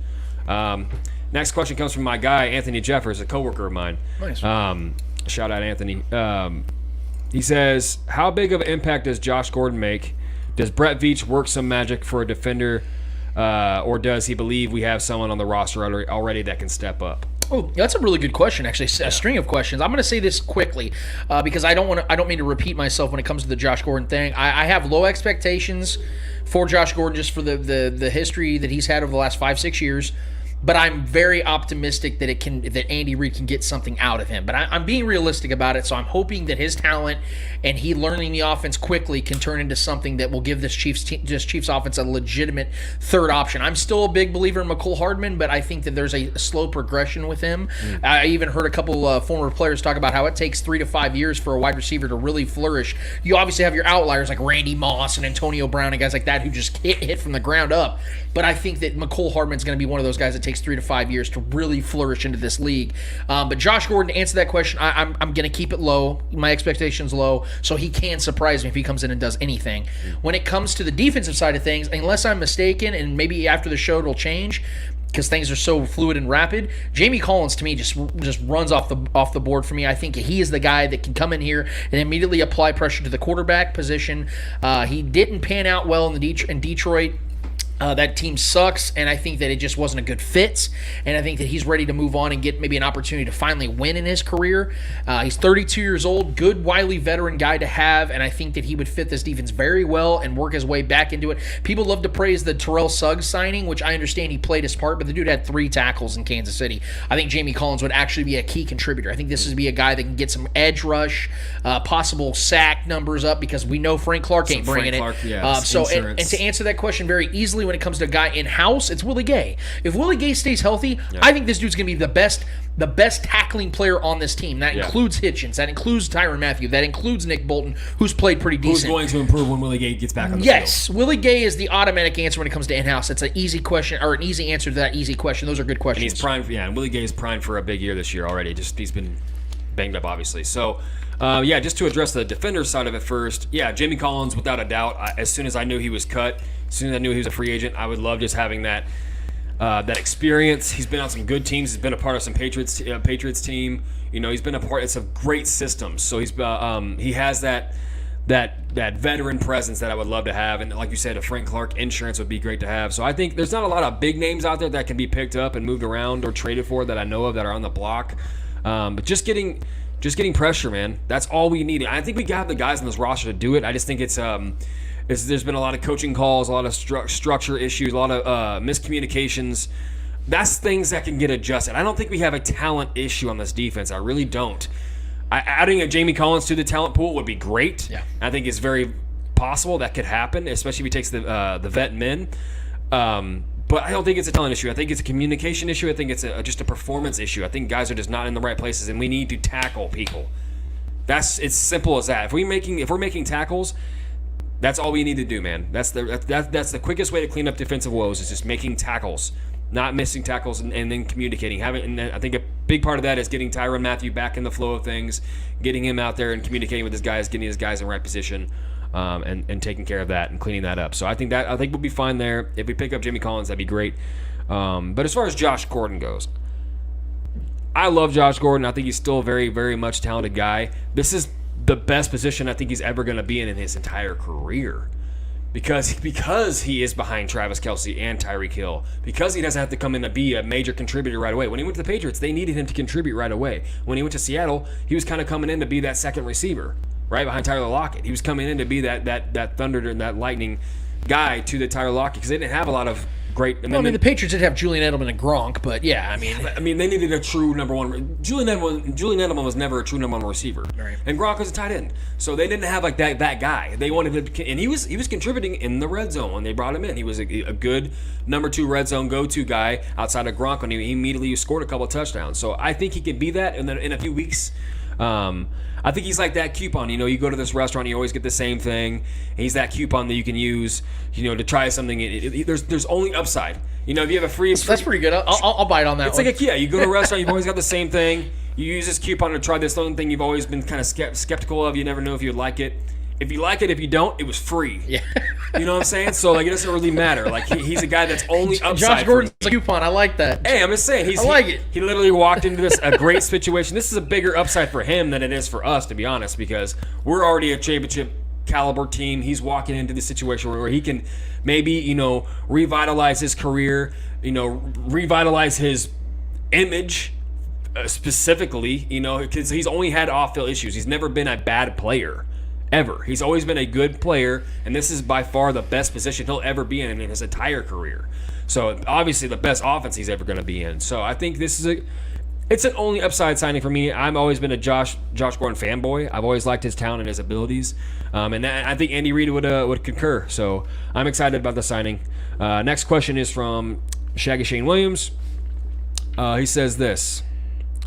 Next question comes from my guy, Anthony Jeffers, a coworker of mine. Nice. Shout out, Anthony. He says, how big of an impact does Josh Gordon make? Does Brett Veach work some magic for a defender, or does he believe we have someone on the roster already that can step up? Oh, that's a really good question, actually. A string of questions. I'm going to say this quickly because I don't mean to repeat myself when it comes to the Josh Gordon thing. I have low expectations for Josh Gordon just for the history that he's had over the last 5-6 years. But I'm very optimistic that Andy Reid can get something out of him. But I'm being realistic about it, so I'm hoping that his talent and he learning the offense quickly can turn into something that will give this Chiefs offense a legitimate third option. I'm still a big believer in McCole Hardman, but I think that there's a slow progression with him. I even heard a couple former players talk about how it takes 3 to 5 years for a wide receiver to really flourish. You obviously have your outliers like Randy Moss and Antonio Brown and guys like that who just hit from the ground up. But I think that McCole Hardman's going to be one of those guys that takes 3 to 5 years to really flourish into this league. But Josh Gordon, to answer that question, I'm going to keep it low. My expectations low, so he can surprise me if he comes in and does anything. When it comes to the defensive side of things, unless I'm mistaken, and maybe after the show it'll change, because things are so fluid and rapid, Jamie Collins to me just runs off the board for me. I think he is the guy that can come in here and immediately apply pressure to the quarterback position. He didn't pan out well in Detroit. That team sucks, and I think that it just wasn't a good fit, and I think that he's ready to move on and get maybe an opportunity to finally win in his career. He's 32 years old, good, wily veteran guy to have, and I think that he would fit this defense very well and work his way back into it. People love to praise the Terrell Suggs signing, which I understand he played his part, but the dude had 3 tackles in Kansas City. I think Jamie Collins would actually be a key contributor. I think this would be a guy that can get some edge rush, possible sack numbers up, because we know Frank Clark ain't bringing it. And to answer that question very easily, ultimately, when it comes to a guy in-house, it's Willie Gay. If Willie Gay stays healthy, I think this dude's going to be the best tackling player on this team. That includes Hitchens. That includes Tyrann Mathieu. That includes Nick Bolton, who's played pretty decent. Who's going to improve when Willie Gay gets back on the Yes, field? Willie Gay is the automatic answer when it comes to in-house. That's an easy question, or an easy answer to that easy question. Those are good questions. And he's primed. Yeah, and Willie Gay is primed for a big year this year already. Just he's been banged up, obviously. So, just to address the defender side of it first. Yeah, Jamie Collins, without a doubt. As soon as I knew he was cut, as soon as I knew he was a free agent, I would love just having that experience. He's been on some good teams. He's been a part of some Patriots team. You know, he's been a part. It's a great system. So he has that veteran presence that I would love to have. And like you said, a Frank Clark insurance would be great to have. So I think there's not a lot of big names out there that can be picked up and moved around or traded for that I know of that are on the block. But just getting pressure, man. That's all we need. I think we got the guys on this roster to do it. I just think there's been a lot of coaching calls, a lot of structure issues, a lot of miscommunications. That's things that can get adjusted. I don't think we have a talent issue on this defense. I really don't. Adding a Jamie Collins to the talent pool would be great. Yeah. I think it's very possible that could happen, especially if he takes the vet men. But I don't think it's a talent issue. I think it's a communication issue. I think it's just a performance issue. I think guys are just not in the right places, and we need to tackle people. It's simple as that. If we're making tackles, that's all we need to do, man. That's the quickest way to clean up defensive woes is just making tackles, not missing tackles, and then communicating. And I think a big part of that is getting Tyrann Mathieu back in the flow of things, getting him out there and communicating with his guys, getting his guys in the right position. And taking care of that and cleaning that up. So I think we'll be fine there. If we pick up Jamie Collins, that'd be great. But as far as Josh Gordon goes, I love Josh Gordon. I think he's still a very, very much talented guy. This is the best position I think he's ever going to be in his entire career. Because he is behind Travis Kelce and Tyreek Hill. Because he doesn't have to come in to be a major contributor right away. When he went to the Patriots, they needed him to contribute right away. When he went to Seattle, he was kind of coming in to be that second receiver. Right behind Tyler Lockett. He was coming in to be that Thunder and that Lightning guy to the Tyler Lockett because they didn't have a lot of great. The Patriots did have Julian Edelman and Gronk, but they needed a true number one. Julian Edelman was never a true number one receiver, right. And Gronk was a tight end, so they didn't have like that guy. They wanted to, and he was contributing in the red zone when they brought him in. He was a good number 2 red zone go-to guy outside of Gronk, and he immediately scored a couple of touchdowns. So I think he could be that, and then in a few weeks. I think he's like that coupon. You know, you go to this restaurant, you always get the same thing. He's that coupon that you can use, to try something. There's only upside. If you have a free... That's pretty good. I'll bite on that It's one. like you go to a restaurant, you've always got the same thing. You use this coupon to try this one thing you've always been kind of skeptical of. You never know if you would like it. If you like it, if you don't, it was free. Yeah. You know what I'm saying? So, it doesn't really matter. He's a guy that's only upside. Josh Gordon's a coupon. I like that. Hey, I'm just saying. I like it. He literally walked into a great situation. This is a bigger upside for him than it is for us, to be honest, because we're already a championship caliber team. He's walking into the situation where he can maybe, revitalize his career, revitalize his image specifically, because he's only had off-field issues. He's never been a bad player. Ever. He's always been a good player, and this is by far the best position he'll ever be in his entire career. So obviously the best offense he's ever going to be in. So I think this is it's an only upside signing for me. I've always been a Josh Gordon fanboy. I've always liked his talent and his abilities, and I think Andy Reid would concur. So I'm excited about the signing. Next question is from Shaggy Shane Williams. He says this.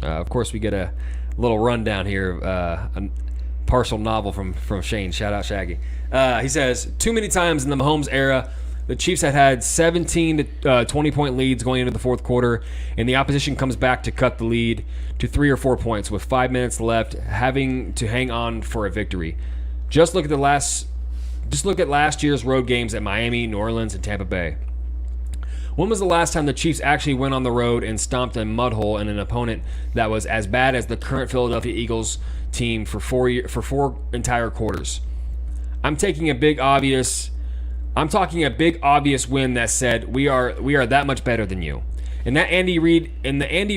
Of course, we get a little rundown here. Partial novel from Shane. Shout out Shaggy. He says, too many times in the Mahomes era, the Chiefs had 17 to 20 point leads going into the fourth quarter, and the opposition comes back to cut the lead to 3 or 4 points with 5 minutes left, having to hang on for a victory. Just look at last year's road games at Miami, New Orleans, and Tampa Bay. When was the last time the Chiefs actually went on the road and stomped a mud hole in an opponent that was as bad as the current Philadelphia Eagles team for 4 entire quarters? I'm talking a big obvious win that said we are that much better than you. In the Andy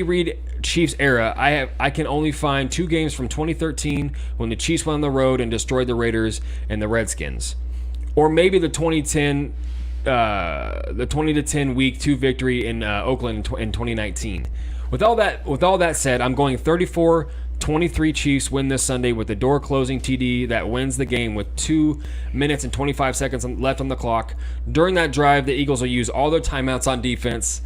Reid Chiefs era, I can only find 2 games from 2013 when the Chiefs went on the road and destroyed the Raiders and the Redskins, or maybe the 2010 the 20-10 week 2 victory in Oakland in 2019. With all that said, I'm going 34-24 23 Chiefs win this Sunday with the door-closing TD that wins the game with 2 minutes and 25 seconds left on the clock. During that drive, the Eagles will use all their timeouts on defense.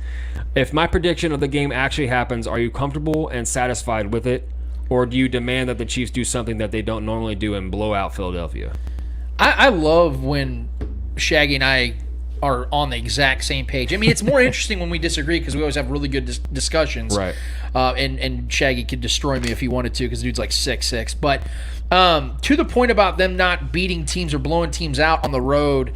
If my prediction of the game actually happens, are you comfortable and satisfied with it? Or do you demand that the Chiefs do something that they don't normally do and blow out Philadelphia? I love when Shaggy and I are on the exact same page. I mean, it's more interesting when we disagree because we always have really good discussions. Right. And Shaggy could destroy me if he wanted to because the dude's like 6'6". But to the point about them not beating teams or blowing teams out on the road,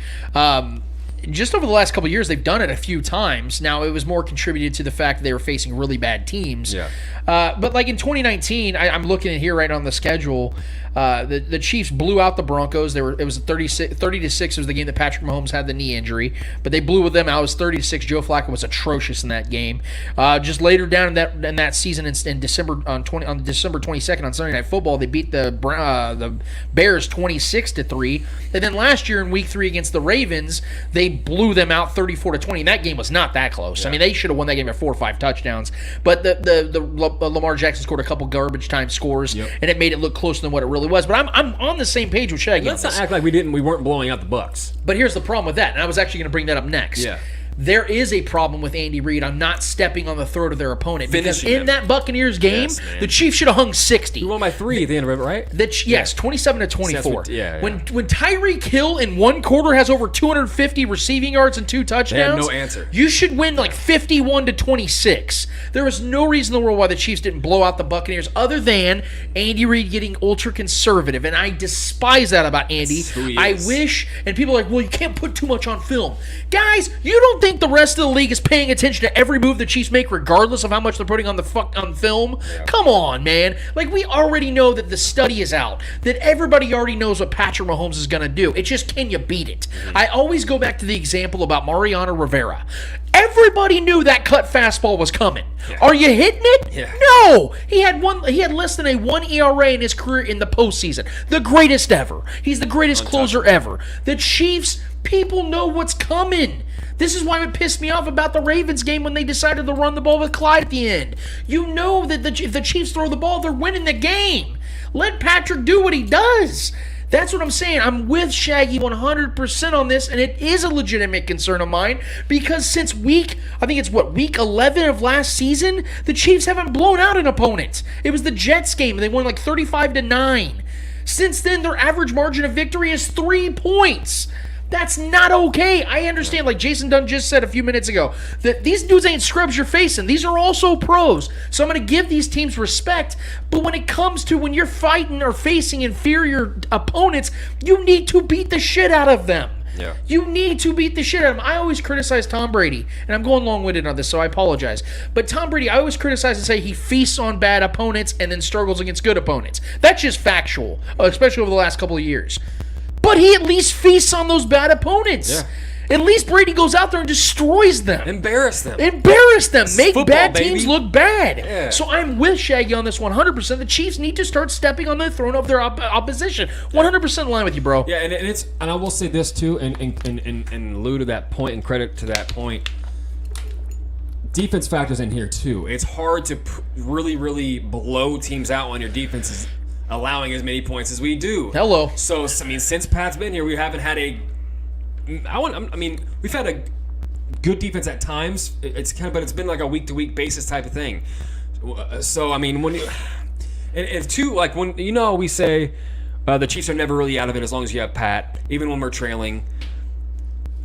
just over the last couple of years, they've done it a few times. Now, it was more contributed to the fact that they were facing really bad teams. Yeah. But like in 2019, I'm looking at here right on the schedule. The Chiefs blew out the Broncos. It was 30-6 was the game that Patrick Mahomes had the knee injury, but they blew with them out. It was 30-6. Joe Flacco was atrocious in that game. Just later down in that season in December on December 22nd on Sunday Night Football, they beat the Bears 26-3. And then last year in Week 3 against the Ravens, they blew them out 34-20. And that game was not that close. I mean, they should have won that game at 4 or 5 touchdowns. But the Lamar Jackson scored a couple garbage time scores, and it made it look closer than what it really was. But I'm on the same page with Shaggy. Let's not act like we weren't blowing out the Bucs. But here's the problem with that, and I was actually going to bring that up next. Yeah. There is a problem with Andy Reid on not stepping on the throat of their opponent. Because Finishing in them. that Buccaneers game, the Chiefs should have hung 60. We won by 3 at the end of it, right? Yes, 27-24. Yeah. When Tyreek Hill in one quarter has over 250 receiving yards and 2 touchdowns, no answer. You should win like 51-26. There was no reason in the world why the Chiefs didn't blow out the Buccaneers other than Andy Reid getting ultra conservative, and I despise that about Andy. That's who he I is. wish, and people are like, well, you can't put too much on film. Guys, you don't think the rest of the league is paying attention to every move the Chiefs make regardless of how much they're putting on on film? Yeah. Come on, man. Like, we already know that the study is out, that everybody already knows what Patrick Mahomes is going to do. It's just, can you beat it? I always go back to the example about Mariano Rivera. Everybody knew that cut fastball was coming. Yeah. Are you hitting it? Yeah. No. He had less than a 1 ERA in his career in the postseason. The greatest ever. He's the greatest closer ever. The Chiefs, people know what's coming. This is why it pissed me off about the Ravens game when they decided to run the ball with Clyde at the end. You know that if the Chiefs throw the ball, they're winning the game. Let Patrick do what he does. That's what I'm saying. I'm with Shaggy 100% on this, and it is a legitimate concern of mine because since week 11 of last season, the Chiefs haven't blown out an opponent. It was the Jets game, and they won like 35-9. Since then, their average margin of victory is 3 points. That's not okay. I understand, like Jason Dunn just said a few minutes ago, that these dudes ain't scrubs you're facing. These are also pros. So I'm going to give these teams respect. But when it comes to when you're fighting or facing inferior opponents, you need to beat the shit out of them. Yeah. You need to beat the shit out of them. I always criticize Tom Brady, and I'm going long-winded on this, so I apologize. But Tom Brady, I always criticize and say he feasts on bad opponents and then struggles against good opponents. That's just factual, especially over the last couple of years. But he at least feasts on those bad opponents. Yeah. At least Brady goes out there and destroys them. Embarrass them. Make football, bad baby. teams look bad. Yeah. So I'm with Shaggy on this 100%. The Chiefs need to start stepping on the throne of their opposition. 100% in line with you, bro. Yeah, and I will say this too, and lieu to that point and credit to that point. Defense factors in here too. It's hard to really, really blow teams out when your defense is allowing as many points as we do. Hello. So I mean, since Pat's been here, we haven't had we've had a good defense at times. But it's been like a week-to-week basis type of thing. So I mean, when we say the Chiefs are never really out of it as long as you have Pat, even when we're trailing.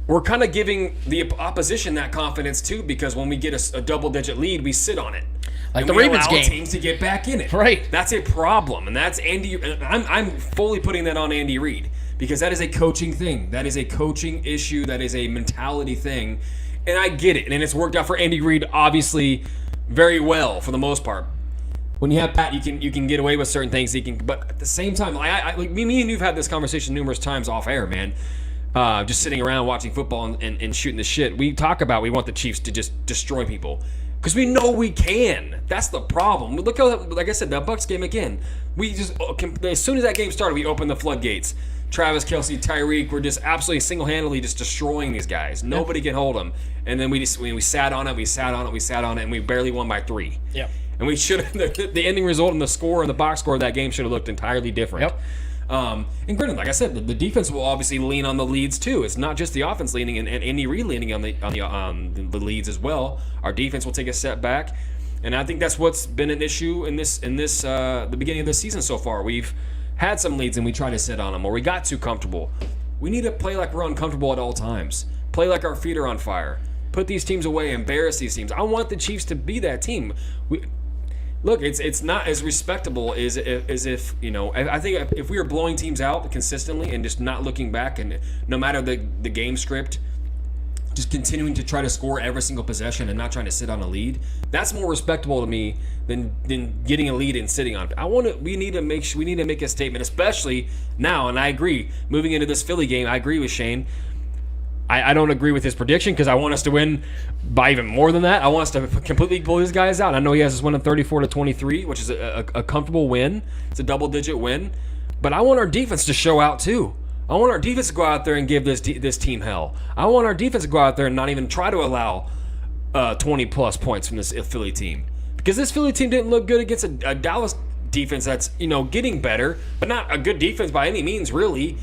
We're kind of giving the opposition that confidence too, because when we get a double-digit lead, we sit on it. Like and the Ravens game. Teams to get back in it. Right. That's a problem, and that's Andy. I'm fully putting that on Andy Reid because that is a coaching thing. That is a coaching issue. That is a mentality thing, and I get it. And it's worked out for Andy Reid, obviously, very well for the most part. When you have Pat, you can get away with certain things. But at the same time, like me and you've had this conversation numerous times off air, man. Just sitting around watching football and shooting the shit. We talk about we want the Chiefs to just destroy people. Because we know we can. That's the problem. Look how, like I said, that Bucs game again. We just, as soon as that game started, we opened the floodgates. Travis Kelce, Tyreek, we're just absolutely single-handedly just destroying these guys. Nobody can hold them. And then we sat on it, and we barely won by 3. Yeah. And we should have the ending result and the score and the box score of that game should have looked entirely different. Yep. And granted, like I said, the defense will obviously lean on the leads too. It's not just the offense leaning and Andy Reid leaning on the leads as well. Our defense will take a step back, and I think that's what's been an issue in the beginning of this season so far. We've had some leads and we try to sit on them, or we got too comfortable. We need to play like we're uncomfortable at all times. Play like our feet are on fire. Put these teams away. Embarrass these teams. I want the Chiefs to be that team. Look, it's not as respectable as if, you know, I think if we were blowing teams out consistently and just not looking back, and no matter the game script, just continuing to try to score every single possession and not trying to sit on a lead, that's more respectable to me than getting a lead and sitting on it. We need to make a statement, especially now, and I agree, moving into this Philly game, I agree with Shane. I don't agree with his prediction because I want us to win by even more than that. I want us to completely blow these guys out. I know he has us winning 34-23, which is a comfortable win. It's a double-digit win. But I want our defense to show out too. I want our defense to go out there and give this team hell. I want our defense to go out there and not even try to allow 20-plus points from this Philly team. Because this Philly team didn't look good against a Dallas defense that's, you know, getting better, but not a good defense by any means, really.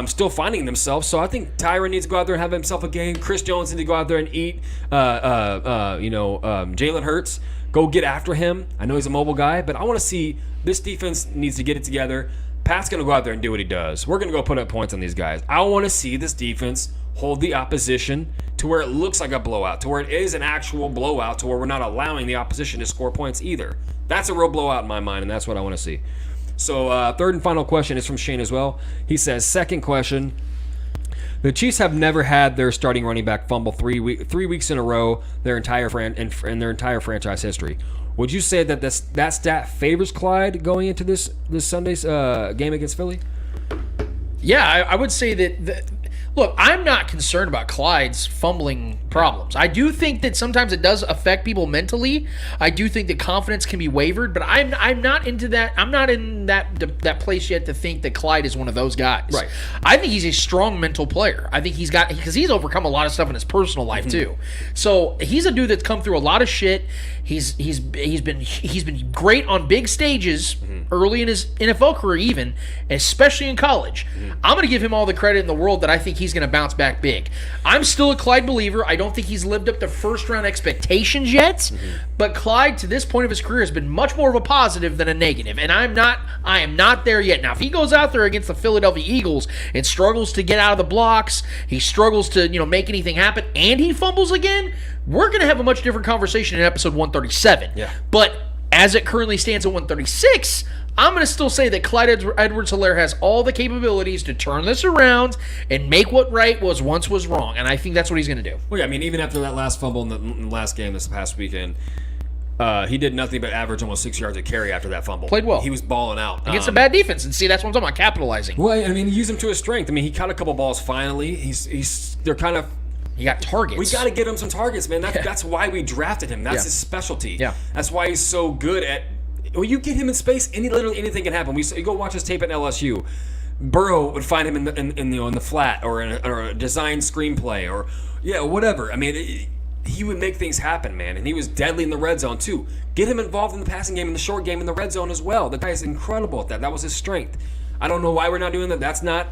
Still finding themselves. So I think Tyron needs to go out there and have himself a game. Chris Jones needs to go out there and eat. Jalen Hurts, go get after him. I know he's a mobile guy, but I want to see this defense needs to get it together. Pat's going to go out there and do what he does. We're going to go put up points on these guys. I want to see this defense hold the opposition to where it looks like a blowout, to where it is an actual blowout, to where we're not allowing the opposition to score points either. That's a real blowout in my mind, and that's what I want to see. So third and final question is from Shane as well. He says, second question, the Chiefs have never had their starting running back fumble 3 weeks in a row in their entire franchise history. Would you say that that stat favors Clyde going into this Sunday's game against Philly? Yeah, I would say that. Look, I'm not concerned about Clyde's fumbling problems. I do think that sometimes it does affect people mentally. I do think that confidence can be wavered, but I'm not into that. I'm not in that place yet to think that Clyde is one of those guys. Right. I think he's a strong mental player. I think because he's overcome a lot of stuff in his personal life too. So he's a dude that's come through a lot of shit. He's been great on big stages early in his NFL career, even especially in college. I'm going to give him all the credit in the world that I think he's going to bounce back big. I'm still a Clyde believer. I don't think he's lived up to first round expectations yet, but Clyde to this point of his career has been much more of a positive than a negative, and I am not there yet. Now, if he goes out there against the Philadelphia Eagles and struggles to get out of the blocks, he struggles to make anything happen, and he fumbles again, we're going to have a much different conversation in episode 137. Yeah. But as it currently stands at 136, I'm going to still say that Clyde Edwards-Helaire has all the capabilities to turn this around and make what once was wrong, and I think that's what he's going to do. Well, yeah, I mean, even after that last fumble in the last game this past weekend, he did nothing but average almost 6 yards a carry after that fumble. Played well. He was balling out. Against a bad defense, and see, that's what I'm talking about, capitalizing. Well, I mean, he used him to his strength. I mean, he caught a couple balls finally. They're kind of... He got targets. We got to get him some targets, man. That's why we drafted him. That's his specialty. Yeah. That's why he's so good at... When you get him in space, literally anything can happen. You go watch his tape at LSU. Burrow would find him in the flat or in a designed screenplay or whatever. I mean, he would make things happen, man. And he was deadly in the red zone too. Get him involved in the passing game, in the short game, in the red zone as well. The guy is incredible at that. That was his strength. I don't know why we're not doing that.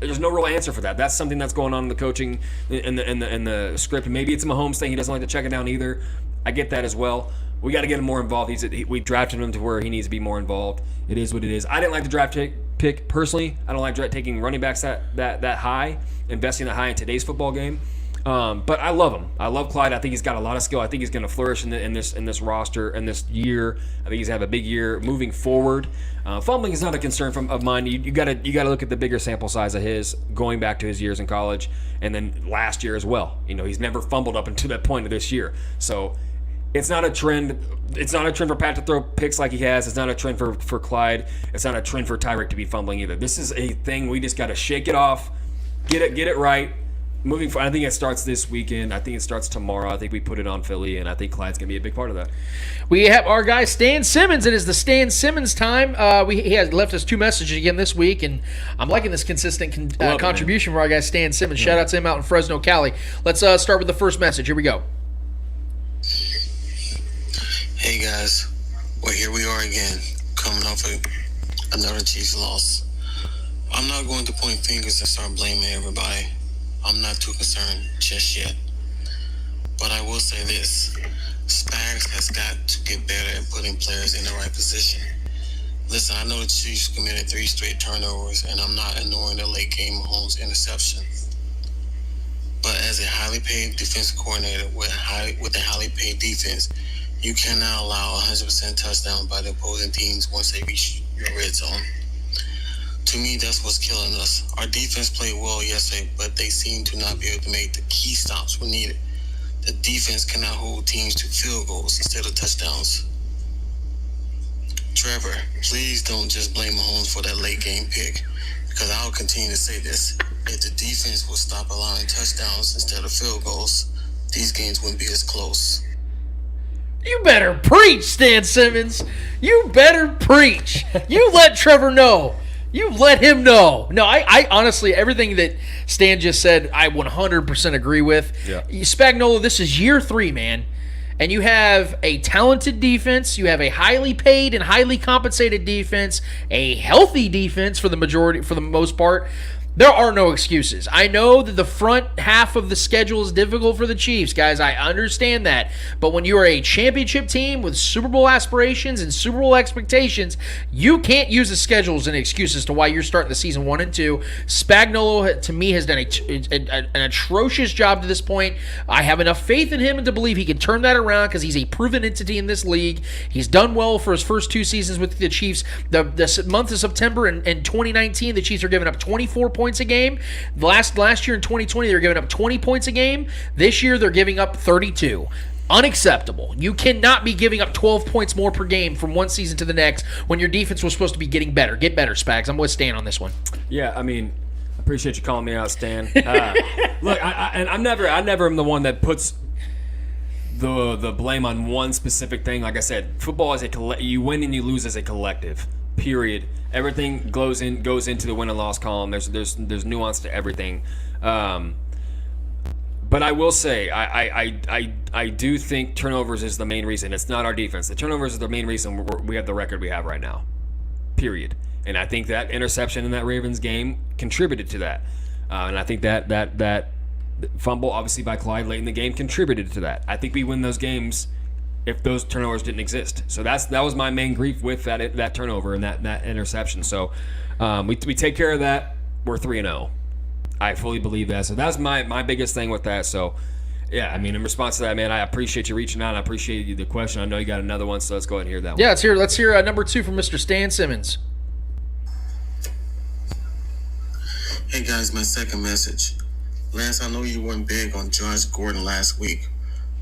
There's no real answer for that. That's something that's going on in the coaching, in the script. Maybe it's a Mahomes thing. He doesn't like to check it down either. I get that as well. We got to get him more involved. We drafted him to where he needs to be more involved. It is what it is. I didn't like the draft pick personally. I don't like taking running backs that high, investing that high in today's football game. But I love him. I love Clyde. I think he's got a lot of skill. I think he's going to flourish in this roster and this year. I think he's going to have a big year moving forward. Fumbling is not a concern of mine. You got to look at the bigger sample size of his going back to his years in college and then last year as well. He's never fumbled up until that point of this year. So it's not a trend. It's not a trend for Pat to throw picks like he has. It's not a trend for Clyde. It's not a trend for Tyreek to be fumbling either. This is a thing we just got to shake it off, get it right. Moving forward, I think it starts this weekend. I think it starts tomorrow. I think we put it on Philly, and I think Clyde's going to be a big part of that. We have our guy Stan Simmons. It is the Stan Simmons time. He has left us 2 messages again this week, and I'm liking this consistent contribution from our guy Stan Simmons. Shout out to him out in Fresno, Cali. Let's start with the first message. Here we go. Hey guys, Well, here we are again, coming off another Chiefs loss. I'm not going to point fingers and start blaming everybody. I'm not too concerned just yet. But I will say this. Spags has got to get better at putting players in the right position. Listen, I know the Chiefs committed 3 straight turnovers, and I'm not ignoring the late game Mahomes interception. But as a highly paid defensive coordinator with a highly paid defense, you cannot allow 100% touchdowns by the opposing teams once they reach your red zone. To me, that's what's killing us. Our defense played well yesterday, but they seem to not be able to make the key stops when needed. The defense cannot hold teams to field goals instead of touchdowns. Trevor, please don't just blame Mahomes for that late game pick, because I'll continue to say this. If the defense would stop allowing touchdowns instead of field goals, these games wouldn't be as close. You better preach, Stan Simmons. You better preach. You let Trevor know. You let him know. No, I honestly, everything that Stan just said, I 100% agree with. Yeah. Spagnuolo, this is year 3, man. And you have a talented defense. You have a highly paid and highly compensated defense. A healthy defense for the most part. There are no excuses. I know that the front half of the schedule is difficult for the Chiefs, guys. I understand that. But when you are a championship team with Super Bowl aspirations and Super Bowl expectations, you can't use the schedule as an excuse as to why you're starting the season 1 and 2. Spagnuolo, to me, has done an atrocious job to this point. I have enough faith in him to believe he can turn that around because he's a proven entity in this league. He's done well for his first 2 seasons with the Chiefs. The month of September in 2019, the Chiefs are giving up 24 points a game. Last year in 2020, they were giving up 20 points a game. This year, they're giving up 32. Unacceptable. You cannot be giving up 12 points more per game from one season to the next when your defense was supposed to be getting better. Get better, Spags. I'm with Stan on this one. Yeah, I mean, I appreciate you calling me out, Stan. Look, I never am the one that puts the blame on one specific thing. Like I said, football is you win and you lose as a collective. Period. Everything goes into the win and loss column. There's nuance to everything. But I will say I do think turnovers is the main reason. It's not our defense. The turnovers is the main reason we have the record we have right now. Period. And I think that interception in that Ravens game contributed to that. And I think that fumble, obviously by Clyde late in the game, contributed to that. I think we win those games if those turnovers didn't exist. So that was my main grief with that turnover and that interception. So we take care of that. We're 3-0. I fully believe that. So that's my biggest thing with that. So yeah, I mean, in response to that, man, I appreciate you reaching out. I appreciate the question. I know you got another one, so let's go ahead and hear that one. Yeah, let's hear number 2 from Mr. Stan Simmons. Hey guys, my second message. Lance, I know you weren't big on Josh Gordon last week,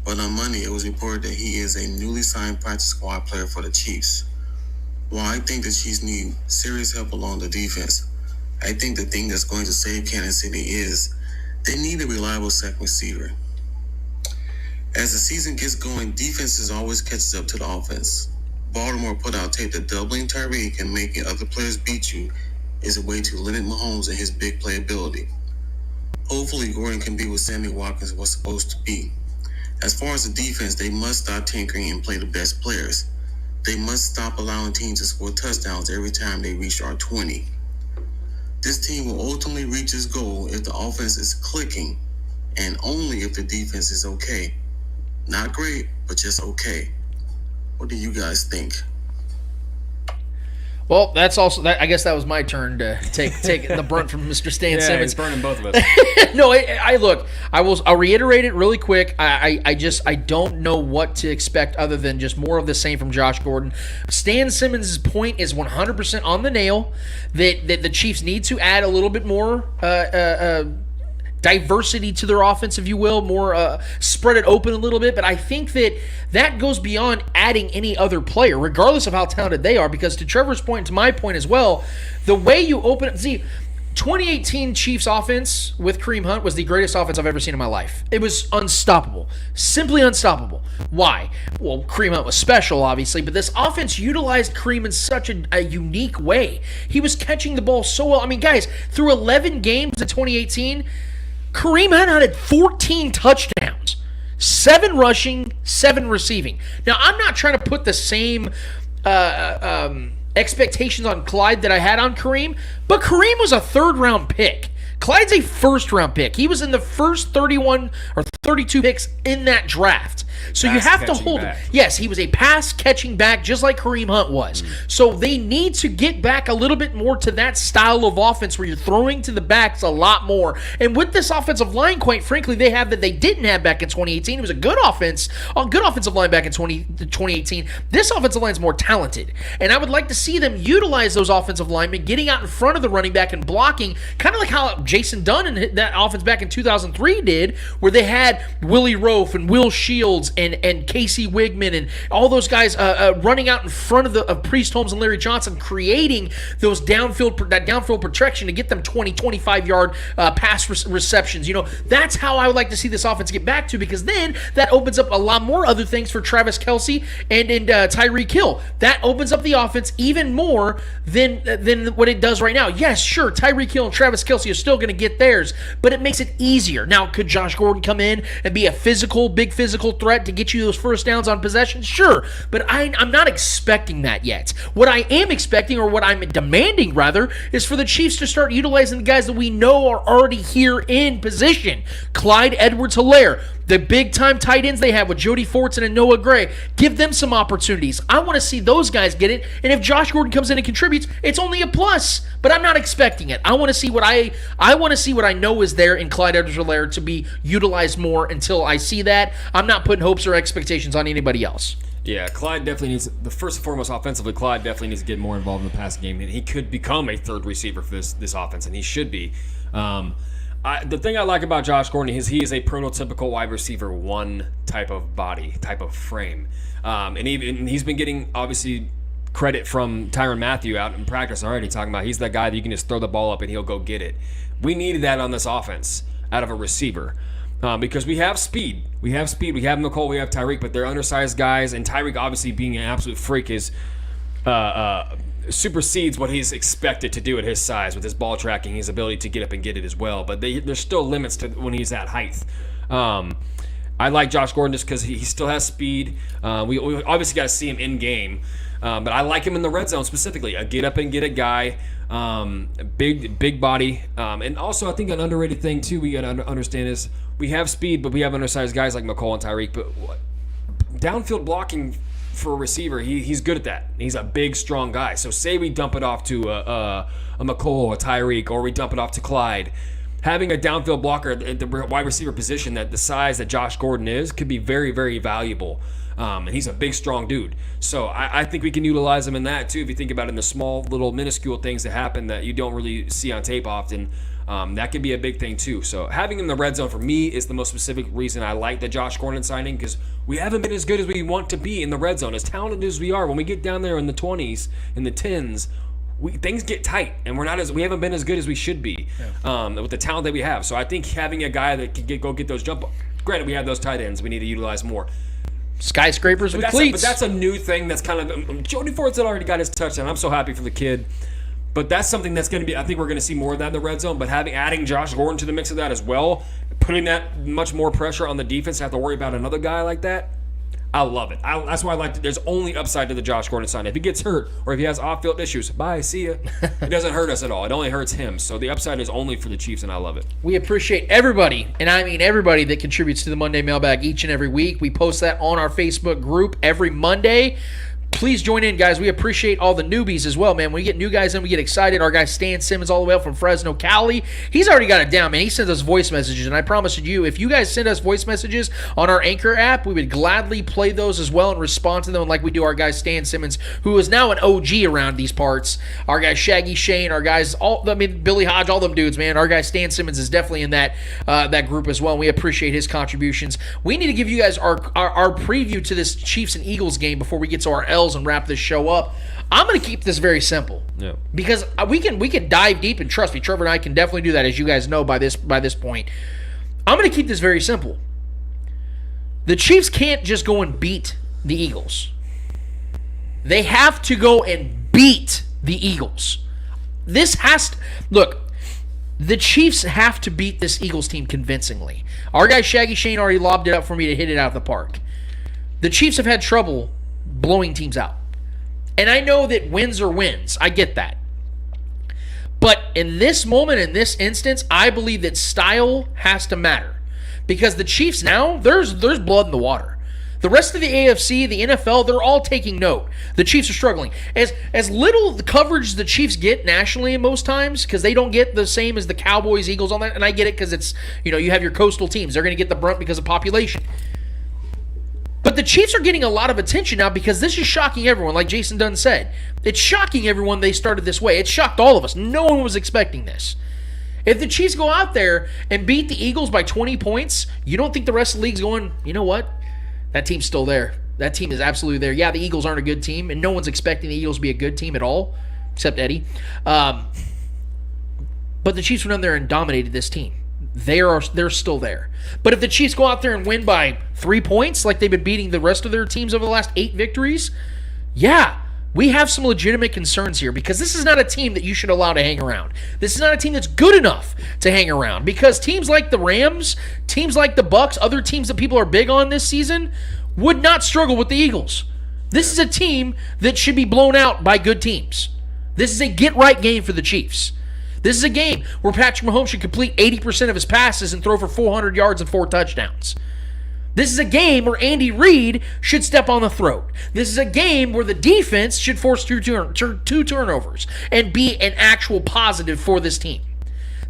but on Monday, it was reported that he is a newly signed practice squad player for the Chiefs. While I think the Chiefs need serious help along the defense, I think the thing that's going to save Kansas City is they need a reliable second receiver. As the season gets going, defenses always catches up to the offense. Baltimore put out tape that doubling Tyreek and making other players beat you is a way to limit Mahomes and his big playability. Hopefully, Gordon can be what Sammy Watkins was supposed to be. As far as the defense, they must stop tinkering and play the best players. They must stop allowing teams to score touchdowns every time they reach our 20. This team will ultimately reach its goal if the offense is clicking and only if the defense is okay. Not great, but just okay. What do you guys think? Well, that's also that. I guess that was my turn to take the brunt from Mr. Stan Simmons. He's burning both of us. No, I look. I'll reiterate it really quick. I don't know what to expect other than just more of the same from Josh Gordon. Stan Simmons' point is 100% on the nail. That the Chiefs need to add a little bit more diversity to their offense, if you will, more spread it open a little bit. But I think that goes beyond adding any other player, regardless of how talented they are, because to Trevor's point, to my point as well, the way you open it, 2018 Chiefs offense with Kareem Hunt was the greatest offense I've ever seen in my life. It was unstoppable. Simply unstoppable. Why? Well, Kareem Hunt was special, obviously, but this offense utilized Kareem in such a unique way. He was catching the ball so well. I mean, guys, through 11 games in 2018, Kareem Hunt had 14 touchdowns, 7 rushing, 7 receiving. Now, I'm not trying to put the same expectations on Clyde that I had on Kareem, but Kareem was a third-round pick. Clyde's a first-round pick. He was in the first 31 or 32 picks in that draft. So you have to hold him. Yes, he was a pass-catching back just like Kareem Hunt was. So they need to get back a little bit more to that style of offense where you're throwing to the backs a lot more. And with this offensive line, quite frankly, they have that they didn't have back in 2018. It was a good offensive line back in 2018. This offensive line is more talented. And I would like to see them utilize those offensive linemen getting out in front of the running back and blocking, kind of like how Jason Dunn and that offense back in 2003 did, where they had Willie Rofe and Will Shields and Casey Wigman and all those guys running out in front of Priest Holmes and Larry Johnson, creating those downfield protection to get them 20, 25-yard pass receptions. You know, that's how I would like to see this offense get back to, because then that opens up a lot more other things for Travis Kelce and Tyreek Hill. That opens up the offense even more than what it does right now. Yes, sure, Tyreek Hill and Travis Kelce are still going to get theirs, but it makes it easier. Now, could Josh Gordon come in and be a big physical threat to get you those first downs on possession? Sure, but I'm not expecting that yet. What I am expecting, or what I'm demanding rather, is for the Chiefs to start utilizing the guys that we know are already here in position. Clyde Edwards-Helaire, the big-time tight ends they have with Jody Fortson and Noah Gray, give them some opportunities. I want to see those guys get it, and if Josh Gordon comes in and contributes, it's only a plus, but I'm not expecting it. I want to see what I know is there in Clyde Edwards-Helaire to be utilized more. Until I see that, I'm not putting hopes or expectations on anybody else. Yeah, Clyde definitely needs, the first and foremost offensively, Clyde definitely needs to get more involved in the passing game, and he could become a third receiver for this offense, and he should be. The thing I like about Josh Gordon is he is a prototypical wide receiver one type of body, type of frame. And he's been getting, obviously, credit from Tyrann Mathieu out in practice already, talking about he's that guy that you can just throw the ball up and he'll go get it. We needed that on this offense out of a receiver. Because we have speed. We have Nicole, we have Tyreek, but they're undersized guys, and Tyreek obviously being an absolute freak is supersedes what he's expected to do at his size with his ball tracking, his ability to get up and get it as well. But there's still limits to when he's that height. I like Josh Gordon just because he still has speed. We obviously got to see him in game, but I like him in the red zone specifically. A get up and get it guy. Big body, and also I think an underrated thing too we got to understand is we have speed, but we have undersized guys like McCall and Tyreek. But downfield blocking for a receiver, he's good at that. He's a big, strong guy. So say we dump it off to a McCall, a Tyreek, or we dump it off to Clyde. Having a downfield blocker at the wide receiver position that the size that Josh Gordon is could be very, very valuable. And he's a big, strong dude. So I think we can utilize him in that, too, if you think about it in the small, little, minuscule things that happen that you don't really see on tape often. That could be a big thing, too. So having him in the red zone, for me, is the most specific reason I like the Josh Gordon signing, because we haven't been as good as we want to be in the red zone. As talented as we are, when we get down there in the 20s, in the 10s, things get tight, and we haven't been as good as we should be with the talent that we have. So I think having a guy that can go get those jump. Granted, we have those tight ends. We need to utilize more. Skyscrapers with cleats. But that's a new thing. That's kind of Jody Fortson already got his touchdown. I'm so happy for the kid. But that's something that's going to be. I think we're going to see more of that in the red zone. But adding Josh Gordon to the mix of that as well, putting that much more pressure on the defense to have to worry about another guy like that. I love it. That's why I like it. There's only upside to the Josh Gordon sign. If he gets hurt or if he has off-field issues, bye, see ya. It doesn't hurt us at all. It only hurts him. So the upside is only for the Chiefs, and I love it. We appreciate everybody, and I mean everybody that contributes to the Monday Mailbag each and every week. We post that on our Facebook group every Monday. Please join in, guys. We appreciate all the newbies as well, man. When we get new guys in, we get excited. Our guy Stan Simmons all the way up from Fresno, Cali. He's already got it down, man. He sends us voice messages, and I promise you, if you guys send us voice messages on our Anchor app, we would gladly play those as well and respond to them like we do our guy Stan Simmons, who is now an OG around these parts. Our guy Shaggy Shane, our guys, Billy Hodge, all them dudes, man. Our guy Stan Simmons is definitely in that group as well, and we appreciate his contributions. We need to give you guys our preview to this Chiefs and Eagles game before we get to our L's and wrap this show up. I'm going to keep this very simple. Yeah. Because we can dive deep, and trust me, Trevor and I can definitely do that, as you guys know by this point. I'm going to keep this very simple. The Chiefs can't just go and beat the Eagles. They have to go and beat the Eagles. Look, the Chiefs have to beat this Eagles team convincingly. Our guy Shaggy Shane already lobbed it up for me to hit it out of the park. The Chiefs have had trouble blowing teams out. And I know that wins are wins. I get that. But in this moment, in this instance, I believe that style has to matter. Because the Chiefs now, there's blood in the water. The rest of the AFC, the NFL, they're all taking note. The Chiefs are struggling. As little the coverage the Chiefs get nationally most times, because they don't get the same as the Cowboys, Eagles, all that, and I get it because it's, you have your coastal teams. They're going to get the brunt because of population. But the Chiefs are getting a lot of attention now because this is shocking everyone, like Jason Dunn said. It's shocking everyone they started this way. It shocked all of us. No one was expecting this. If the Chiefs go out there and beat the Eagles by 20 points, you don't think the rest of the league's going, you know what? That team's still there. That team is absolutely there. Yeah, the Eagles aren't a good team, and no one's expecting the Eagles to be a good team at all, except Eddie. But the Chiefs went in there and dominated this team. They're still there. But if the Chiefs go out there and win by 3 points, like they've been beating the rest of their teams over the last 8 victories, yeah, we have some legitimate concerns here because this is not a team that you should allow to hang around. This is not a team that's good enough to hang around because teams like the Rams, teams like the Bucks, other teams that people are big on this season would not struggle with the Eagles. This is a team that should be blown out by good teams. This is a get-right game for the Chiefs. This is a game where Patrick Mahomes should complete 80% of his passes and throw for 400 yards and 4 touchdowns. This is a game where Andy Reid should step on the throat. This is a game where the defense should force 2 turnovers and be an actual positive for this team.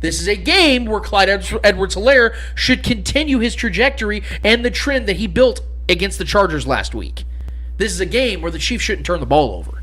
This is a game where Clyde Edwards-Helaire should continue his trajectory and the trend that he built against the Chargers last week. This is a game where the Chiefs shouldn't turn the ball over.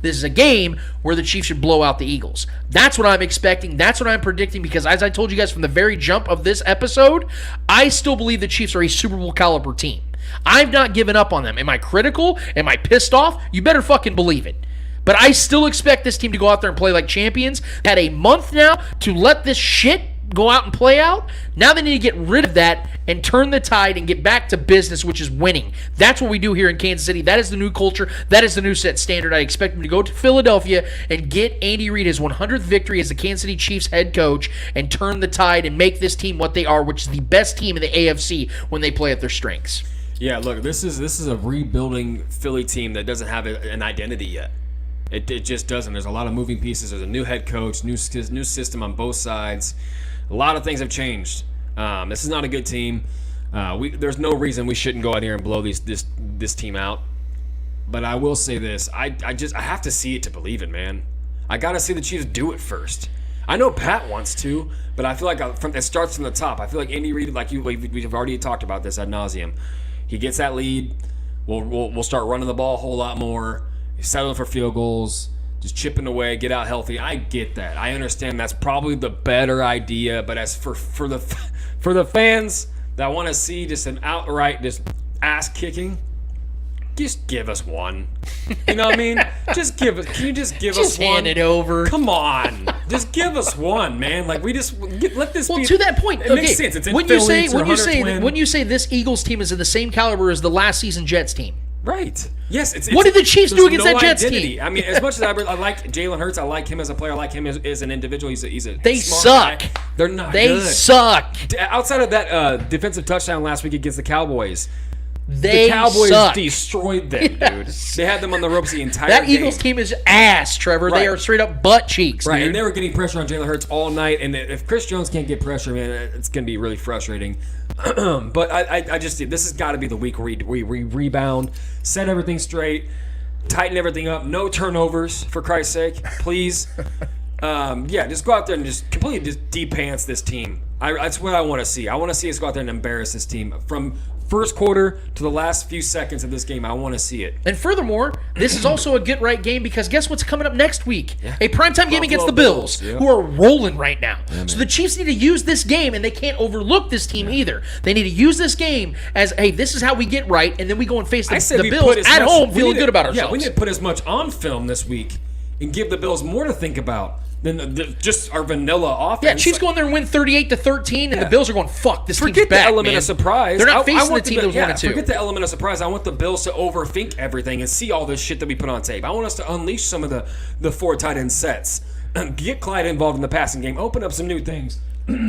This is a game where the Chiefs should blow out the Eagles. That's what I'm expecting. That's what I'm predicting because as I told you guys from the very jump of this episode, I still believe the Chiefs are a Super Bowl caliber team. I've not given up on them. Am I critical? Am I pissed off? You better fucking believe it. But I still expect this team to go out there and play like champions. Had a month now to let this shit go out and play out. Now they need to get rid of that and turn the tide and get back to business, which is winning. That's what we do here in Kansas City. That is the new culture. That is the new set standard. I expect them to go to Philadelphia and get Andy Reid his 100th victory as the Kansas City Chiefs head coach and turn the tide and make this team what they are, which is the best team in the AFC when they play at their strengths. Yeah, look, this is a rebuilding Philly team that doesn't have an identity yet. It just doesn't. There's a lot of moving pieces. There's a new head coach, new system on both sides. A lot of things have changed. This is not a good team. There's no reason we shouldn't go out here and blow this team out. But I will say this: I have to see it to believe it, man. I got to see the Chiefs do it first. I know Pat wants to, but I feel like it starts from the top. I feel like Andy Reid, we've already talked about this ad nauseum. He gets that lead. We'll start running the ball a whole lot more. Settling for field goals. Just chipping away, get out healthy. I get that. I understand that's probably the better idea. But as for the fans that want to see just an outright just ass kicking, just give us one. You know what I mean? Just give us. Can you just give us one? Hand it over. Come on, just give us one, man. Like let this. Well, be, to that point, it makes sense. It's in Philly. When you say this Eagles team is in the same caliber as the last season Jets team. Right. Yes. What did the Chiefs do against that Jets identity. team? I mean, as much as I like Jalen Hurts, I like him as a player, I like him as an individual. He's a they smart suck. guy. They're not. They good. suck. Outside of that defensive touchdown last week against the Cowboys, the Cowboys suck. destroyed them, dude. They had them on the ropes the entire That game. Eagles team is ass, Trevor. Right. They are straight up butt cheeks, Right, dude. and they were getting pressure on Jalen Hurts all night. And if Chris Jones can't get pressure, man, it's going to be really frustrating. But I just see this has got to be the week where we rebound, set everything straight, tighten everything up, no turnovers, for Christ's sake, please. Just go out there and just completely just de-pants this team. That's what I want to see. I want to see us go out there and embarrass this team from first quarter to the last few seconds of this game. I want to see it. And furthermore, this is also a get-right game because guess what's coming up next week? Yeah. A primetime game against the Bills, Yeah. who are rolling right now. So the Chiefs need to use this game, and they can't overlook this team either. They need to use this game as, hey, this is how we get right, and then we go and face the Bills at home feeling good about ourselves. Yeah, we need to put as much on film this week and give the Bills more to think about than just our vanilla offense. Yeah, Chiefs go in there and win 38-13, and the Bills are going, fuck, this team's back, the element man. of surprise. They're not facing the want team that was 1-2. Forget the element of surprise. I want the Bills to overthink everything and see all this shit that we put on tape. I want us to unleash some of the 4 tight end sets. Get Clyde involved in the passing game. Open up some new things.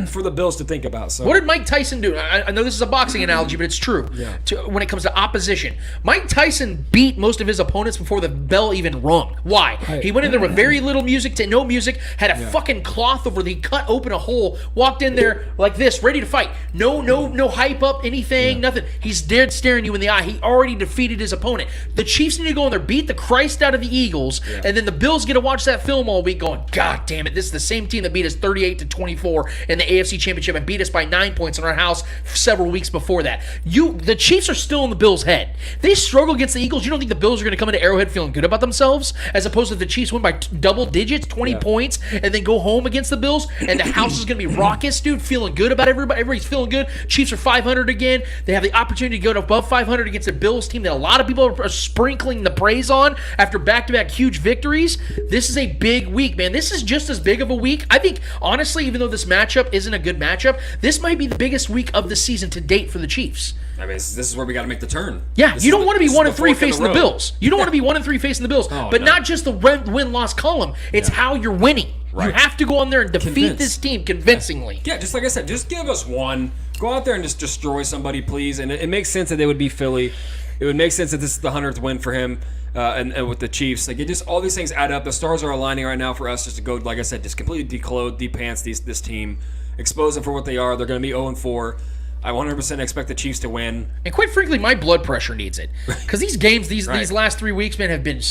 for the Bills to think about. So What did Mike Tyson do? I know this is a boxing analogy, but it's true. Yeah. When it comes to opposition, Mike Tyson beat most of his opponents before the bell even rung. Why? He went in there with very little music to no music, had a fucking cloth over. He cut open a hole, walked in there like this, ready to fight. No hype up, anything, nothing. He's dead staring you in the eye. He already defeated his opponent. The Chiefs need to go in there, beat the Christ out of the Eagles, and then the Bills get to watch that film all week, going, God damn it, this is the same team that beat us 38-24 in the AFC Championship and beat us by 9 points in our house several weeks before that. The Chiefs are still in the Bills' head. They struggle against the Eagles. You don't think the Bills are going to come into Arrowhead feeling good about themselves, as opposed to the Chiefs win by double digits, 20 points, and then go home against the Bills, and the house is going to be raucous, dude, feeling good about everybody. Everybody's feeling good. Chiefs are 500 again. They have the opportunity to go to above 500 against a Bills team that a lot of people are sprinkling the praise on after back-to-back huge victories. This is a big week, man. This is just as big of a week. I think, honestly, even though this matchup isn't a good matchup, this might be the biggest week of the season to date for the Chiefs. I mean, this is where we got to make the turn. Yeah, you don't want to be 1-3 fork in facing the Bills. You don't want to be 1-3 facing the Bills, but no. not just the win-loss column. It's how you're winning. Right. You have to go on there and defeat Convince. this team convincingly. Yeah, just like I said, just give us one. Go out there and just destroy somebody, please. And it makes sense that they would be Philly. It would make sense that this is the 100th win for him and with the Chiefs. Like, it just, all these things add up. The stars are aligning right now for us just to go, like I said, just completely declothe, depants this team, expose them for what they are. They're going to be 0-4. I 100% expect the Chiefs to win. And quite frankly, my blood pressure needs it. Because these games, these last 3 weeks, man, have been...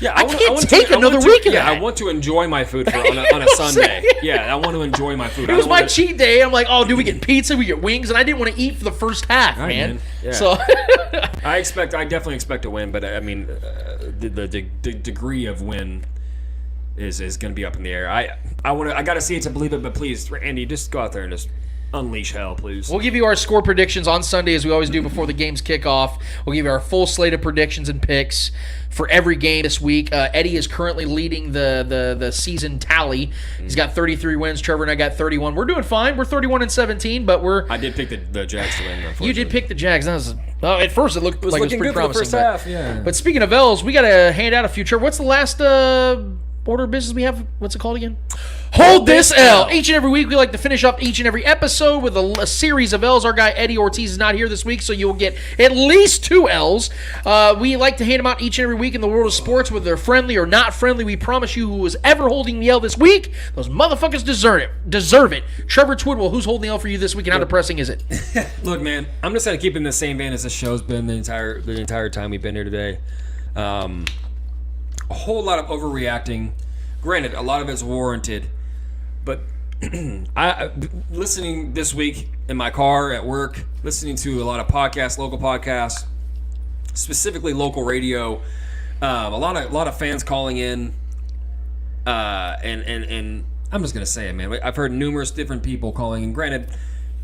Yeah, I can't take another week of that. I want to enjoy my food on a Sunday. Yeah, I want to enjoy my food. It was my cheat day. I'm like, oh, dude, we get pizza, we get wings, and I didn't want to eat for the first half, Right, man. Yeah. So I definitely expect to win, but I mean, the degree of win is going to be up in the air. I got to see it to believe it, but please, Andy, just go out there and just unleash hell, please. we'll give you our score predictions on Sunday, as we always do before the games kick off. We'll give you our full slate of predictions and picks for every game this week. Eddie is currently leading the season tally. He's got 33 wins. Trevor and I got 31. We're doing fine. We're 31-17, but I did pick the Jags to win. You did pick the Jags. That was, well, at first it looked like it was looking pretty good for the promising. first half, yeah. But speaking of L's, we got to hand out a few. Trevor, what's the last order of business we have? What's it called again? Hold this L. Each and every week, we like to finish up each and every episode with a series of L's. Our guy Eddie Ortiz is not here this week, so you'll get at least 2 L's. We like to hand them out each and every week in the world of sports, whether they're friendly or not friendly. We promise you, who is ever holding the L this week, those motherfuckers deserve it. Trevor Twidwell, who's holding the L for you this week, and how depressing is it? Look, man, I'm just going to keep in the same vein as the show's been the entire time we've been here today. A whole lot of overreacting. Granted, a lot of it's warranted, but listening this week in my car at work, listening to a lot of podcasts, local podcasts, specifically local radio, a lot of fans calling in, and I'm just gonna say it, man. I've heard numerous different people calling in. Granted,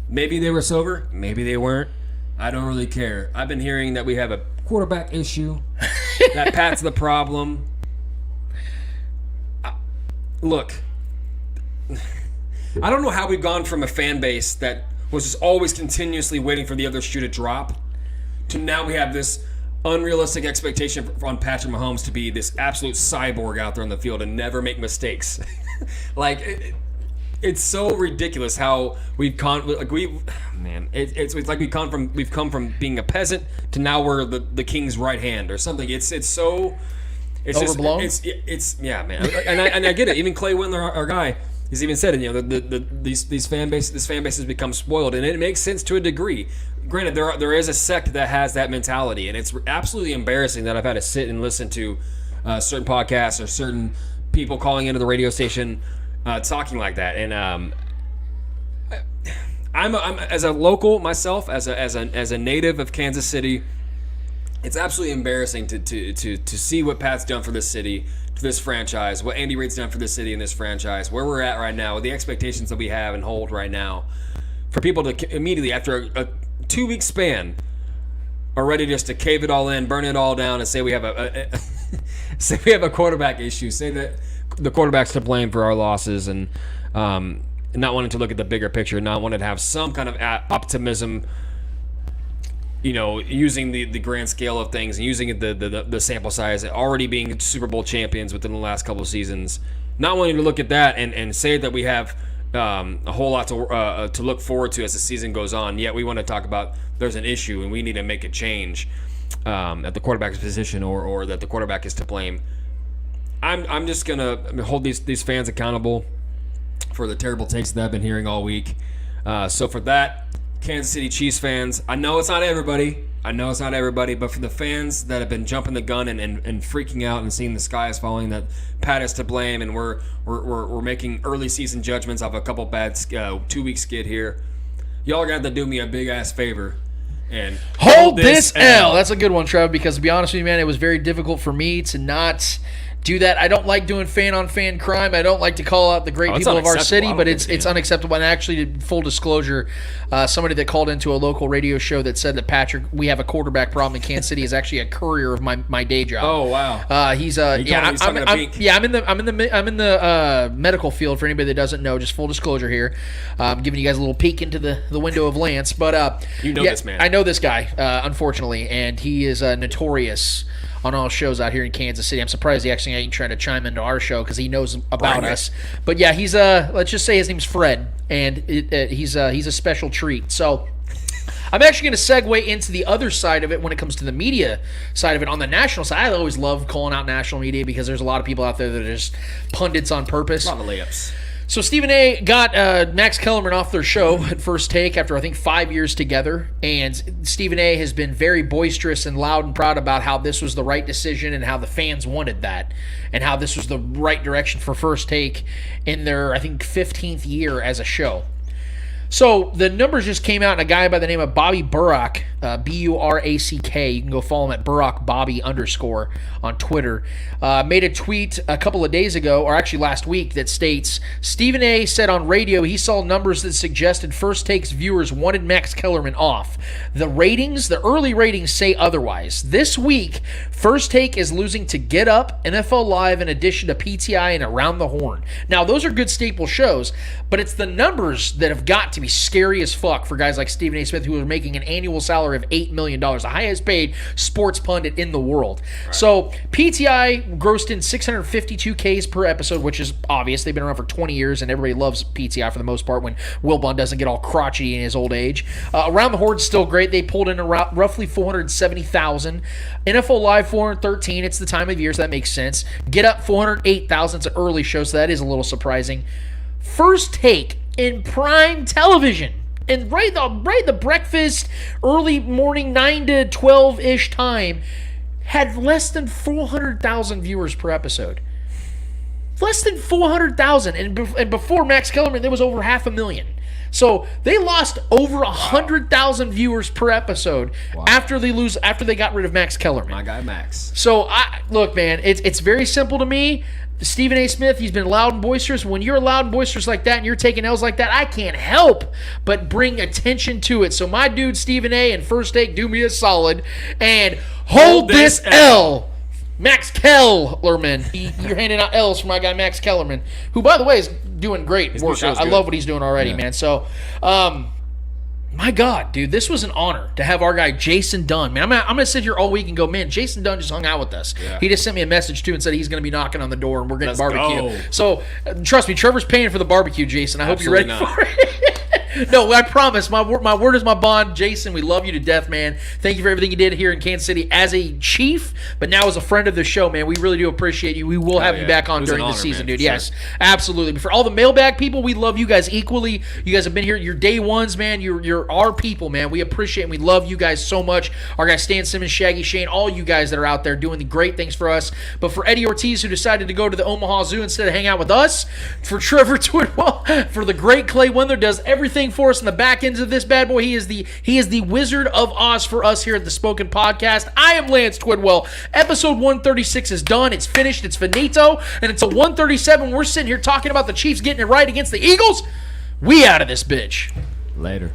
maybe they were sober, maybe they weren't. I don't really care. I've been hearing that we have a quarterback issue, that Pat's the problem. Look, I don't know how we've gone from a fan base that was just always continuously waiting for the other shoe to drop to now we have this unrealistic expectation on Patrick Mahomes to be this absolute cyborg out there on the field and never make mistakes. It's so ridiculous how we've come. It's like we've come from being a peasant to now we're the king's right hand or something. It's so. It's overblown. It's yeah, man, and I get it. Even Clay Windler, our guy, he's even said it. These fan bases has become spoiled, and it makes sense to a degree. Granted, there is a sect that has that mentality, and it's absolutely embarrassing that I've had to sit and listen to certain podcasts or certain people calling into the radio station talking like that. And I'm as a local myself, as a native of Kansas City. It's absolutely embarrassing to see what Pat's done for this city, for this franchise, what Andy Reid's done for this city and this franchise, where we're at right now, with the expectations that we have and hold right now, for people to immediately, after a 2-week span, are ready just to cave it all in, burn it all down, and say we have a quarterback issue, say that the quarterback's to blame for our losses, and not wanting to look at the bigger picture, not wanting to have some kind of optimism. Using the grand scale of things and using the sample size, already being Super Bowl champions within the last couple of seasons, not wanting to look at that and say that we have a whole lot to look forward to as the season goes on. Yet we want to talk about there's an issue and we need to make a change at the quarterback's position, or that the quarterback is to blame. I'm just gonna hold these fans accountable for the terrible takes that I've been hearing all week. So for that, Kansas City Chiefs fans, I know it's not everybody, but for the fans that have been jumping the gun and freaking out and seeing the sky is falling, that Pat is to blame, and we're making early season judgments off a couple bad 2-week skid here. Y'all are gonna have to do me a big ass favor and hold this L. That's a good one, Trev, because to be honest with you, man, it was very difficult for me to not do that. I don't like doing fan-on-fan crime. I don't like to call out the great people of our city, but it's unacceptable. And actually, full disclosure, somebody that called into a local radio show that said that Patrick, we have a quarterback problem in Kansas City, is actually a courier of my day job. Oh wow. I'm in the medical field. For anybody that doesn't know, just full disclosure here, I'm giving you guys a little peek into the window of Lance. But this man. I know this guy, unfortunately, and he is notorious on all shows out here in Kansas City. I'm surprised he actually ain't trying to chime into our show because he knows about us. But yeah, he's let's just say his name's Fred, and he's a special treat. So I'm actually going to segue into the other side of it when it comes to the media side of it. On the national side, I always love calling out national media because there's a lot of people out there that are just pundits on purpose. A lot of layups. So Stephen A. got Max Kellerman off their show at First Take after, I think, 5 years together. And Stephen A. has been very boisterous and loud and proud about how this was the right decision and how the fans wanted that and how this was the right direction for First Take in their, I think, 15th year as a show. So the numbers just came out, and a guy by the name of Bobby Burack, B-U-R-A-C-K, you can go follow him at BurackBobby _ on Twitter, made a tweet a couple of days ago, or actually last week, that states, Stephen A. said on radio he saw numbers that suggested First Take's viewers wanted Max Kellerman off. The early ratings say otherwise. This week, First Take is losing to Get Up, NFL Live, in addition to PTI and Around the Horn. Now, those are good staple shows, but it's the numbers that have got to be scary as fuck for guys like Stephen A. Smith, who are making an annual salary of $8 million, the highest paid sports pundit in the world. Right. So PTI grossed in 652Ks per episode, which is obvious. They've been around for 20 years, and everybody loves PTI for the most part when Wilbon doesn't get all crotchety in his old age. Around the Horn's still great. They pulled in around roughly 470,000. NFL Live 413. It's the time of year, so that makes sense. Get Up 408,000. It's an early show, so that is a little surprising. First Take in prime television, and right the breakfast, early morning, 9 to 12-ish time, had less than 400,000 viewers per episode. Less than 400,000, and before Max Kellerman, there was over 500,000. So they lost over 100,000 viewers per episode after they got rid of Max Kellerman. My guy Max. So look, man, it's very simple to me. Stephen A. Smith, he's been loud and boisterous. When you're loud and boisterous like that and you're taking L's like that, I can't help but bring attention to it. So my dude Stephen A. and First Take, do me a solid and hold this L. Max Kellerman. You're handing out L's for my guy Max Kellerman, who, by the way, is doing great work. I love what he's doing already, man. So, my God, dude, this was an honor to have our guy Jason Dunn. Man, I'm gonna sit here all week and go, man, Jason Dunn just hung out with us. Yeah. He just sent me a message too and said he's gonna be knocking on the door and we're getting barbecue. Go. So trust me, Trevor's paying for the barbecue, Jason. I hope you're ready for it. No, I promise. My word is my bond. Jason, we love you to death, man. Thank you for everything you did here in Kansas City as a chief, but now as a friend of the show, man. We really do appreciate you. We will have you back on during the season, man, dude. Yes, sure. Absolutely. But for all the mailbag people, we love you guys equally. You guys have been here. You're day ones, man. You're our people, man. We appreciate and we love you guys so much. Our guys Stan Simmons, Shaggy Shane, all you guys that are out there doing the great things for us. But for Eddie Ortiz, who decided to go to the Omaha Zoo instead of hang out with us, for Trevor Twidwell, for the great Clay Wendler, does everything for us in the back ends of this bad boy. He is the Wizard of Oz for us here at the Spoken Podcast. I am Lance Twidwell. Episode 136 is done. It's finished. It's finito. And until 137, we're sitting here talking about the Chiefs getting it right against the Eagles. We out of this bitch. Later.